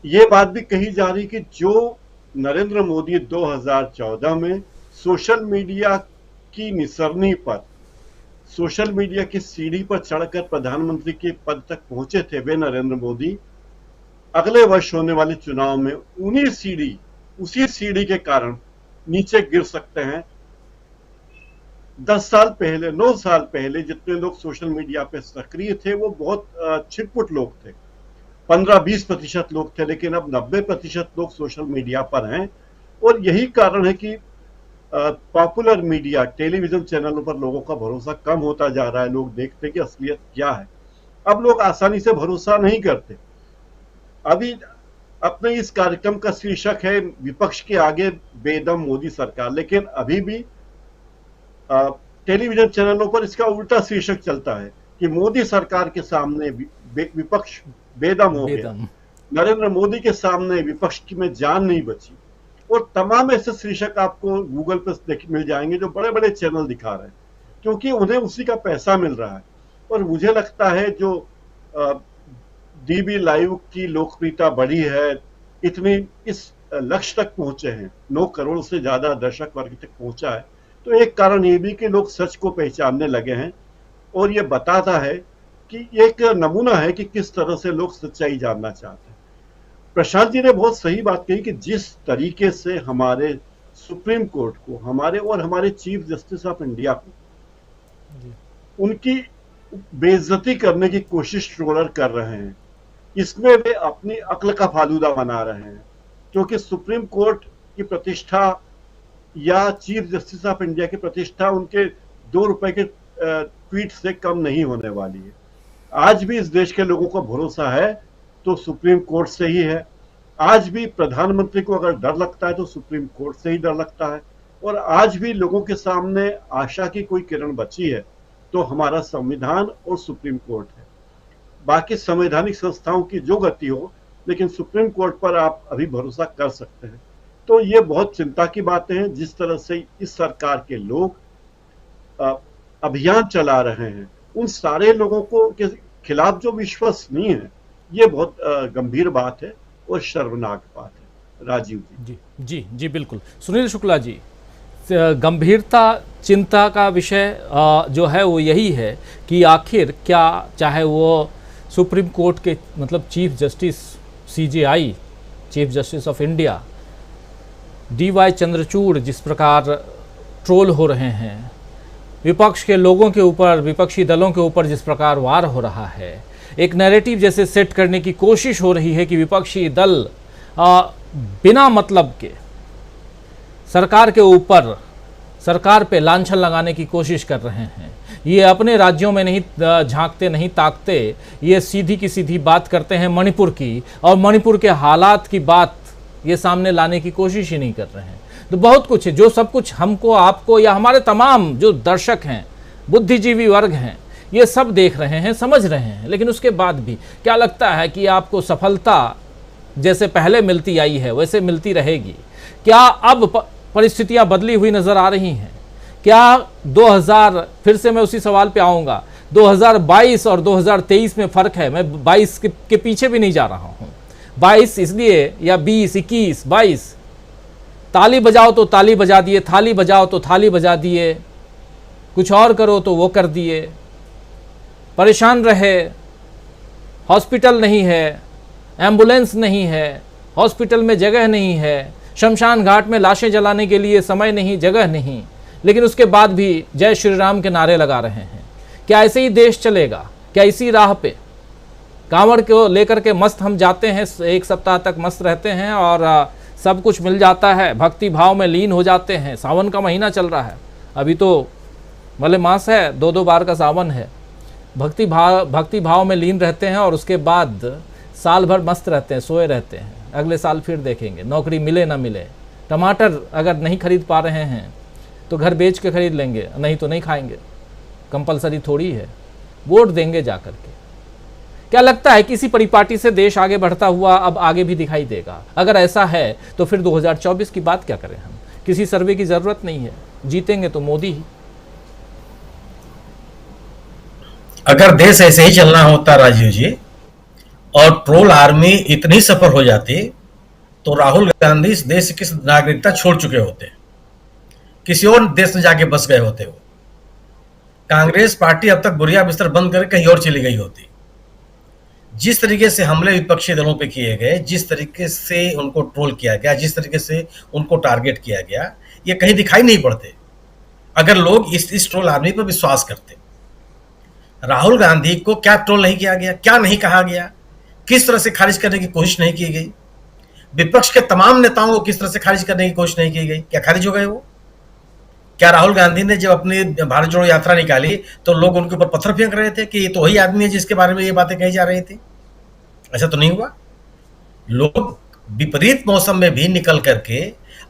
ये बात भी कही जा रही कि जो नरेंद्र मोदी 2014 में सोशल मीडिया की निसरनी पर, सोशल मीडिया की सीढ़ी पर चढ़कर प्रधानमंत्री के पद तक पहुंचे थे, वे नरेंद्र मोदी अगले वर्ष होने वाले चुनाव में उसी सीढ़ी के कारण नीचे गिर सकते हैं। 10 साल पहले, 9 साल पहले जितने लोग सोशल मीडिया पे सक्रिय थे वो बहुत छिटपुट लोग थे, 15-20% लोग थे, लेकिन अब 90% लोग सोशल मीडिया पर हैं। और यही कारण है कि पॉपुलर मीडिया, टेलीविजन चैनलों पर लोगों का भरोसा कम होता जा रहा है। लोग देखते कि असलियत क्या है, अब लोग आसानी से भरोसा नहीं करते। अभी अपने इस कार्यक्रम का शीर्षक है विपक्ष के आगे बेदम मोदी सरकार, लेकिन अभी भी टेलीविजन चैनलों पर इसका उल्टा शीर्षक चलता है कि मोदी सरकार के सामने विपक्ष बेदम हो गया, नरेंद्र मोदी के सामने विपक्ष की में जान नहीं बची। और तमाम ऐसे शीर्षक आपको गूगल पर मिल जाएंगे जो बड़े बड़े चैनल दिखा रहे हैं, क्योंकि उन्हें उसी का पैसा मिल रहा है। और मुझे लगता है जो डीबी लाइव की लोकप्रियता बढ़ी है, इतनी इस लक्ष्य तक पहुंचे हैं, 9 करोड़ से ज्यादा दर्शक वर्ग तक पहुंचा है, तो एक कारण ये भी कि लोग सच को पहचानने लगे हैं। और ये बताता है कि एक नमूना है कि किस तरह से लोग सच्चाई जानना चाहते हैं। प्रशांत जी ने बहुत सही बात कही कि जिस तरीके से हमारे सुप्रीम कोर्ट को, हमारे चीफ जस्टिस ऑफ इंडिया को उनकी बेइज्जती करने की कोशिश ट्रोलर कर रहे हैं। इसमें वे अपनी अक्ल का फालूदा बना रहे हैं, क्योंकि सुप्रीम कोर्ट की प्रतिष्ठा या चीफ जस्टिस ऑफ इंडिया की प्रतिष्ठा उनके 2 रुपए के ट्वीट से कम नहीं होने वाली है। आज भी इस देश के लोगों को भरोसा है तो सुप्रीम कोर्ट से ही है। आज भी प्रधानमंत्री को अगर डर लगता है तो सुप्रीम कोर्ट से ही डर लगता है। और आज भी लोगों के सामने आशा की कोई किरण बची है तो हमारा संविधान और सुप्रीम कोर्ट है। बाकी संवैधानिक संस्थाओं की जो गति हो, लेकिन सुप्रीम कोर्ट पर आप अभी भरोसा कर सकते हैं। तो ये बहुत चिंता की बातें हैं जिस तरह से इस सरकार के लोग अभियान चला रहे हैं। उन सारे लोगों को के खिलाफ जो विश्वसनीय है, ये बहुत गंभीर बात है और शर्मनाक बात है। राजीव जी जी बिल्कुल। सुनील शुक्ला जी, गंभीरता चिंता का विषय जो है वो यही है कि आखिर क्या, चाहे वो सुप्रीम कोर्ट के मतलब chief justice CJI, chief justice of India DY Chandrachud जिस प्रकार ट्रोल हो रहे हैं, विपक्ष के लोगों के ऊपर, विपक्षी दलों के ऊपर जिस प्रकार वार हो रहा है, एक नैरेटिव जैसे सेट करने की कोशिश हो रही है कि विपक्षी दल बिना मतलब के सरकार के ऊपर, सरकार पे लांछन लगाने की कोशिश कर रहे हैं। ये अपने राज्यों में नहीं झांकते, नहीं ताकते, ये सीधी की सीधी बात करते हैं मणिपुर की, और मणिपुर के हालात की बात ये सामने लाने की कोशिश ही नहीं कर रहे हैं। तो बहुत कुछ है जो सब कुछ हमको, आपको या हमारे तमाम जो दर्शक हैं, बुद्धिजीवी वर्ग हैं, ये सब देख रहे हैं, समझ रहे हैं। लेकिन उसके बाद भी क्या लगता है कि आपको सफलता जैसे पहले मिलती आई है वैसे मिलती रहेगी? क्या अब परिस्थितियां बदली हुई नजर आ रही हैं? क्या 2000, फिर से मैं उसी सवाल पे आऊँगा, 2022 और 2023 में फ़र्क है? मैं 22 के पीछे भी नहीं जा रहा हूँ, 22 इसलिए, या 20, 21, 22, ताली बजाओ तो ताली बजा दिए, थाली बजाओ तो थाली बजा दिए, कुछ और करो तो वो कर दिए, परेशान रहे, हॉस्पिटल नहीं है, एम्बुलेंस नहीं है, हॉस्पिटल में जगह नहीं है, शमशान घाट में लाशें जलाने के लिए समय नहीं, जगह नहीं, लेकिन उसके बाद भी जय श्री राम के नारे लगा रहे हैं। क्या ऐसे ही देश चलेगा? क्या इसी राह पे कांवड़ को लेकर के मस्त हम जाते हैं, 1 सप्ताह तक मस्त रहते हैं और सब कुछ मिल जाता है, भक्ति भाव में लीन हो जाते हैं? सावन का महीना चल रहा है, अभी तो भले मास है, 2-2 बार का सावन है, भक्ति भाव में लीन रहते हैं और उसके बाद साल भर मस्त रहते हैं, सोए रहते हैं। अगले साल फिर देखेंगे, नौकरी मिले ना मिले, टमाटर अगर नहीं खरीद पा रहे हैं तो घर बेच के खरीद लेंगे, नहीं तो नहीं खाएंगे, कंपलसरी थोड़ी है, वोट देंगे जा करके। क्या लगता है किसी परिपाटी से देश आगे बढ़ता हुआ अब आगे भी दिखाई देगा? अगर ऐसा है तो फिर 2024 की बात क्या करें हम? किसी सर्वे की जरूरत नहीं है, जीतेंगे तो मोदी ही। अगर देश ऐसे ही चलना होता राजीव जी, और ट्रोल आर्मी इतनी सफल हो जाती, तो राहुल गांधी इस देश की नागरिकता छोड़ चुके होते, किसी और देश में जाके बस गए होते। वो कांग्रेस पार्टी अब तक बुरिया बिस्तर बंद करके कहीं और चली गई होती। जिस तरीके से हमले विपक्षी दलों पे किए गए, जिस तरीके से उनको ट्रोल किया गया, जिस तरीके से उनको टारगेट किया गया, ये कहीं दिखाई नहीं पड़ते अगर लोग इस ट्रोल आर्मी पर विश्वास करते। राहुल गांधी को क्या ट्रोल नहीं किया गया, क्या नहीं कहा गया, किस तरह से खारिज करने की कोशिश नहीं की गई, विपक्ष के तमाम नेताओं को किस तरह से खारिज करने की कोशिश नहीं की गई? क्या खारिज हो गए वो? क्या राहुल गांधी ने जब अपनी भारत जोड़ो यात्रा निकाली तो लोग उनके ऊपर पत्थर फेंक रहे थे कि ये तो वही आदमी है जिसके बारे में ये बातें कही जा रही थी? ऐसा तो नहीं हुआ। लोग विपरीत मौसम में भी निकल करके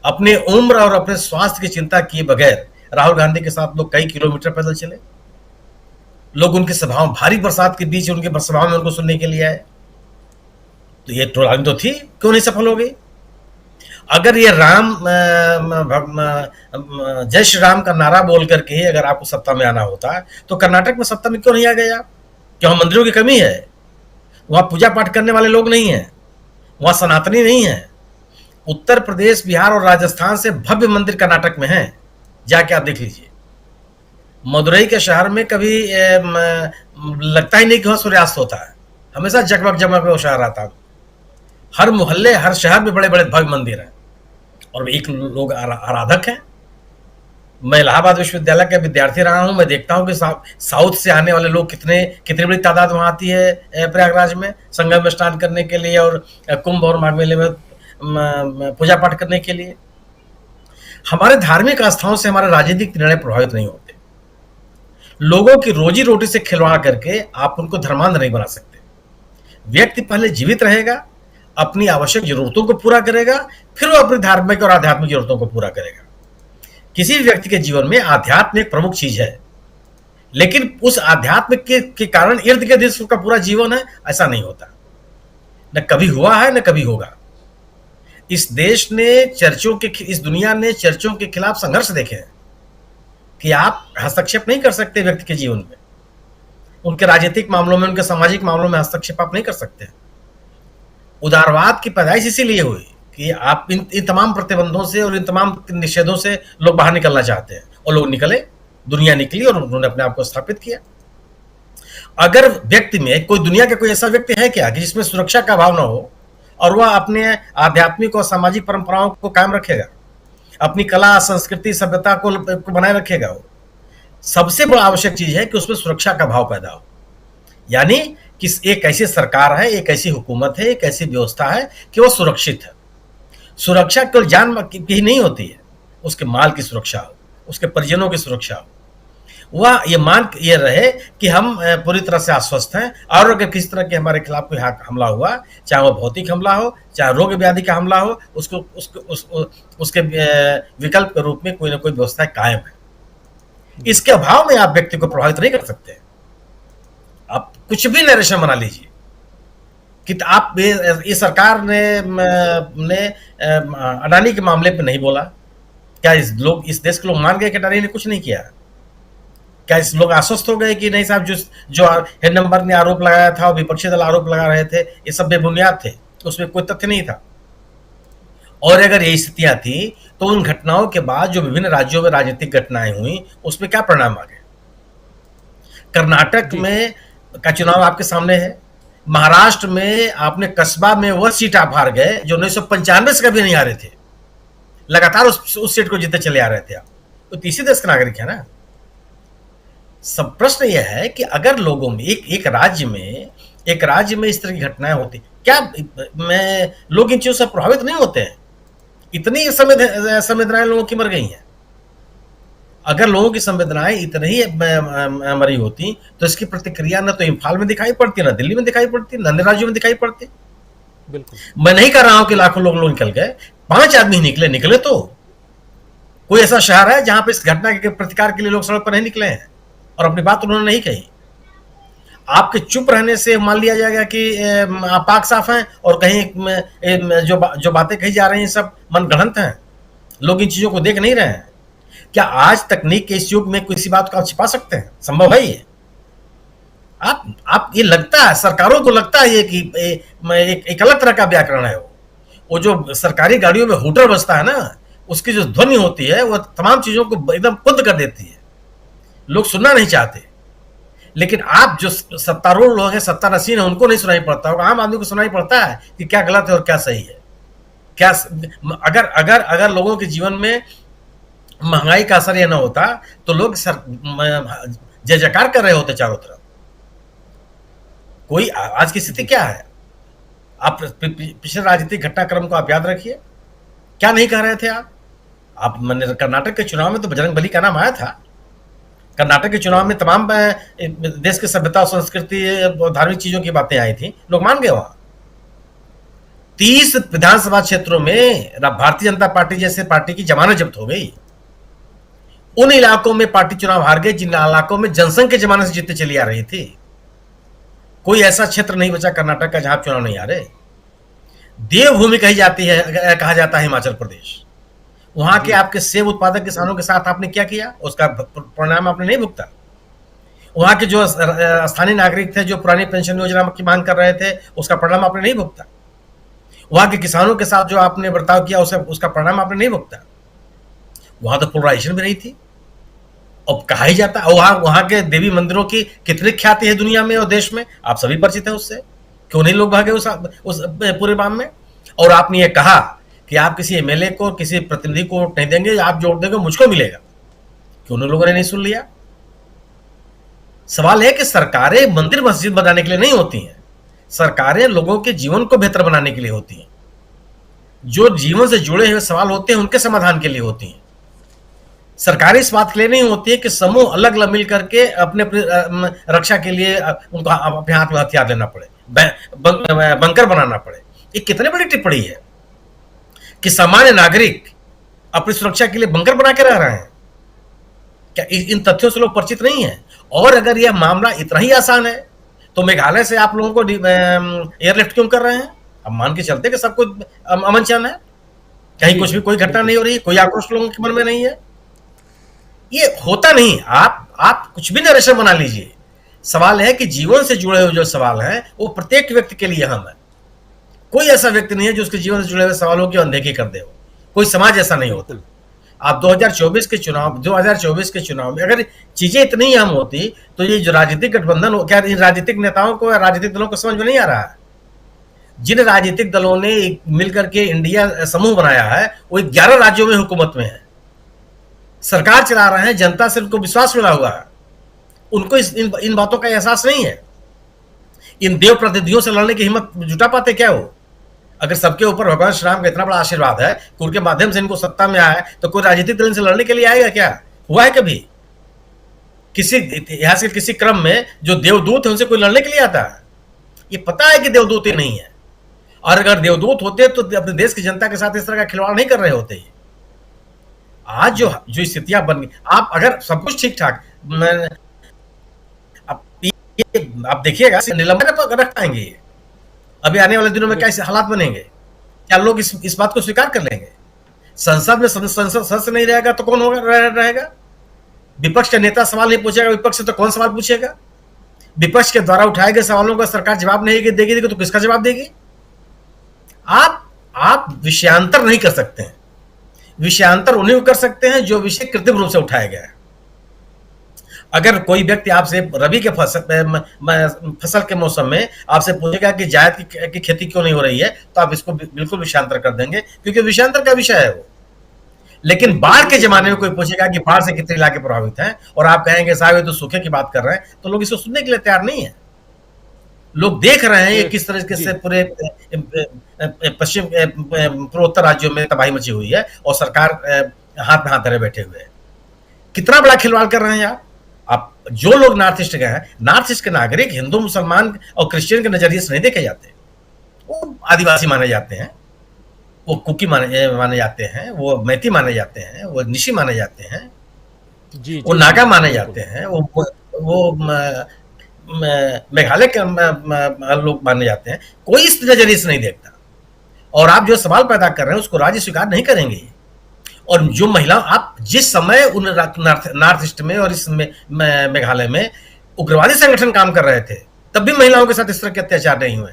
अपने उम्र और अपने स्वास्थ्य की चिंता किए बगैर राहुल गांधी के साथ लोग कई किलोमीटर पैदल चले। लोग उनकी सभाओं, भारी बरसात के बीच उनके सभाओं में उनको सुनने के लिए आए। तो ये ट्रोल आर्मी तो थी, क्यों नहीं सफल हो गई? अगर ये जय श्री राम का नारा बोल करके अगर आपको सत्ता में आना होता तो कर्नाटक में सत्ता में क्यों नहीं आ गया? क्यों मंदिरों की कमी है? वहां पूजा पाठ करने वाले लोग नहीं है, वहां सनातनी नहीं है। उत्तर प्रदेश, बिहार और राजस्थान से भव्य मंदिर कर्नाटक में है, जाके आप देख लीजिए। मदुरई के शहर में कभी लगता ही नहीं कि वहां सूर्यास्त होता है, हमेशा जगमग जगमग वो शहर आता है। हर मोहल्ले, हर शहर में बड़े बड़े भव्य मंदिर हैं और एक लोग आराधक हैं। मैं इलाहाबाद विश्वविद्यालय का विद्यार्थी रहा हूं। मैं देखता हूं कि साउथ से आने वाले लोग कितनी बड़ी तादाद वहां आती है प्रयागराज में संगम में स्नान करने के लिए और कुंभ और माघ मेले में पूजा पाठ करने के लिए। हमारे धार्मिक आस्थाओं से हमारे राजनीतिक निर्णय प्रभावित नहीं होते। लोगों की रोजी रोटी से खिलवाड़ करके आप उनको धर्मांध नहीं बना सकते। व्यक्ति पहले जीवित रहेगा, अपनी आवश्यक जरूरतों को पूरा करेगा, फिर वो अपनी धार्मिक और आध्यात्मिक जरूरतों को पूरा करेगा। किसी भी व्यक्ति के जीवन में आध्यात्म एक प्रमुख चीज है, लेकिन उस आध्यात्म के कारण इर्द गिर्द उसका पूरा जीवन है, ऐसा नहीं होता। न कभी हुआ है न कभी होगा। इस देश ने इस दुनिया ने चर्चों के खिलाफ संघर्ष देखे हैं कि आप हस्तक्षेप नहीं कर सकते व्यक्ति के जीवन में, उनके राजनीतिक मामलों में, उनके सामाजिक मामलों में हस्तक्षेप आप नहीं कर सकते। उदारवाद की पैदाइश इसीलिए हुई कि आप इन तमाम प्रतिबंधों से और इन तमाम निषेधों से लोग बाहर निकलना चाहते हैं, और लोग निकले, दुनिया निकली और उन्होंने अपने आप को स्थापित किया। अगर व्यक्ति में दुनिया का कोई ऐसा व्यक्ति है क्या कि जिसमें सुरक्षा का भाव ना हो और वह अपने आध्यात्मिक और सामाजिक परंपराओं को कायम रखेगा, अपनी कला संस्कृति सभ्यता को बनाए रखेगा। वो सबसे बड़ा आवश्यक चीज है कि उसमें सुरक्षा का भाव पैदा हो। यानी कि एक ऐसी सरकार है, एक ऐसी हुकूमत है, एक ऐसी व्यवस्था है कि वो सुरक्षित है। सुरक्षा केवल जान की नहीं होती है, उसके माल की सुरक्षा हो, उसके परिजनों की सुरक्षा हो। वह ये रहे कि हम पूरी तरह से आश्वस्त हैं, और अगर किसी तरह के हमारे खिलाफ कोई हमला हुआ, चाहे वो भौतिक हमला हो, चाहे रोग व्याधि का हमला हो, उसके विकल्प के रूप में कोई ना कोई व्यवस्था कायम है। इसके अभाव में आप व्यक्ति को प्रभावित नहीं कर सकते। आप कुछ भी नरेशन बना लीजिए कि आप ये सरकार ने अडानी के मामले पे नहीं बोला, क्या इस देश के लोग मान गए कि अडानी ने कुछ नहीं किया? क्या इस लोग आश्वस्त हो गए कि नहीं साहब, जो हेड नंबर ने आरोप लगाया था और विपक्षी दल आरोप लगा रहे थे, ये सब बेबुनियाद थे, उसमें कोई तथ्य नहीं था? और अगर यही स्थितियां थी तो उन घटनाओं के बाद जो विभिन्न राज्यों में राजनीतिक घटनाएं हुई, उसमें क्या परिणाम आ गए? कर्नाटक में का चुनाव आपके सामने है। महाराष्ट्र में आपने कस्बा में वह सीट आप हार गए जो 1995 से कभी नहीं हारे थे, लगातार उस सीट को जीते चले आ रहे थे आप। तो तीसरे देश के नागरिक है ना। सब प्रश्न यह है कि अगर लोगों में एक राज्य में इस तरह की घटनाएं होती, क्या लोग इन चीजों से प्रभावित नहीं होते हैं? इतनी संवेदनाएं लोगों की मर गई हैं। अगर लोगों की संवेदनाएं इतनी ही मरी होती तो इसकी प्रतिक्रिया न तो इम्फाल में दिखाई पड़ती, न दिल्ली में दिखाई पड़ती, न अन्य राज्यों में दिखाई पड़ती। बिल्कुल मैं नहीं कर रहा हूं कि लाखों लोग निकल गए, 5 आदमी निकले तो कोई ऐसा शहर है जहां पे इस घटना के प्रतिकार के लिए लोग सड़क पर नहीं निकले हैं और अपनी बात उन्होंने नहीं कही। आपके चुप रहने से मान लिया जाएगा कि आप पाक साफ हैं और कहीं जो बातें कही जा रही हैं सब मनगढ़ंत हैं, लोग इन चीजों को देख नहीं रहे हैं। क्या आज तकनीक के इस युग में किसी बात को आप छिपा सकते हैं? संभव है ये? आप ये लगता है, सरकारों को लगता है ये कि एक अलग तरह का व्याकरण है। वो जो सरकारी गाड़ियों में हूटर बजता है ना, उसकी जो ध्वनि होती है वो तमाम चीजों को एकदम कुंद कर देती है, लोग सुनना नहीं चाहते। लेकिन आप जो सत्तारूढ़ लोग हैं, सत्तानसीन है, उनको नहीं सुनाई पड़ता होगा, आम आदमी को सुनाई पड़ता है कि क्या गलत है और क्या सही है। क्या अगर लोगों के जीवन में महंगाई का असर यह ना होता तो लोग जय जयकार कर रहे होते चारों तरफ। कोई आज की स्थिति क्या है? आप पिछले राजनीतिक घटनाक्रम को आप याद रखिए, क्या नहीं कह रहे थे आप कर्नाटक के चुनाव में तो बजरंग बली का नाम आया था। कर्नाटक के चुनाव में तमाम देश की सभ्यता और संस्कृति धार्मिक चीजों की बातें आई थी, लोग मान गए। वहां 30 विधानसभा क्षेत्रों में भारतीय जनता पार्टी जैसे पार्टी की जमानत जब्त हो गई। उन इलाकों में पार्टी चुनाव हार गए जिन इलाकों में जनसंघ के जमाने से जीतते चली आ रही थी। कोई ऐसा क्षेत्र नहीं बचा कर्नाटक का जहां चुनाव नहीं आ रहे। देवभूमि कहा जाता है हिमाचल प्रदेश। वहां के आपके सेब उत्पादक किसानों के साथ आपने क्या किया, उसका परिणाम आपने नहीं भुगता। वहां के जो स्थानीय नागरिक थे जो पुरानी पेंशन योजना की मांग कर रहे थे, उसका परिणाम आपने नहीं भुगता। वहां के किसानों के साथ जो आपने बर्ताव किया उसका परिणाम आपने नहीं भुगता। वहां तो पोलराइजेशन भी नहीं थी। अब कहा ही जाता है वहां के देवी मंदिरों की कितनी ख्याति है दुनिया में और देश में, आप सभी परिचित हैं उससे। क्यों नहीं लोग भागे उस पूरे माम में? और आपने ये कहा कि आप किसी एमएलए को, किसी प्रतिनिधि को नहीं देंगे, आप जोड़ देंगे मुझको मिलेगा। कि उन लोगों ने नहीं सुन लिया। सवाल है कि सरकारें मंदिर मस्जिद बनाने के लिए नहीं होती हैं, सरकारें लोगों के जीवन को बेहतर बनाने के लिए होती हैं। जो जीवन से जुड़े हुए सवाल होते हैं उनके समाधान के लिए होती हैं। सरकारें इस बात के लिए नहीं होती है कि समूह अलग अलग मिल करके अपने रक्षा के लिए उनको अपने हाथ में हथियार लेना पड़े, बंकर बनाना पड़े। ये कितनी बड़ी टिप्पणी है कि सामान्य नागरिक अपनी सुरक्षा के लिए बंकर बना के रह रहे हैं। क्या इन तथ्यों से लोग परिचित नहीं है? और अगर यह मामला इतना ही आसान है तो मेघालय से आप लोगों को एयरलिफ्ट क्यों कर रहे हैं? अब मान के चलते कि सब कुछ अमन चैन है, कहीं कुछ भी कोई घटना नहीं हो रही, कोई आक्रोश लोगों के मन में नहीं है। ये होता नहीं। आप कुछ भी नरेशन बना लीजिए, सवाल है कि जीवन से जुड़े हुए जो सवाल हैं वो प्रत्येक व्यक्ति के लिए अहम है। कोई ऐसा व्यक्ति नहीं है जो उसके जीवन से जुड़े हुए सवालों की अनदेखी कर दे। कोई समाज ऐसा नहीं होता। आप 2024 के चुनाव में अगर चीजें इतनी अहम होती तो ये जो राजनीतिक गठबंधन, क्या इन राजनीतिक नेताओं को, राजनीतिक दलों को समझ में नहीं आ रहा है? जिन राजनीतिक दलों ने मिलकर के इंडिया समूह बनाया है वो 11 राज्यों में हुकूमत में है, सरकार चला रहे हैं, जनता से उनको विश्वास मिला हुआ है। उनको इन बातों का एहसास नहीं है। इन देव प्रतिनिधियों से लड़ने की हिम्मत जुटा पाते क्या हो? अगर सबके ऊपर भगवान श्री राम का इतना बड़ा आशीर्वाद है कि उनके माध्यम से इनको सत्ता में आया है, तो कोई राजनीतिक दल से लड़ने के लिए आएगा क्या? हुआ है कभी? किसी इतिहास के किसी क्रम में जो देवदूत है उनसे कोई लड़ने के लिए आता है? ये पता है कि देवदूत ही नहीं है। और अगर देवदूत होते तो अपने देश की जनता के साथ इस तरह का खिलवाड़ नहीं कर रहे होते। आज जो स्थितियां बन गई, आप अगर सब कुछ ठीक ठाक, आप देखिएगा निलंबन रख पाएंगे? अभी आने वाले दिनों में क्या हालात बनेंगे? क्या लोग इस बात को स्वीकार कर लेंगे? संसद में संसद सदस्य नहीं रहेगा तो कौन रहेगा? विपक्ष का नेता सवाल नहीं पूछेगा, विपक्ष से तो कौन सवाल पूछेगा? विपक्ष के द्वारा उठाए गए सवालों का सरकार जवाब नहीं देगी तो किसका जवाब देगी? आप विषयांतर नहीं कर सकते हैं। विषयांतर उन्हीं को कर सकते हैं जो विषय कृत्रिम रूप से उठाया गया है। अगर कोई व्यक्ति आपसे रबी के फसल के मौसम में आपसे पूछेगा कि जायद की खेती क्यों नहीं हो रही है, तो आप इसको बिल्कुल विषयांतर कर देंगे, क्योंकि विषयांतर का विषय है वो। लेकिन बाढ़ के जमाने में कोई पूछेगा कि बाढ़ से कितने इलाके प्रभावित हैं, और आप कहेंगे साहब ये तो सूखे की बात कर रहे हैं, तो लोग इसको सुनने के लिए तैयार नहीं है। लोग देख रहे हैं ये किस तरीके से पूरे पश्चिम पूर्वोत्तर राज्यों में तबाही मची हुई है और सरकार हाथ में हाथ धरे बैठे हुए हैं। कितना बड़ा खिलवाड़ कर रहे हैं आप। जो लोग नॉर्थ ईस्ट गए हैं, नॉर्थ ईस्ट के नागरिक हिंदू, मुसलमान और क्रिश्चियन के नजरिए से नहीं देखे जाते। वो आदिवासी माने जाते हैं, वो कुकी माने जाते हैं, वो मैती माने जाते हैं, वो निशी माने जाते हैं, वो नागा माने जाते हैं, वो मेघालय के लोग माने जाते हैं। कोई इस नजरिए से नहीं देखता। और आप जो सवाल पैदा कर रहे हैं उसको राज्य स्वीकार नहीं करेंगे। और जो महिला, आप जिस समय उन नॉर्थ ईस्ट में और इस मेघालय में उग्रवादी संगठन काम कर रहे थे, तब भी महिलाओं के साथ इस तरह के अत्याचार नहीं हुए।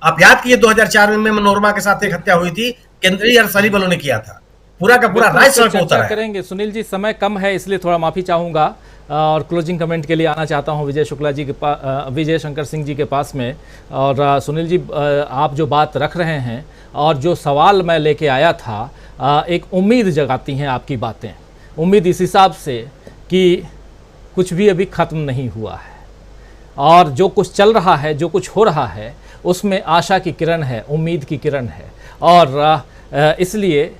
आप याद कीजिए 2004 में मनोरमा के साथ एक हत्या हुई थी, केंद्रीय अर्धसैनिक बलों ने किया था। पूरा का पूरा राज्य सड़क पर उतरा है। करेंगे सुनील जी, समय कम है इसलिए थोड़ा माफी चाहूंगा और क्लोजिंग कमेंट के लिए आना चाहता हूं विजय शुक्ला जी के पास, विजय शंकर सिंह जी के पास में। और सुनील जी, आप जो बात रख रहे हैं और जो सवाल मैं लेके आया था, एक उम्मीद जगाती हैं आपकी बातें। उम्मीद इस हिसाब से कि कुछ भी अभी ख़त्म नहीं हुआ है और जो कुछ चल रहा है, जो कुछ हो रहा है, उसमें आशा की किरण है, उम्मीद की किरण है। और इसलिए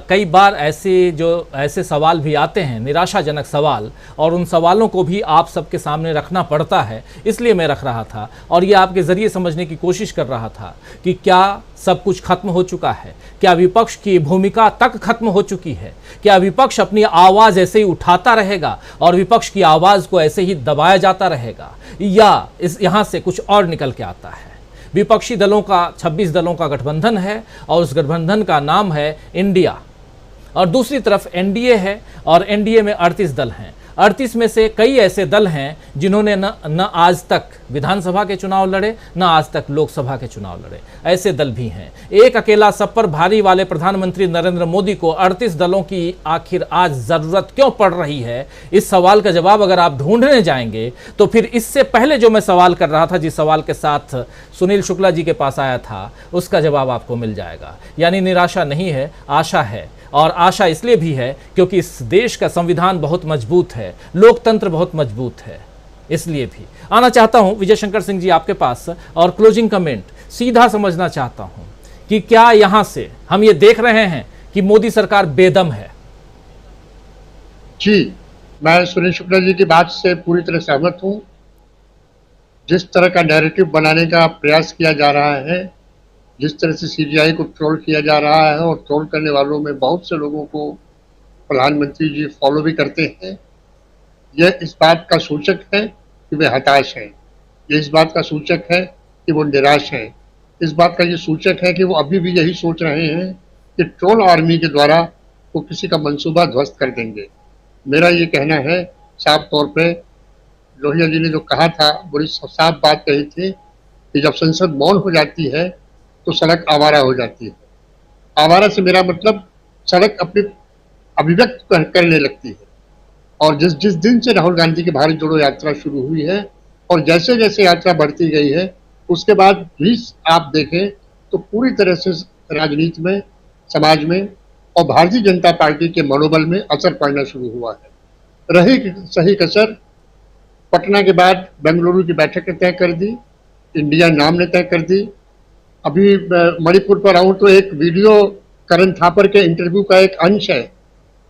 कई बार ऐसे सवाल भी आते हैं, निराशाजनक सवाल, और उन सवालों को भी आप सबके सामने रखना पड़ता है। इसलिए मैं रख रहा था और ये आपके ज़रिए समझने की कोशिश कर रहा था कि क्या सब कुछ खत्म हो चुका है? क्या विपक्ष की भूमिका तक खत्म हो चुकी है? क्या विपक्ष अपनी आवाज़ ऐसे ही उठाता रहेगा और विपक्ष की आवाज़ को ऐसे ही दबाया जाता रहेगा, या यहाँ से कुछ और निकल के आता है? विपक्षी दलों का 26 दलों का गठबंधन है और उस गठबंधन का नाम है इंडिया, और दूसरी तरफ एनडीए है और एनडीए में 38 दल हैं। 38 में से कई ऐसे दल हैं जिन्होंने न आज तक विधानसभा के चुनाव लड़े, न आज तक लोकसभा के चुनाव लड़े। ऐसे दल भी हैं। एक अकेला सब पर भारी वाले प्रधानमंत्री नरेंद्र मोदी को 38 दलों की आखिर आज जरूरत क्यों पड़ रही है, इस सवाल का जवाब अगर आप ढूंढने जाएंगे तो फिर इससे पहले जो मैं सवाल कर रहा था, जिस सवाल के साथ सुनील शुक्ला जी के पास आया था, उसका जवाब आपको मिल जाएगा। यानी निराशा नहीं है, आशा है। और आशा इसलिए भी है क्योंकि इस देश का संविधान बहुत मजबूत है, लोकतंत्र बहुत मजबूत है। इसलिए भी आना चाहता हूं विजय शंकर सिंह जी आपके पास और क्लोजिंग कमेंट सीधा समझना चाहता हूं कि क्या यहां से हम ये देख रहे हैं कि मोदी सरकार बेदम है? जी, मैं सुनील शुक्ला जी की बात से पूरी तरह सहमत हूं। जिस तरह का नैरेटिव बनाने का प्रयास किया जा रहा है, जिस तरह से सीबीआई को ट्रोल किया जा रहा है, और ट्रोल करने वालों में बहुत से लोगों को प्रधानमंत्री जी फॉलो भी करते हैं, यह इस बात का सूचक है कि वे हताश हैं। यह इस बात का सूचक है कि वो निराश हैं। इस बात का ये सूचक है कि वो अभी भी यही सोच रहे हैं कि ट्रोल आर्मी के द्वारा वो किसी का मंसूबा ध्वस्त कर देंगे। मेरा ये कहना है साफ तौर पे, लोहिया जी ने जो कहा था, बड़ी साफ बात कही थी कि जब संसद मौन हो जाती है तो सड़क आवारा हो जाती है। आवारा से मेरा मतलब सड़क अपनी अभिव्यक्त करने लगती है। और जिस दिन से राहुल गांधी की भारत जोड़ो यात्रा शुरू हुई है और जैसे जैसे यात्रा बढ़ती गई है, उसके बाद भी आप देखें तो पूरी तरह से राजनीति में, समाज में और भारतीय जनता पार्टी के मनोबल में असर पड़ना शुरू हुआ है। रही सही कसर पटना के बाद बेंगलुरु की बैठक ने तय कर दी, इंडिया नाम ने तय कर दी। अभी मणिपुर पर आऊँ तो एक वीडियो करण थापर के इंटरव्यू का एक अंश है,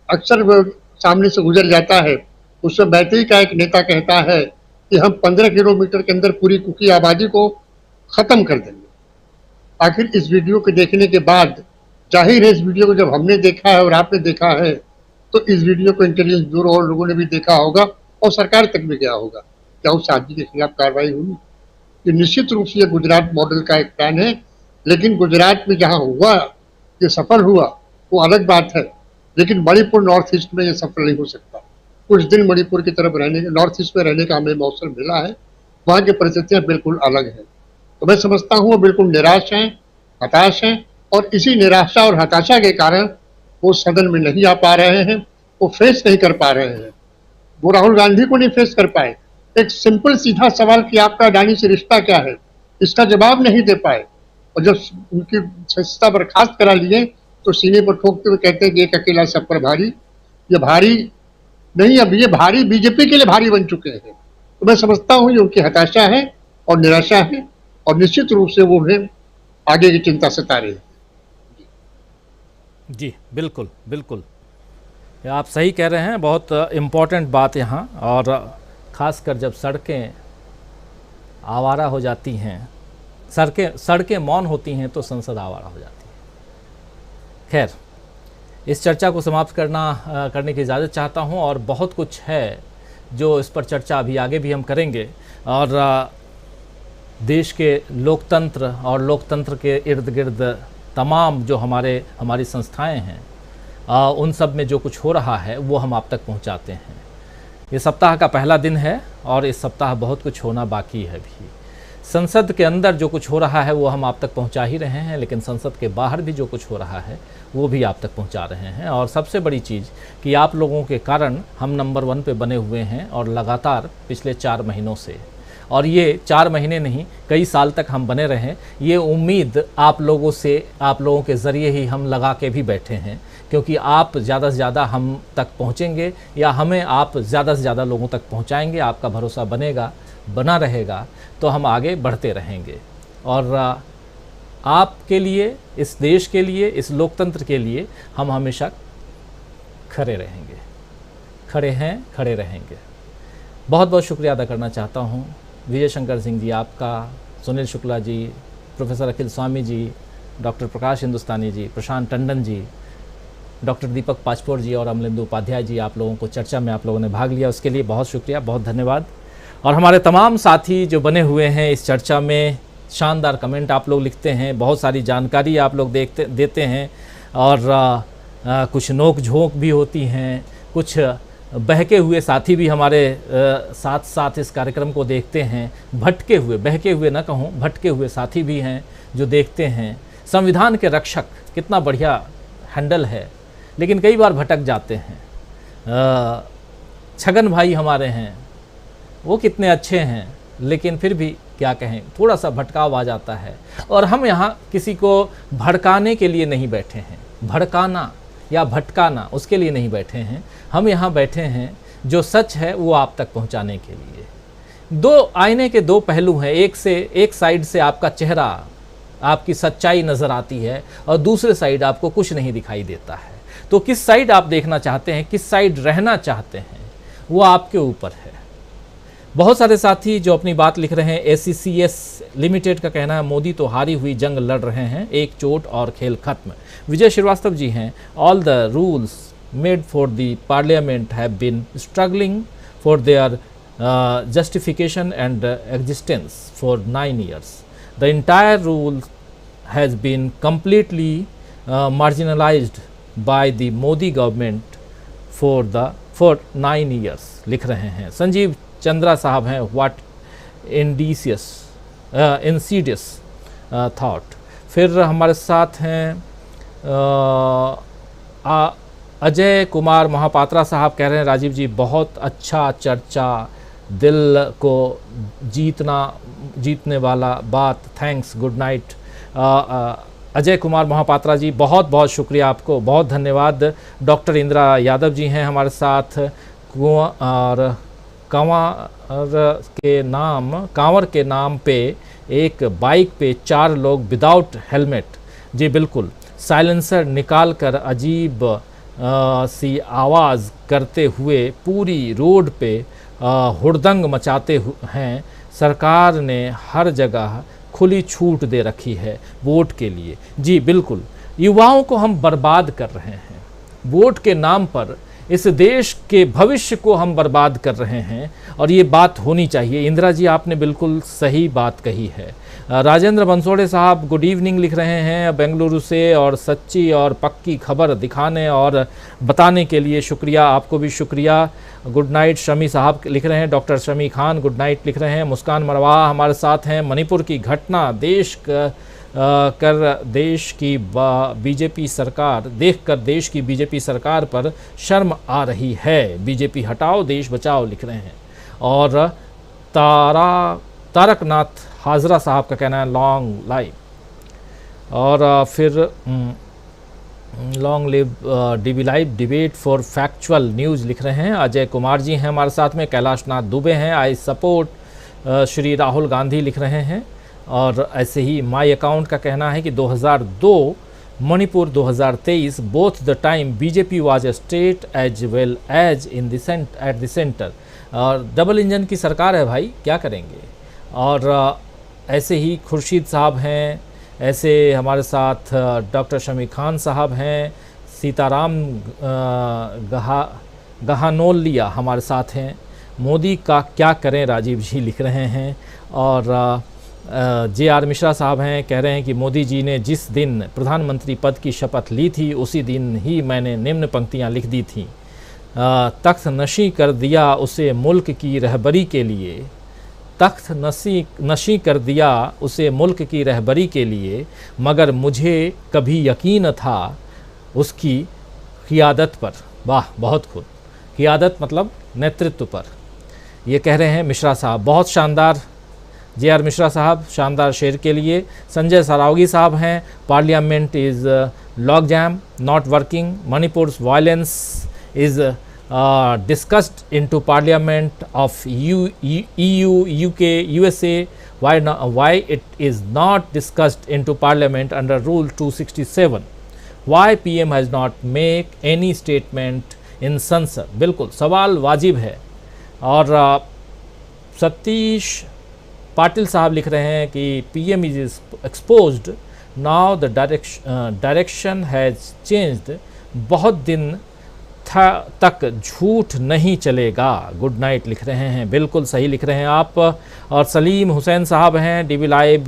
अक्सर सामने से गुजर जाता है। उसमें बैतूल का एक नेता कहता है कि हम 15 किलोमीटर के अंदर पूरी कुकी आबादी को खत्म कर देंगे। आखिर इस वीडियो को देखने के बाद, जाहिर है इस वीडियो को जब हमने देखा है और आपने देखा है, तो इस वीडियो को इंटेलिजेंस ब्यूरो और लोगों ने भी देखा होगा और सरकार तक भी गया होगा। क्या उस आदमी के खिलाफ कार्रवाई हुई? ये निश्चित रूप से ये गुजरात मॉडल का एक प्लान है, लेकिन गुजरात में जहाँ हुआ, ये सफल हुआ, वो अलग बात है। लेकिन मणिपुर नॉर्थ ईस्ट में ये सफल नहीं हो सकता। कुछ दिन मणिपुर की तरफ रहने, नॉर्थ ईस्ट में रहने का हमें मौसम मिला है, वहाँ की परिस्थितियाँ बिल्कुल अलग हैं। तो मैं समझता हूँ वो बिल्कुल निराश हैं, हताश हैं, और इसी निराशा और हताशा के कारण वो सदन में नहीं आ पा रहे हैं, वो फेस नहीं कर पा रहे हैं। वो राहुल गांधी को नहीं फेस कर पाए। एक सिंपल सीधा सवाल कि आपका अडानी से रिश्ता क्या है, इसका जवाब नहीं दे पाए। और जब उनकी सदस्यता बर्खास्त करा लिए तो सीने पर ठोकते हुए कहते हैं कि एक अकेला सब पर भारी। ये भारी नहीं, अब ये भारी बीजेपी के लिए भारी बन चुके हैं। तो मैं समझता हूँ ये उनकी हताशा है और निराशा है, और निश्चित रूप से वो उन्हें आगे की चिंता सता रही है। जी बिल्कुल बिल्कुल, आप सही कह रहे हैं। बहुत इम्पोर्टेंट बात यहाँ, और ख़ासकर जब सड़कें आवारा हो जाती हैं, सड़कें मौन होती हैं, तो संसद आवारा हो जाती है। खैर, इस चर्चा को समाप्त करने की इजाज़त चाहता हूँ, और बहुत कुछ है जो इस पर चर्चा अभी आगे भी हम करेंगे। और देश के लोकतंत्र और लोकतंत्र के इर्द गिर्द तमाम जो हमारी संस्थाएं हैं, उन सब में जो कुछ हो रहा है वो हम आप तक पहुंचाते हैं। ये सप्ताह का पहला दिन है और इस सप्ताह बहुत कुछ होना बाकी है भी। संसद के अंदर जो कुछ हो रहा है वो हम आप तक पहुंचा ही रहे हैं, लेकिन संसद के बाहर भी जो कुछ हो रहा है वो भी आप तक पहुंचा रहे हैं। और सबसे बड़ी चीज़ कि आप लोगों के कारण हम नंबर 1 पे बने हुए हैं, और लगातार पिछले 4 महीनों से, और ये 4 महीने नहीं, कई साल तक हम बने रहें, ये उम्मीद आप लोगों के ज़रिए ही हम लगा के भी बैठे हैं। क्योंकि आप ज़्यादा से ज़्यादा हम तक पहुँचेंगे या हमें आप ज़्यादा से ज़्यादा लोगों तक पहुँचाएंगे, आपका भरोसा बना रहेगा, तो हम आगे बढ़ते रहेंगे। और आपके लिए, इस देश के लिए, इस लोकतंत्र के लिए हम हमेशा खड़े रहेंगे, खड़े हैं, खड़े रहेंगे। बहुत बहुत शुक्रिया अदा करना चाहता हूँ विजय शंकर सिंह जी आपका, सुनील शुक्ला जी, प्रोफेसर अखिल स्वामी जी, डॉक्टर प्रकाश हिंदुस्तानी जी, प्रशांत टंडन जी, डॉक्टर दीपक पाचपोर जी और अमलेंदु उपाध्याय जी, आप लोगों को चर्चा में आप लोगों ने भाग लिया, उसके लिए बहुत शुक्रिया, बहुत धन्यवाद। और हमारे तमाम साथी जो बने हुए हैं इस चर्चा में, शानदार कमेंट आप लोग लिखते हैं, बहुत सारी जानकारी आप लोग देते हैं, और कुछ नोक झोंक भी होती हैं, कुछ बहके हुए साथी भी हमारे साथ साथ इस कार्यक्रम को देखते हैं, भटके हुए, बहके हुए ना कहूँ, भटके हुए साथी भी हैं जो देखते हैं। संविधान के रक्षक, कितना बढ़िया हैंडल है, लेकिन कई बार भटक जाते हैं। छगन भाई हमारे हैं, वो कितने अच्छे हैं, लेकिन फिर भी क्या कहें, थोड़ा सा भटकाव आ जाता है। और हम यहाँ किसी को भड़काने के लिए नहीं बैठे हैं, भड़काना या भटकाना उसके लिए नहीं बैठे हैं। हम यहाँ बैठे हैं जो सच है वो आप तक पहुँचाने के लिए। दो आईने के दो पहलू हैं, एक साइड से आपका चेहरा, आपकी सच्चाई नज़र आती है, और दूसरे साइड आपको कुछ नहीं दिखाई देता है। तो किस साइड आप देखना चाहते हैं, किस साइड रहना चाहते हैं, वो आपके ऊपर है। बहुत सारे साथी जो अपनी बात लिख रहे हैं, ACCS लिमिटेड का कहना है मोदी तो हारी हुई जंग लड़ रहे हैं, एक चोट और खेल खत्म। विजय श्रीवास्तव जी हैं, all the rules made for the parliament have been struggling for their justification and existence for 9 years. The entire rule has been completely marginalized by the Modi government for 9 years. लिख रहे हैं संजीव चंद्रा साहब हैं, what insidious thought। फिर हमारे साथ हैं अजय कुमार महापात्रा साहब, कह रहे हैं राजीव जी बहुत अच्छा चर्चा, दिल को जीतने वाला बात, thanks, good night. Ajay Kumar Mahapatra ji, बहुत बहुत शुक्रिया आपको, बहुत धन्यवाद। डॉक्टर इंदिरा यादव जी हैं हमारे साथ, और कांवर के नाम पे एक बाइक पे 4 लोग विदाउट हेलमेट, जी बिल्कुल, साइलेंसर निकाल कर अजीब सी आवाज़ करते हुए पूरी रोड पे हुड़दंग मचाते हैं। सरकार ने हर जगह खुली छूट दे रखी है वोट के लिए। जी बिल्कुल, युवाओं को हम बर्बाद कर रहे हैं वोट के नाम पर, इस देश के भविष्य को हम बर्बाद कर रहे हैं, और ये बात होनी चाहिए। इंदिरा जी आपने बिल्कुल सही बात कही है। राजेंद्र बंसोड़े साहब गुड इवनिंग लिख रहे हैं बेंगलुरु से, और सच्ची और पक्की खबर दिखाने और बताने के लिए शुक्रिया, आपको भी शुक्रिया। गुड नाइट शमी साहब लिख रहे हैं, doctor Shami Khan good night लिख रहे हैं। मुस्कान मरवाहा हमारे साथ हैं। मणिपुर की घटना देश की बीजेपी सरकार देखकर देश की बीजेपी सरकार पर शर्म आ रही है, बीजेपी हटाओ देश बचाओ लिख रहे हैं। और तारकनाथ हाजरा साहब का कहना है लॉन्ग लाइव, और फिर long live dB live debate for factual news लिख रहे हैं। अजय कुमार जी हैं हमारे साथ में, कैलाश नाथ दुबे हैं, आई सपोर्ट श्री राहुल गांधी लिख रहे हैं। और ऐसे ही माई अकाउंट का कहना है कि 2002 Manipur 2023 both the time BJP was a state as well as in at the centre, और डबल इंजन की सरकार है भाई, क्या करेंगे। और ऐसे ही खुर्शीद साहब हैं, ऐसे हमारे साथ डॉक्टर शमी खान साहब हैं, सीताराम गहानोलिया हमारे साथ हैं। मोदी का क्या करें राजीव जी लिख रहे हैं। और JR मिश्रा साहब हैं, कह रहे हैं कि मोदी जी ने जिस दिन प्रधानमंत्री पद की शपथ ली थी उसी दिन ही मैंने निम्न पंक्तियां लिख दी थीं। तख्त नशी कर दिया उसे मुल्क की रहबरी के लिए, तख्त नशी कर दिया उसे मुल्क की रहबरी के लिए, मगर मुझे कभी यकीन था उसकी क़ियादत पर। वाह, बहुत खूब, क़ियादत मतलब नेतृत्व पर, ये कह रहे हैं मिश्रा साहब। बहुत शानदार JR मिश्रा साहब, शानदार शेर के लिए। संजय सरावगी साहब हैं, Parliament is logjam not working, Manipur's violence is discussed into Parliament of EU, UK, USA. Why it is not discussed into Parliament under Rule 267? Why PM has not make any statement in censure? बिल्कुल सवाल वाजिब है। और सतीश पाटिल साहब लिख रहे हैं कि PM is exposed now, the direction has changed, बहुत दिन तक झूठ नहीं चलेगा, गुड नाइट लिख रहे हैं, बिल्कुल सही लिख रहे हैं आप। और सलीम हुसैन साहब हैं, DB लाइव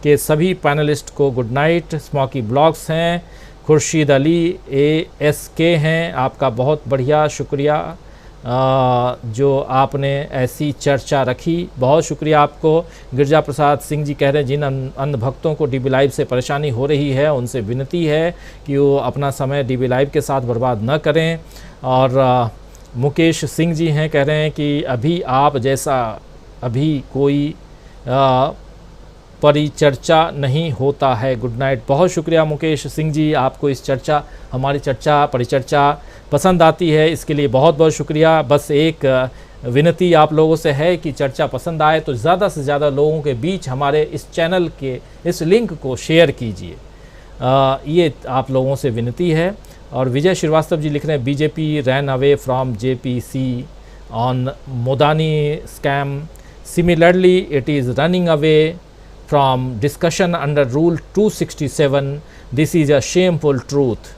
के सभी पैनलिस्ट को गुड नाइट। स्मोकी ब्लॉग्स हैं, खुर्शीद अली ASK हैं, आपका बहुत बढ़िया शुक्रिया। जो आपने ऐसी चर्चा रखी। बहुत शुक्रिया आपको। गिरजा प्रसाद सिंह जी कह रहे हैं जिन अंध भक्तों को डीबी लाइव से परेशानी हो रही है उनसे विनती है कि वो अपना समय डीबी लाइव के साथ बर्बाद न करें। और मुकेश सिंह जी हैं, कह रहे हैं कि अभी आप जैसा अभी कोई परिचर्चा नहीं होता है। Good night. बहुत शुक्रिया मुकेश सिंह जी, आपको इस चर्चा, हमारी चर्चा, परिचर्चा पसंद आती है, इसके लिए बहुत बहुत शुक्रिया। बस एक विनती आप लोगों से है कि चर्चा पसंद आए तो ज़्यादा से ज़्यादा लोगों के बीच हमारे इस चैनल के इस लिंक को शेयर कीजिए, ये आप लोगों से विनती है। और विजय श्रीवास्तव जी लिख रहे हैं BJP ran away from JPC on Modani scam, similarly it is running away from discussion under rule 267, this is a shameful truth।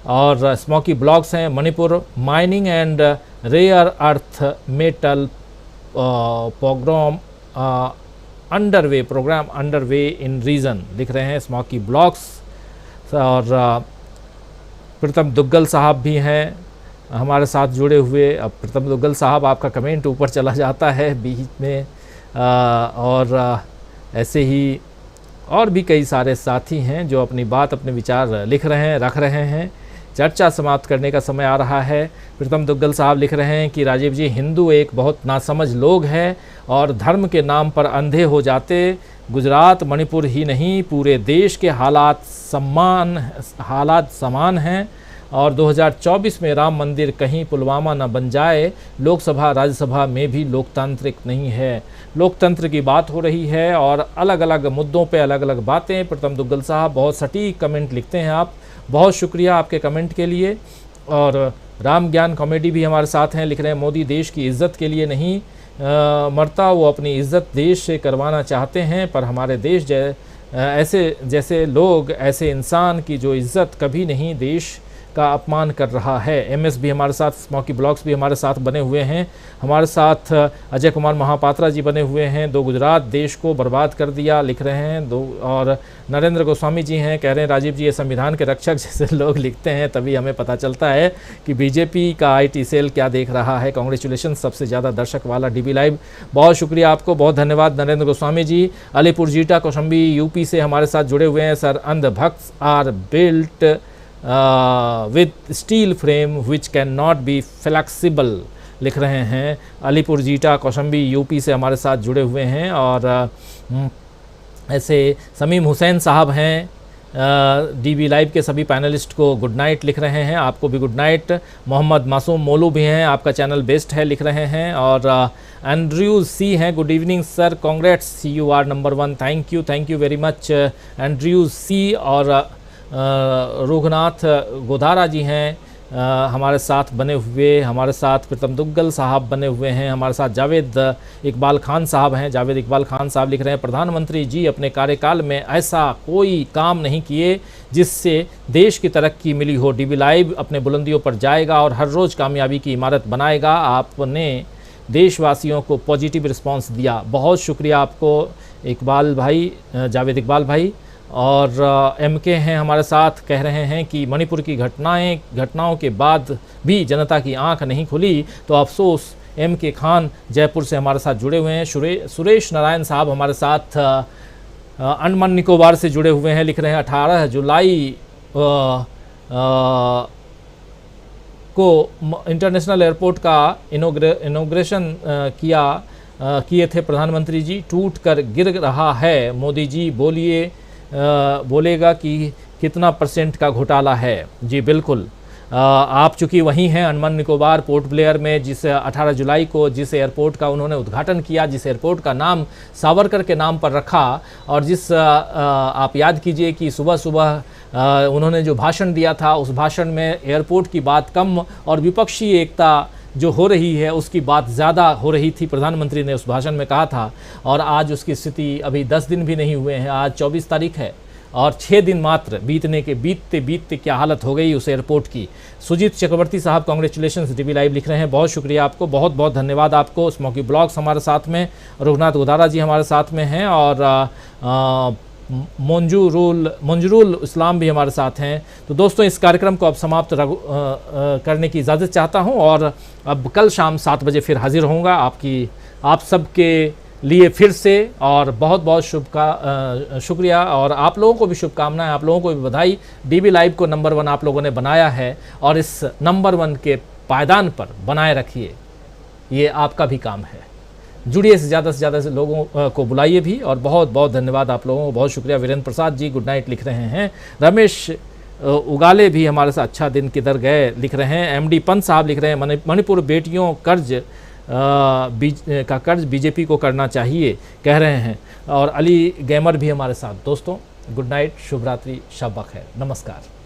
और स्मोकी ब्लॉग्स हैं, Manipur mining and rare earth metal programme underway in region, लिख रहे हैं smoky blogs. और प्रीतम दुग्गल साहब भी हैं हमारे साथ जुड़े हुए। अब प्रीतम दुग्गल साहब आपका कमेंट ऊपर चला जाता है बीच में, और ऐसे ही और भी कई सारे साथी हैं जो अपनी बात, अपने विचार लिख रहे हैं, रख रहे हैं। चर्चा समाप्त करने का समय आ रहा है। प्रीतम दुग्गल साहब लिख रहे हैं कि राजीव जी, हिंदू एक बहुत नासमझ लोग हैं और धर्म के नाम पर अंधे हो जाते। गुजरात, मणिपुर ही नहीं, पूरे देश के हालात समान हैं और 2024 में राम मंदिर कहीं पुलवामा न बन जाए। लोकसभा राज्यसभा में भी लोकतांत्रिक नहीं है। लोकतंत्र की बात हो रही है और अलग अलग मुद्दों पे अलग अलग बातें। प्रीतम दुग्गल साहब बहुत सटीक कमेंट लिखते हैं आप, बहुत शुक्रिया आपके कमेंट के लिए। और राम ज्ञान कॉमेडी भी हमारे साथ हैं, लिख रहे हैं मोदी देश की इज़्ज़त के लिए नहीं मरता, वो अपनी इज़्ज़त देश से करवाना चाहते हैं, पर हमारे देश ऐसे जैसे लोग, ऐसे इंसान की जो इज़्ज़त कभी नहीं देश का अपमान कर रहा है। एमएस भी हमारे साथ, स्मोकी ब्लॉग्स भी हमारे साथ बने हुए हैं। हमारे साथ अजय कुमार महापात्रा जी बने हुए हैं, दो गुजरात देश को बर्बाद कर दिया, लिख रहे हैं दो। और नरेंद्र गोस्वामी जी हैं, कह रहे हैं राजीव जी ये संविधान के रक्षक जैसे लोग लिखते हैं तभी हमें पता चलता है कि बीजेपी का आईटी सेल क्या देख रहा है। कांग्रेचुलेशन, सबसे ज़्यादा दर्शक वाला डीबी लाइव। बहुत शुक्रिया आपको, बहुत धन्यवाद नरेंद्र गोस्वामी जी। अलीपुर जीटा कौशंबी यूपी से हमारे साथ जुड़े हुए हैं। सर, अंध भक्स are built with steel frame which cannot be flexible, लिख रहे हैं अलीपुर जीटा कौशंबी यूपी से हमारे साथ जुड़े हुए हैं। और ऐसे समीम हुसैन साहब हैं, डीबी लाइव के सभी पैनलिस्ट को गुड नाइट लिख रहे हैं, आपको भी गुड नाइट। मोहम्मद मासूम मोलू भी हैं, आपका चैनल बेस्ट है, लिख रहे हैं। और एंड्रयूज सी हैं, good evening sir, congrats, you are number 1, thank you very much Andrews C. और रघुनाथ गोधारा जी हैं हमारे साथ बने हुए, हमारे साथ प्रीतम दुग्गल साहब बने हुए हैं, हमारे साथ जावेद इकबाल खान साहब हैं। जावेद इकबाल खान साहब लिख रहे हैं प्रधानमंत्री जी अपने कार्यकाल में ऐसा कोई काम नहीं किए जिससे देश की तरक्की मिली हो। डीबी लाइव अपने बुलंदियों पर जाएगा और हर रोज़ कामयाबी की इमारत बनाएगा। आपने देशवासियों को पॉजिटिव रिस्पांस दिया, बहुत शुक्रिया आपको इकबाल भाई, जावेद इकबाल भाई। और एमके हैं हमारे साथ, कह रहे हैं कि मणिपुर की घटनाओं के बाद भी जनता की आंख नहीं खुली तो अफसोस। एमके खान जयपुर से हमारे साथ जुड़े हुए हैं। सुरेश नारायण साहब हमारे साथ अंडमान निकोबार से जुड़े हुए हैं, लिख रहे हैं 18 जुलाई को इंटरनेशनल एयरपोर्ट का इनॉग्रेशन किए थे प्रधानमंत्री जी, टूट कर गिर रहा है। मोदी जी बोलेगा कि कितना % का घोटाला है। जी बिल्कुल, आप चूँकि वहीं हैं अंडमान निकोबार पोर्ट ब्लेयर में, जिस 18 जुलाई को जिस एयरपोर्ट का उन्होंने उद्घाटन किया, जिस एयरपोर्ट का नाम सावरकर के नाम पर रखा, और जिस आप याद कीजिए कि सुबह सुबह उन्होंने जो भाषण दिया था, उस भाषण में एयरपोर्ट की बात कम और विपक्षी एकता जो हो रही है उसकी बात ज़्यादा हो रही थी, प्रधानमंत्री ने उस भाषण में कहा था। और आज उसकी स्थिति, अभी 10 दिन भी नहीं हुए हैं, आज 24 तारीख है और 6 दिन मात्र बीतते क्या हालत हो गई उस एयरपोर्ट की। सुजीत चक्रवर्ती साहब कांग्रेचुलेशंस, डीबी लाइव लिख रहे हैं, बहुत शुक्रिया आपको, बहुत बहुत धन्यवाद आपको। स्मोकी ब्लॉग्स हमारे साथ में, रघुनाथ गोधारा जी हमारे साथ में हैं। और मंजरुल इस्लाम भी हमारे साथ हैं। तो दोस्तों, इस कार्यक्रम को अब समाप्त करने की इजाज़त चाहता हूं और अब कल शाम 7 बजे फिर हाजिर होऊंगा आप सबके लिए फिर से। और बहुत बहुत शुक्रिया और आप लोगों को भी शुभकामनाएं, आप लोगों को भी बधाई। डीबी लाइव को नंबर 1 आप लोगों ने बनाया है और इस नंबर 1 के पायदान पर बनाए रखिए, ये आपका भी काम है। जुड़िए से ज़्यादा से लोगों को बुलाइए भी। और बहुत बहुत धन्यवाद आप लोगों को, बहुत शुक्रिया। वीरेंद्र प्रसाद जी गुड नाइट लिख रहे हैं। रमेश उगाले भी हमारे साथ अच्छा दिन किधर गए लिख रहे हैं। एमडी पंत साहब लिख रहे हैं मणिपुर बेटियों का कर्ज बीजेपी को करना चाहिए कह रहे हैं। और अली गैमर भी हमारे साथ। दोस्तों गुड नाइट, शुभ रात्रि, शब बखैर, नमस्कार।